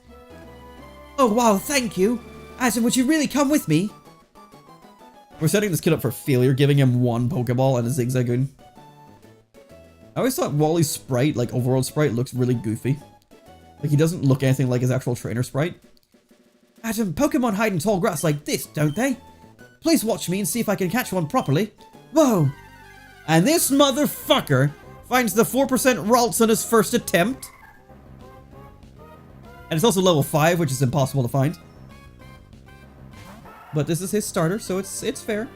Oh wow, thank you. Adam, would you really come with me? We're setting this kid up for failure, giving him 1 Pokeball and a Zigzagoon. I always thought Wally's sprite, like overworld sprite, looks really goofy. Like he doesn't look anything like his actual trainer sprite. Adam, Pokemon hide in tall grass like this, don't they? Please watch me and see if I can catch one properly. Whoa! And this motherfucker finds the 4% Ralts on his first attempt. And it's also level 5, which is impossible to find. But this is his starter, so it's fair.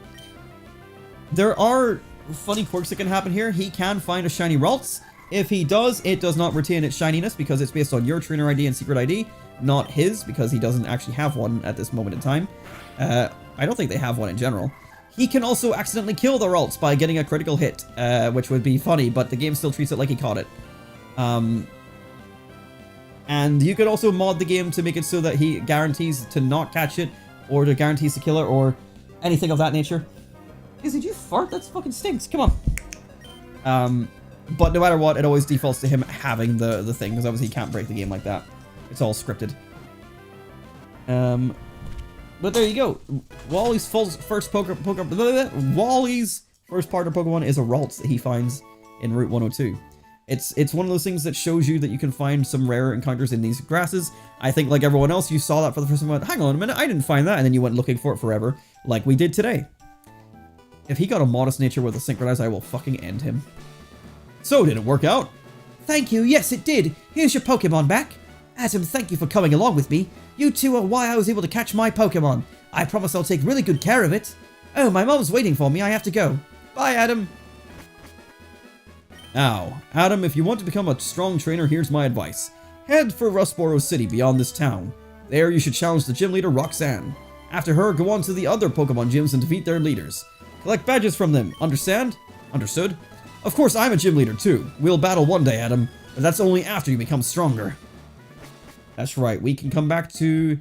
There are funny quirks that can happen here. He can find a shiny Ralts. If he does, it does not retain its shininess because it's based on your trainer ID and secret ID, not his, because he doesn't actually have one at this moment in time. I don't think they have one in general. He can also accidentally kill the Ralts by getting a critical hit, which would be funny, but the game still treats it like he caught it. And you could also mod the game to make it so that he guarantees to not catch it, or to guarantees to kill it, or anything of that nature. Did you fart? That fucking stinks. Come on. But no matter what, it always defaults to him having the thing, because obviously he can't break the game like that. It's all scripted. But there you go. Wally's first Wally's first partner Pokemon is a Ralts that he finds in Route 102. It's one of those things that shows you that you can find some rare encounters in these grasses. I think like everyone else, you saw that for the first time and went, hang on a minute, I didn't find that, and then you went looking for it forever, like we did today. If he got a modest nature with a synchronize, I will fucking end him. So, did it work out? Thank you, yes it did. Here's your Pokemon back. Adam, thank you for coming along with me. You two are why I was able to catch my Pokemon. I promise I'll take really good care of it. Oh, my mom's waiting for me, I have to go. Bye, Adam. Now, Adam, if you want to become a strong trainer, here's my advice. Head for Rustboro City beyond this town. There you should challenge the gym leader, Roxanne. After her, go on to the other Pokemon gyms and defeat their leaders. Collect badges from them, understand? Understood? Of course, I'm a gym leader too. We'll battle one day, Adam, but that's only after you become stronger. That's right, we can come back to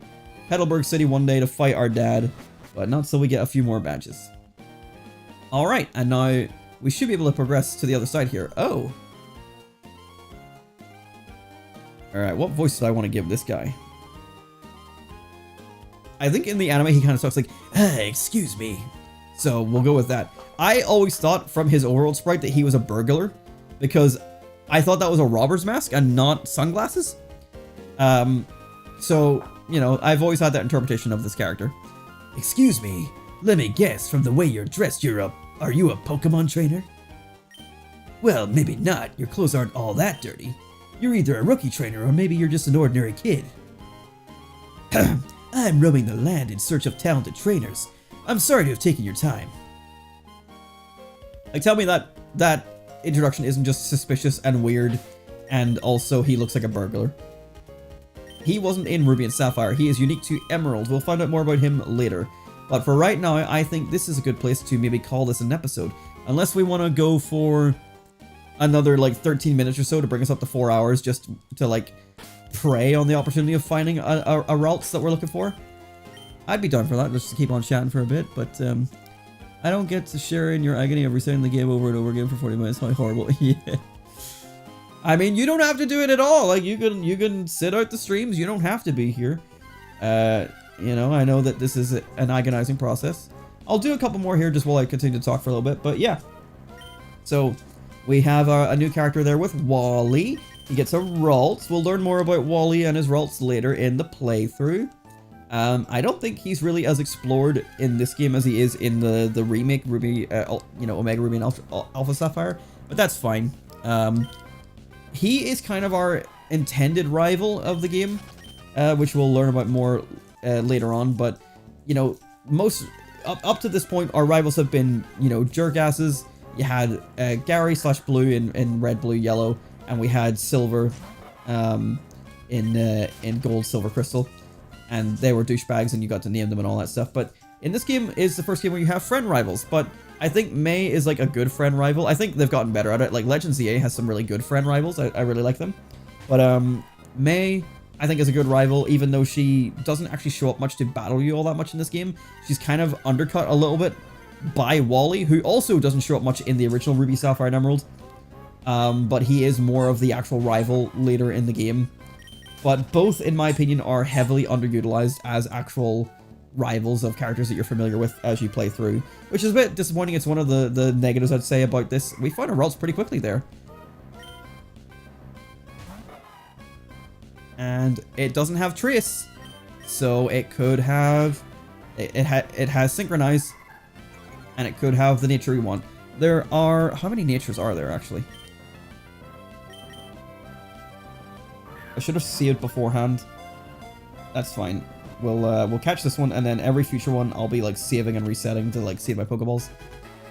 Petalburg City one day to fight our dad, but not till we get a few more badges. Alright, and now we should be able to progress to the other side here. Oh. Alright, what voice do I want to give this guy? I think in the anime he kind of talks like, excuse me. So we'll go with that. I always thought from his overworld sprite that he was a burglar, because I thought that was a robber's mask and not sunglasses. So, you know, I've always had that interpretation of this character. Excuse me, let me guess, from the way you're dressed, are you a Pokemon trainer? Well, maybe not. Your clothes aren't all that dirty. You're either a rookie trainer or maybe you're just an ordinary kid. I'm roaming the land in search of talented trainers. I'm sorry to have taken your time. Like, tell me that that introduction isn't just suspicious and weird, and also he looks like a burglar. He wasn't in Ruby and Sapphire. He is unique to Emerald. We'll find out more about him later. But for right now, I think this is a good place to maybe call this an episode. Unless we want to go for another, like, 13 minutes or so to bring us up to 4 hours just to, like, prey on the opportunity of finding a Ralts that we're looking for. I'd be down for that, just to keep on chatting for a bit, but, I don't get to share in your agony of restarting the game over and over again for 40 minutes. How horrible. Yeah. I mean, you don't have to do it at all. Like, you can sit out the streams. You don't have to be here. You know, I know that this is an agonizing process. I'll do a couple more here just while I continue to talk for a little bit, but yeah. So, we have a new character there with Wally. He gets a Ralts. We'll learn more about Wally and his Ralts later in the playthrough. I don't think he's really as explored in this game as he is in the remake Ruby, you know, Omega Ruby and Alpha Sapphire, but that's fine. He is kind of our intended rival of the game, which we'll learn about more later on, but, you know, up to this point, our rivals have been, you know, jerkasses. You had Gary / Blue in Red, Blue, Yellow, and we had Silver in Gold, Silver, Crystal. And they were douchebags and you got to name them and all that stuff. But in this game is the first game where you have friend rivals. But I think May is like a good friend rival. I think they've gotten better at it. Like Legends EA has some really good friend rivals. I really like them. But May, I think, is a good rival, even though she doesn't actually show up much to battle you all that much in this game. She's kind of undercut a little bit by Wally, who also doesn't show up much in the original Ruby, Sapphire, and Emerald. But he is more of the actual rival later in the game. But both, in my opinion, are heavily underutilized as actual rivals of characters that you're familiar with as you play through, which is a bit disappointing. It's one of the negatives I'd say about this. We found our Ralts pretty quickly there. And it doesn't have Trace, so it could have... It has Synchronize, and it could have the nature we want. There are... How many natures are there, actually? I should have saved beforehand. That's fine. We'll catch this one, and then every future one I'll be like saving and resetting to like save my Pokeballs.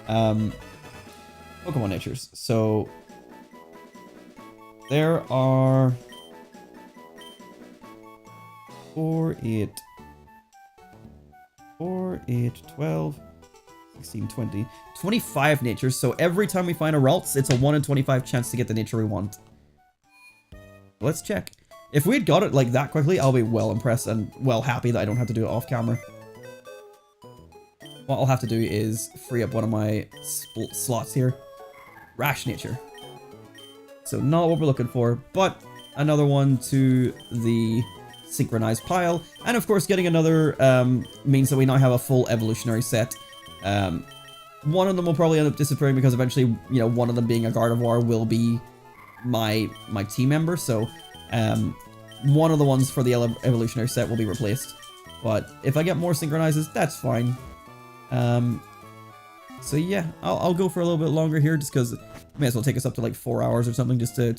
Pokemon natures. So there are 4, 8, 12, 16, 20, 25 natures. So every time we find a Ralts, it's a 1 in 25 chance to get the nature we want. Let's check. If we had got it like that quickly, I'll be well impressed and well happy that I don't have to do it off camera. What I'll have to do is free up one of my slots here. Rash Nature. So not what we're looking for, but another one to the synchronized pile. And of course, getting another means that we now have a full evolutionary set. One of them will probably end up disappearing because eventually, you know, one of them being a Gardevoir will be my team member, so one of the ones for the evolutionary set will be replaced. But if I get more synchronizes, that's fine. So yeah, I'll go for a little bit longer here, just because it may as well take us up to like 4 hours or something, just to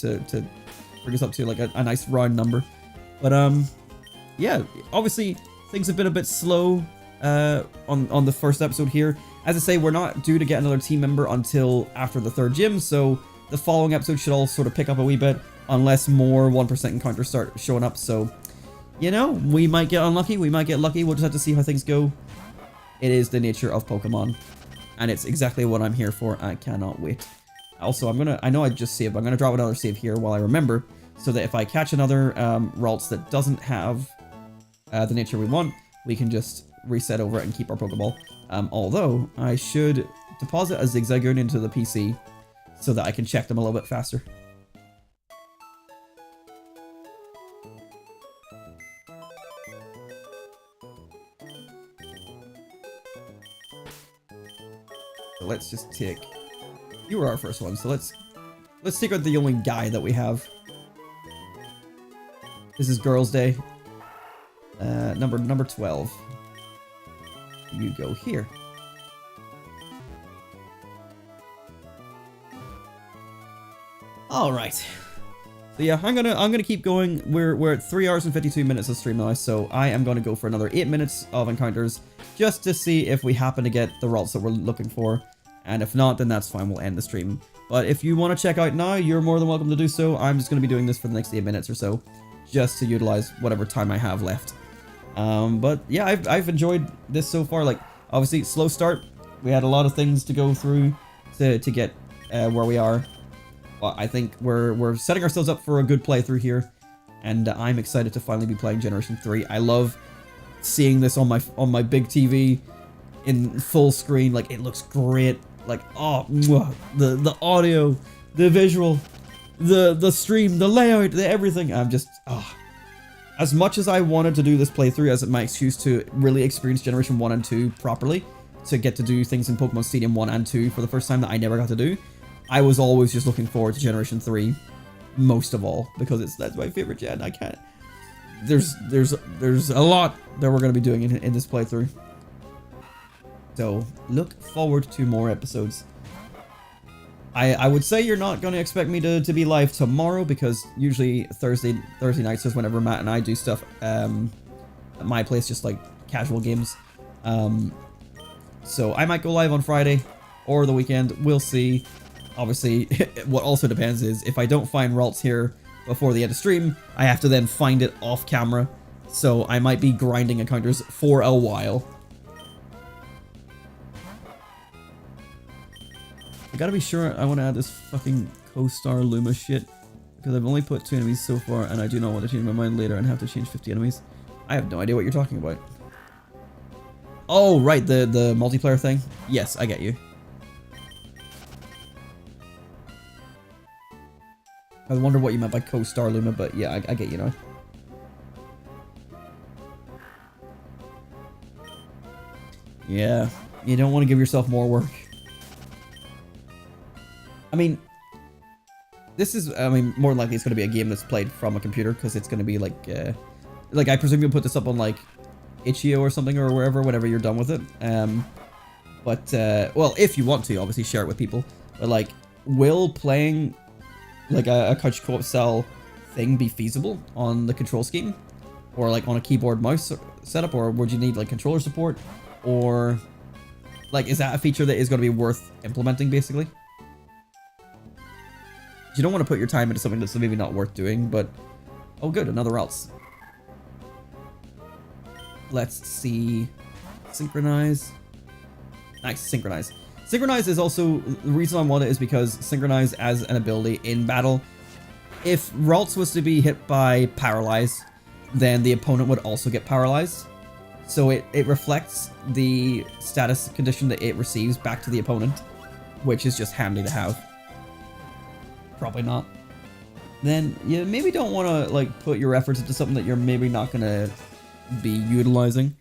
bring us up to like a nice round number. But yeah, obviously things have been a bit slow on the first episode here. As I say, we're not due to get another team member until after the 3rd gym, so the following episode should all sort of pick up a wee bit, unless more 1% encounters start showing up. So, you know, we might get unlucky, we might get lucky. We'll just have to see how things go. It is the nature of Pokemon, and it's exactly what I'm here for. I cannot wait. Also, I know I just saved, but I'm gonna drop another save here while I remember, so that if I catch another Ralts that doesn't have the nature we want, we can just reset over it and keep our Pokeball. Although, I should deposit a Zigzagoon into the PC so that I can check them a little bit faster. So let's just take... You were our first one, so let's take out the only guy that we have. This is Girls' Day. Number 12. You go here. All right. So yeah, I'm gonna keep going. We're at 3 hours and 52 minutes of stream now, so I am gonna go for another 8 minutes of encounters just to see if we happen to get the results that we're looking for. And if not, then that's fine. We'll end the stream. But if you want to check out now, you're more than welcome to do so. I'm just gonna be doing this for the next 8 minutes or so, just to utilize whatever time I have left. But yeah, I've enjoyed this so far. Like, obviously, slow start. We had a lot of things to go through to get where we are. But I think we're setting ourselves up for a good playthrough here, and I'm excited to finally be playing Generation 3. I love seeing this on my big TV in full screen. Like, it looks great. Like, oh, the audio, the visual, the stream, the layout, the everything. I'm just, oh. As much as I wanted to do this playthrough as my excuse to really experience Generation 1 and 2 properly, to get to do things in Pokemon Stadium 1 and 2 for the first time that I never got to do, I was always just looking forward to Generation 3 most of all, because that's my favorite gen. I can't... There's a lot that we're going to be doing in this playthrough. So, look forward to more episodes. I would say you're not going to expect me to be live tomorrow, because usually Thursday nights is whenever Matt and I do stuff at my place, just like casual games. So I might go live on Friday or the weekend. We'll see. Obviously, what also depends is if I don't find Ralts here before the end of stream, I have to then find it off camera. So I might be grinding encounters for a while. I gotta be sure I want to add this fucking co-star Luma shit, because I've only put 2 enemies so far, and I do not want to change my mind later and have to change 50 enemies. I have no idea what you're talking about. Oh, right, the multiplayer thing? Yes, I get you. I wonder what you meant by co-star Luma, but yeah, I get you now. Yeah, you don't want to give yourself more work. I mean, this is, more than likely it's going to be a game that's played from a computer, because it's going to be like I presume you'll put this up on, like, Itch.io or something, or wherever, whenever you're done with it. Well, if you want to, obviously share it with people. But, like, will playing, like, a couch co-op style thing be feasible on the control scheme? Or, like, on a keyboard mouse setup? Or would you need, like, controller support? Or, like, is that a feature that is going to be worth implementing, basically? You don't want to put your time into something that's maybe not worth doing, but... Oh good, another else. Let's see... Synchronize. Nice, Synchronize. Synchronize is also... The reason I want it is because Synchronize as an ability in battle, if Ralts was to be hit by Paralyze, then the opponent would also get Paralyzed. So it reflects the status condition that it receives back to the opponent, which is just handy to have. Probably not. Then you maybe don't want to like put your efforts into something that you're maybe not gonna be utilizing.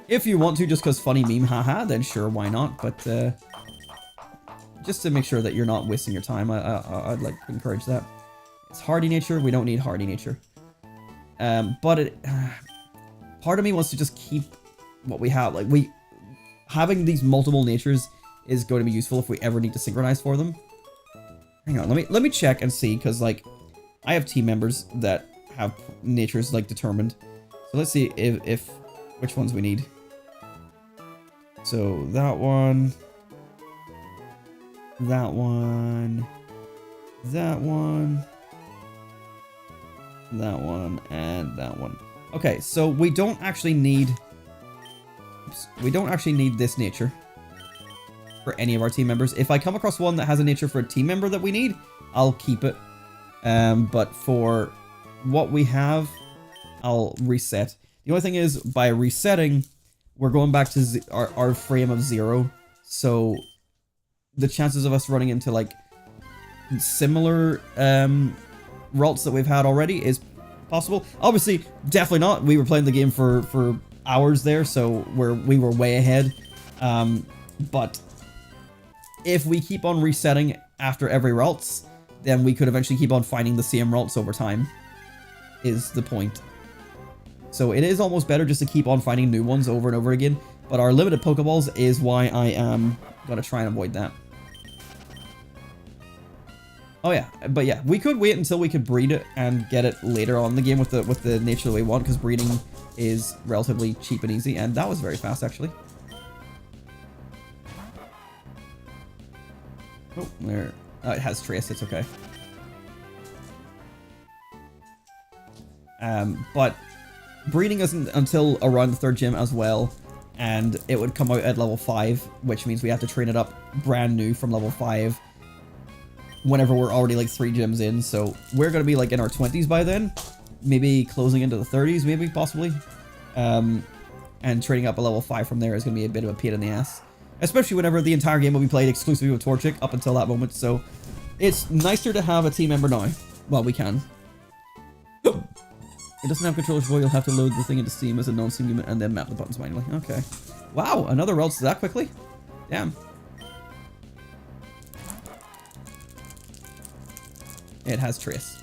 If you want to, just because funny meme, haha, then sure, why not? But just to make sure that you're not wasting your time, I'd like to encourage that. It's hardy nature. We don't need hardy nature. But part of me wants to just keep what we have. Like having these multiple natures is going to be useful if we ever need to synchronize for them. Hang on, let me check and see, because like I have team members that have natures like determined. So let's see if which ones we need. So that one, that one, that one, that one, and that one. Okay, so we don't actually need this nature for any of our team members. If I come across one that has a nature for a team member that we need, I'll keep it. But for what we have, I'll reset. The only thing is, by resetting, we're going back to our frame of 0. So the chances of us running into like similar routes that we've had already is possible. Obviously, definitely not. We were playing the game for hours there, so we were way ahead. But if we keep on resetting after every routes, then we could eventually keep on finding the same routes over time, is the point. So it is almost better just to keep on finding new ones over and over again, but our limited Pokeballs is why I am going to try and avoid that. Oh yeah, but yeah, we could wait until we could breed it and get it later on in the game with the nature that we want, because breeding is relatively cheap and easy, and that was very fast actually. Oh, there. Oh, it has trace, it's okay. But breeding isn't until around the 3rd gym as well, and it would come out at level 5, which means we have to train it up brand new from level 5 whenever we're already like 3 gyms in, so we're going to be like in our 20s by then, maybe closing into the 30s, maybe, possibly. And training up a level 5 from there is going to be a bit of a pain in the ass. Especially whenever the entire game will be played exclusively with Torchic up until that moment, so it's nicer to have a team member now. Well, we can. It doesn't have controllers for, you'll have to load the thing into Steam as a non-Steam unit and then map the buttons manually. Okay. Wow, another route that quickly? Damn. It has trace.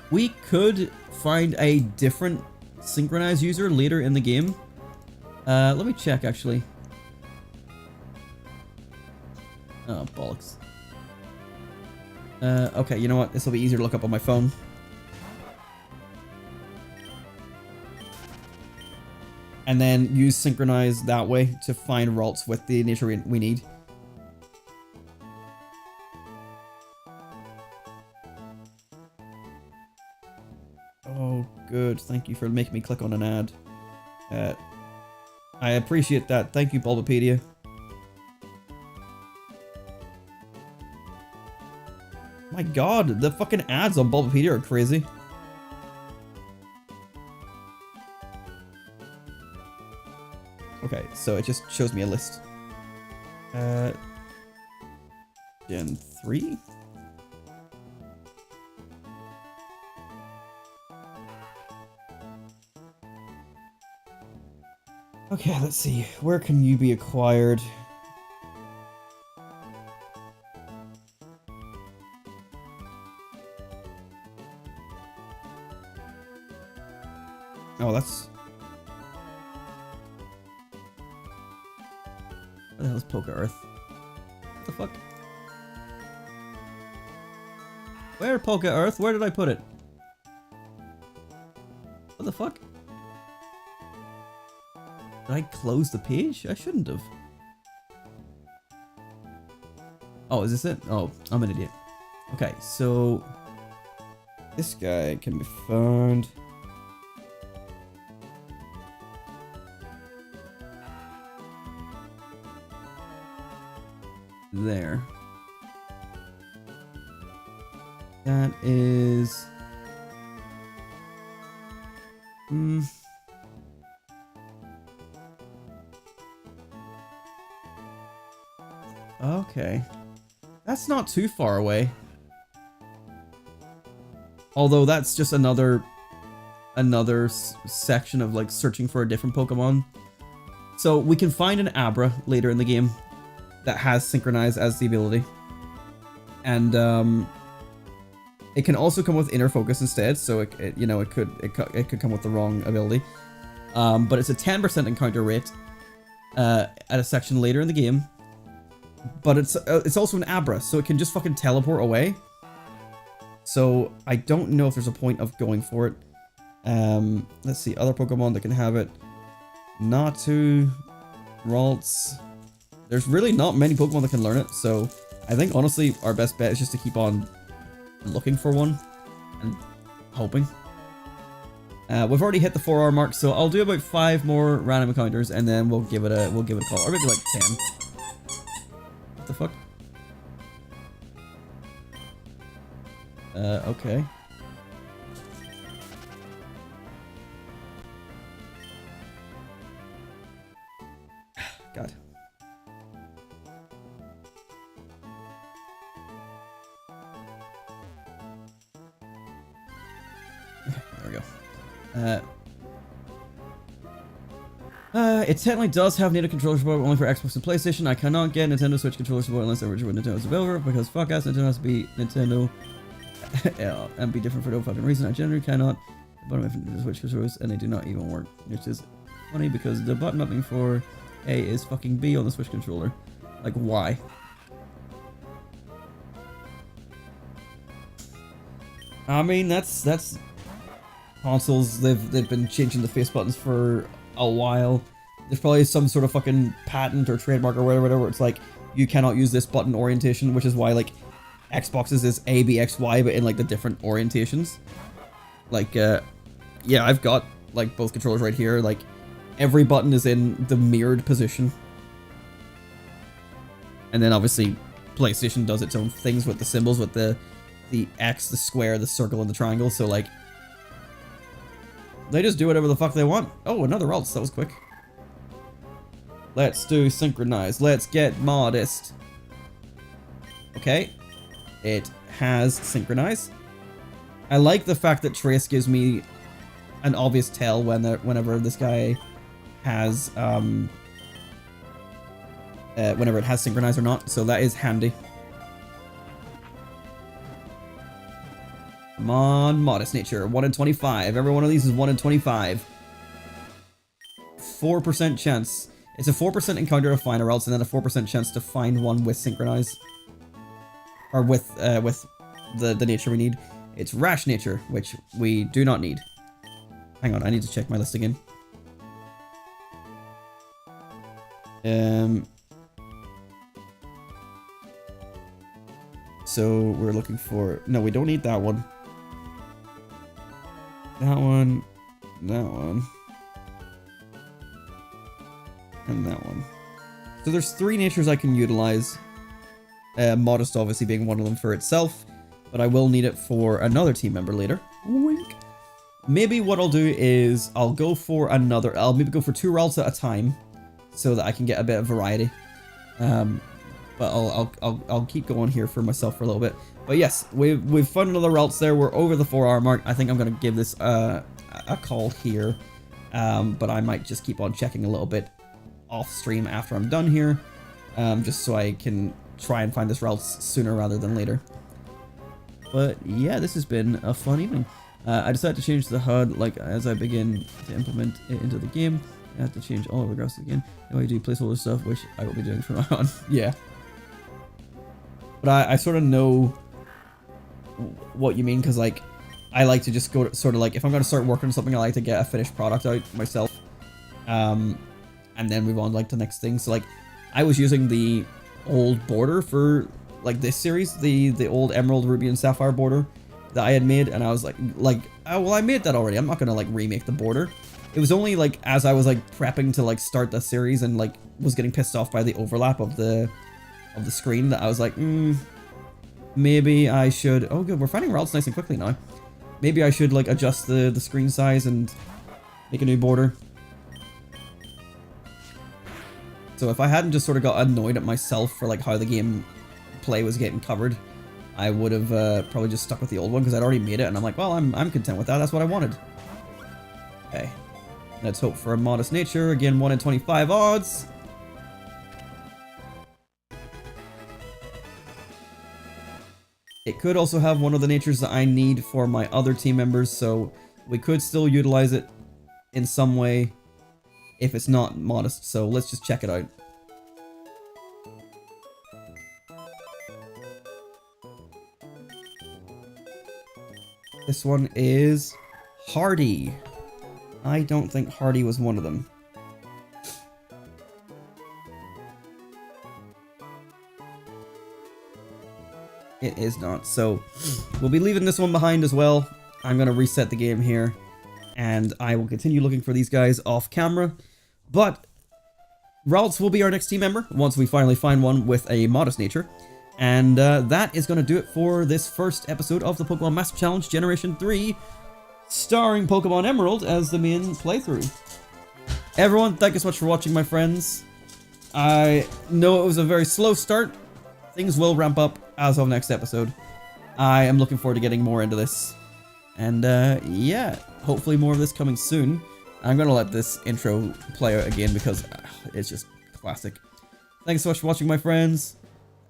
We could find a different synchronized user later in the game. Let me check actually. Oh, bollocks. Okay, you know what? This will be easier to look up on my phone. And then use synchronize that way to find routes with the nature we need. Oh, good. Thank you for making me click on an ad. I appreciate that. Thank you, Bulbapedia. My god, the fucking ads on Bulbapedia are crazy. Okay, so it just shows me a list. Gen 3? Okay, let's see. Where can you be acquired? Oh, that's... What the hell is Poke Earth? What the fuck? Where, Poke Earth? Where did I put it? What the fuck? Did I close the page? I shouldn't have. Oh, is this it? Oh, I'm an idiot. Okay, so... This guy can be found... there. That is... Okay. That's not too far away. Although that's just another section of like searching for a different Pokemon. So we can find an Abra later in the game that has Synchronize as the ability. And it can also come with Inner Focus instead, so it could come with the wrong ability. But it's a 10% encounter rate at a section later in the game. But it's also an Abra, so it can just fucking teleport away. So I don't know if there's a point of going for it. Let's see, other Pokemon that can have it. Natu, Ralts. There's really not many Pokemon that can learn it, so I think honestly our best bet is just to keep on looking for one and hoping. We've already hit the 4-hour mark, so I'll do about 5 more random encounters and then we'll give it a call, or maybe like 10. What the fuck? Okay. There we go. It technically does have native controller support only for Xbox and PlayStation. I cannot get Nintendo Switch controller support unless I originally with Nintendo's available because fuck ass Nintendo has to be Nintendo and be different for no fucking reason. I generally cannot button my Switch controllers and they do not even work, which is funny because the button mapping for A is fucking B on the Switch controller. Like why? I mean that's consoles. They've been changing the face buttons for a while. There's probably some sort of fucking patent or trademark or whatever where it's like you cannot use this button orientation, which is why like Xboxes is A, B, X, Y, but in like the different orientations. Like yeah, I've got like both controllers right here. Like every button is in the mirrored position. And then obviously PlayStation does its own things with the symbols, with the X, the square, the circle, and the triangle. So like they just do whatever the fuck they want. Oh, another else. That was quick. Let's do synchronize. Let's get modest. Okay. It has synchronize. I like the fact that Trace gives me an obvious tell whenever this guy has whenever it has synchronize or not. So that is handy. Come on, modest nature. 1 in 25. Every one of these is 1 in 25. 4% chance. It's a 4% encounter to find, or else, and then a 4% chance to find one with synchronize. Or with the nature we need. It's rash nature, which we do not need. Hang on, I need to check my list again. So we're looking for... No, we don't need that one. That one. That one. And that one. So there's 3 natures I can utilize. Modest obviously being one of them for itself. But I will need it for another team member later. Wink. Maybe what I'll do is I'll go for another... I'll maybe go for 2 routes at a time. So that I can get a bit of variety. But I'll keep going here for myself for a little bit. But yes, we've found another routes there. We're over the 4-hour mark. I think I'm going to give this a call here. But I might just keep on checking a little bit off stream after I'm done here. Just so I can try and find this routes sooner rather than later. But yeah, this has been a fun evening. I decided to change the HUD like as I begin to implement it into the game. I have to change all of the graphics again. Now I do placeholder stuff, which I will be doing from now on. Yeah. But I sort of know what you mean, because like I like to just go to, sort of like if I'm going to start working on something, I like to get a finished product out myself, and then move on to, like the next thing. So like I was using the old border for like this series, the old Emerald, Ruby, and Sapphire border that I had made, and I was like oh well, I made that already. I'm not gonna like remake the border. It was only like as I was like prepping to like start the series and like was getting pissed off by the overlap of the screen that I was like, maybe I should... Oh good, we're finding routes nice and quickly now. Maybe I should like adjust the screen size and make a new border. So if I hadn't just sort of got annoyed at myself for like how the game play was getting covered, I would have probably just stuck with the old one because I'd already made it, and I'm like, well, I'm content with that. That's what I wanted. Okay. Let's hope for a modest nature. Again, 1 in 25 odds. It could also have one of the natures that I need for my other team members, so we could still utilize it in some way if it's not modest. So let's just check it out. This one is Hardy. I don't think Hardy was one of them. It is not. So we'll be leaving this one behind as well. I'm going to reset the game here, and I will continue looking for these guys off camera. But Ralts will be our next team member once we finally find one with a modest nature. And that is going to do it for this first episode of the Pokemon Master Challenge Generation 3, starring Pokemon Emerald as the main playthrough. Everyone, thank you so much for watching, my friends. I know it was a very slow start. Things will ramp up as of next episode. I am looking forward to getting more into this. And yeah, hopefully more of this coming soon. I'm gonna let this intro play out again because it's just classic. Thanks so much for watching, my friends.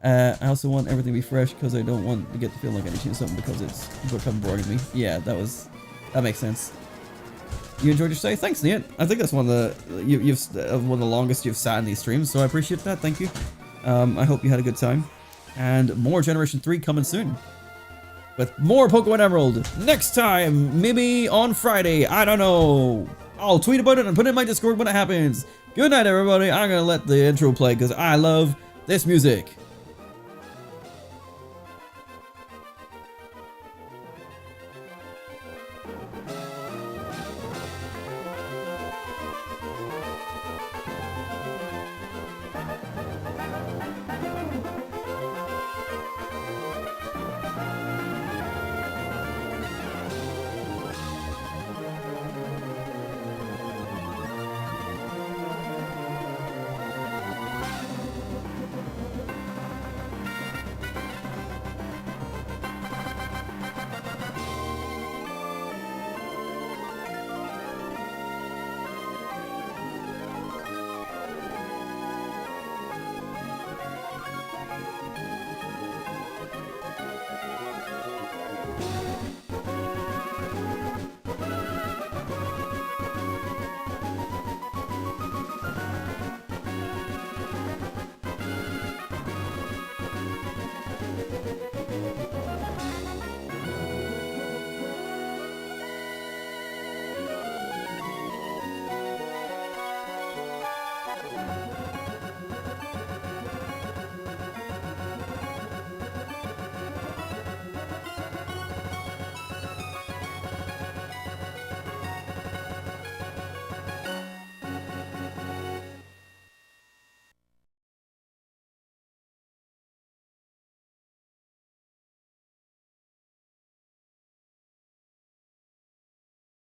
I also want everything to be fresh because I don't want to get the feeling like I need to change something because it's become boring to me. Yeah, that makes sense. You enjoyed your stay? Thanks, Nate. I think that's one of the one of the longest you've sat in these streams, so I appreciate that. Thank you. I hope you had a good time, and more Generation 3 coming soon with more Pokemon Emerald next time, maybe on Friday. I don't know. I'll tweet about it and put it in my Discord when it happens. Good night, everybody. I'm gonna let the intro play because I love this music.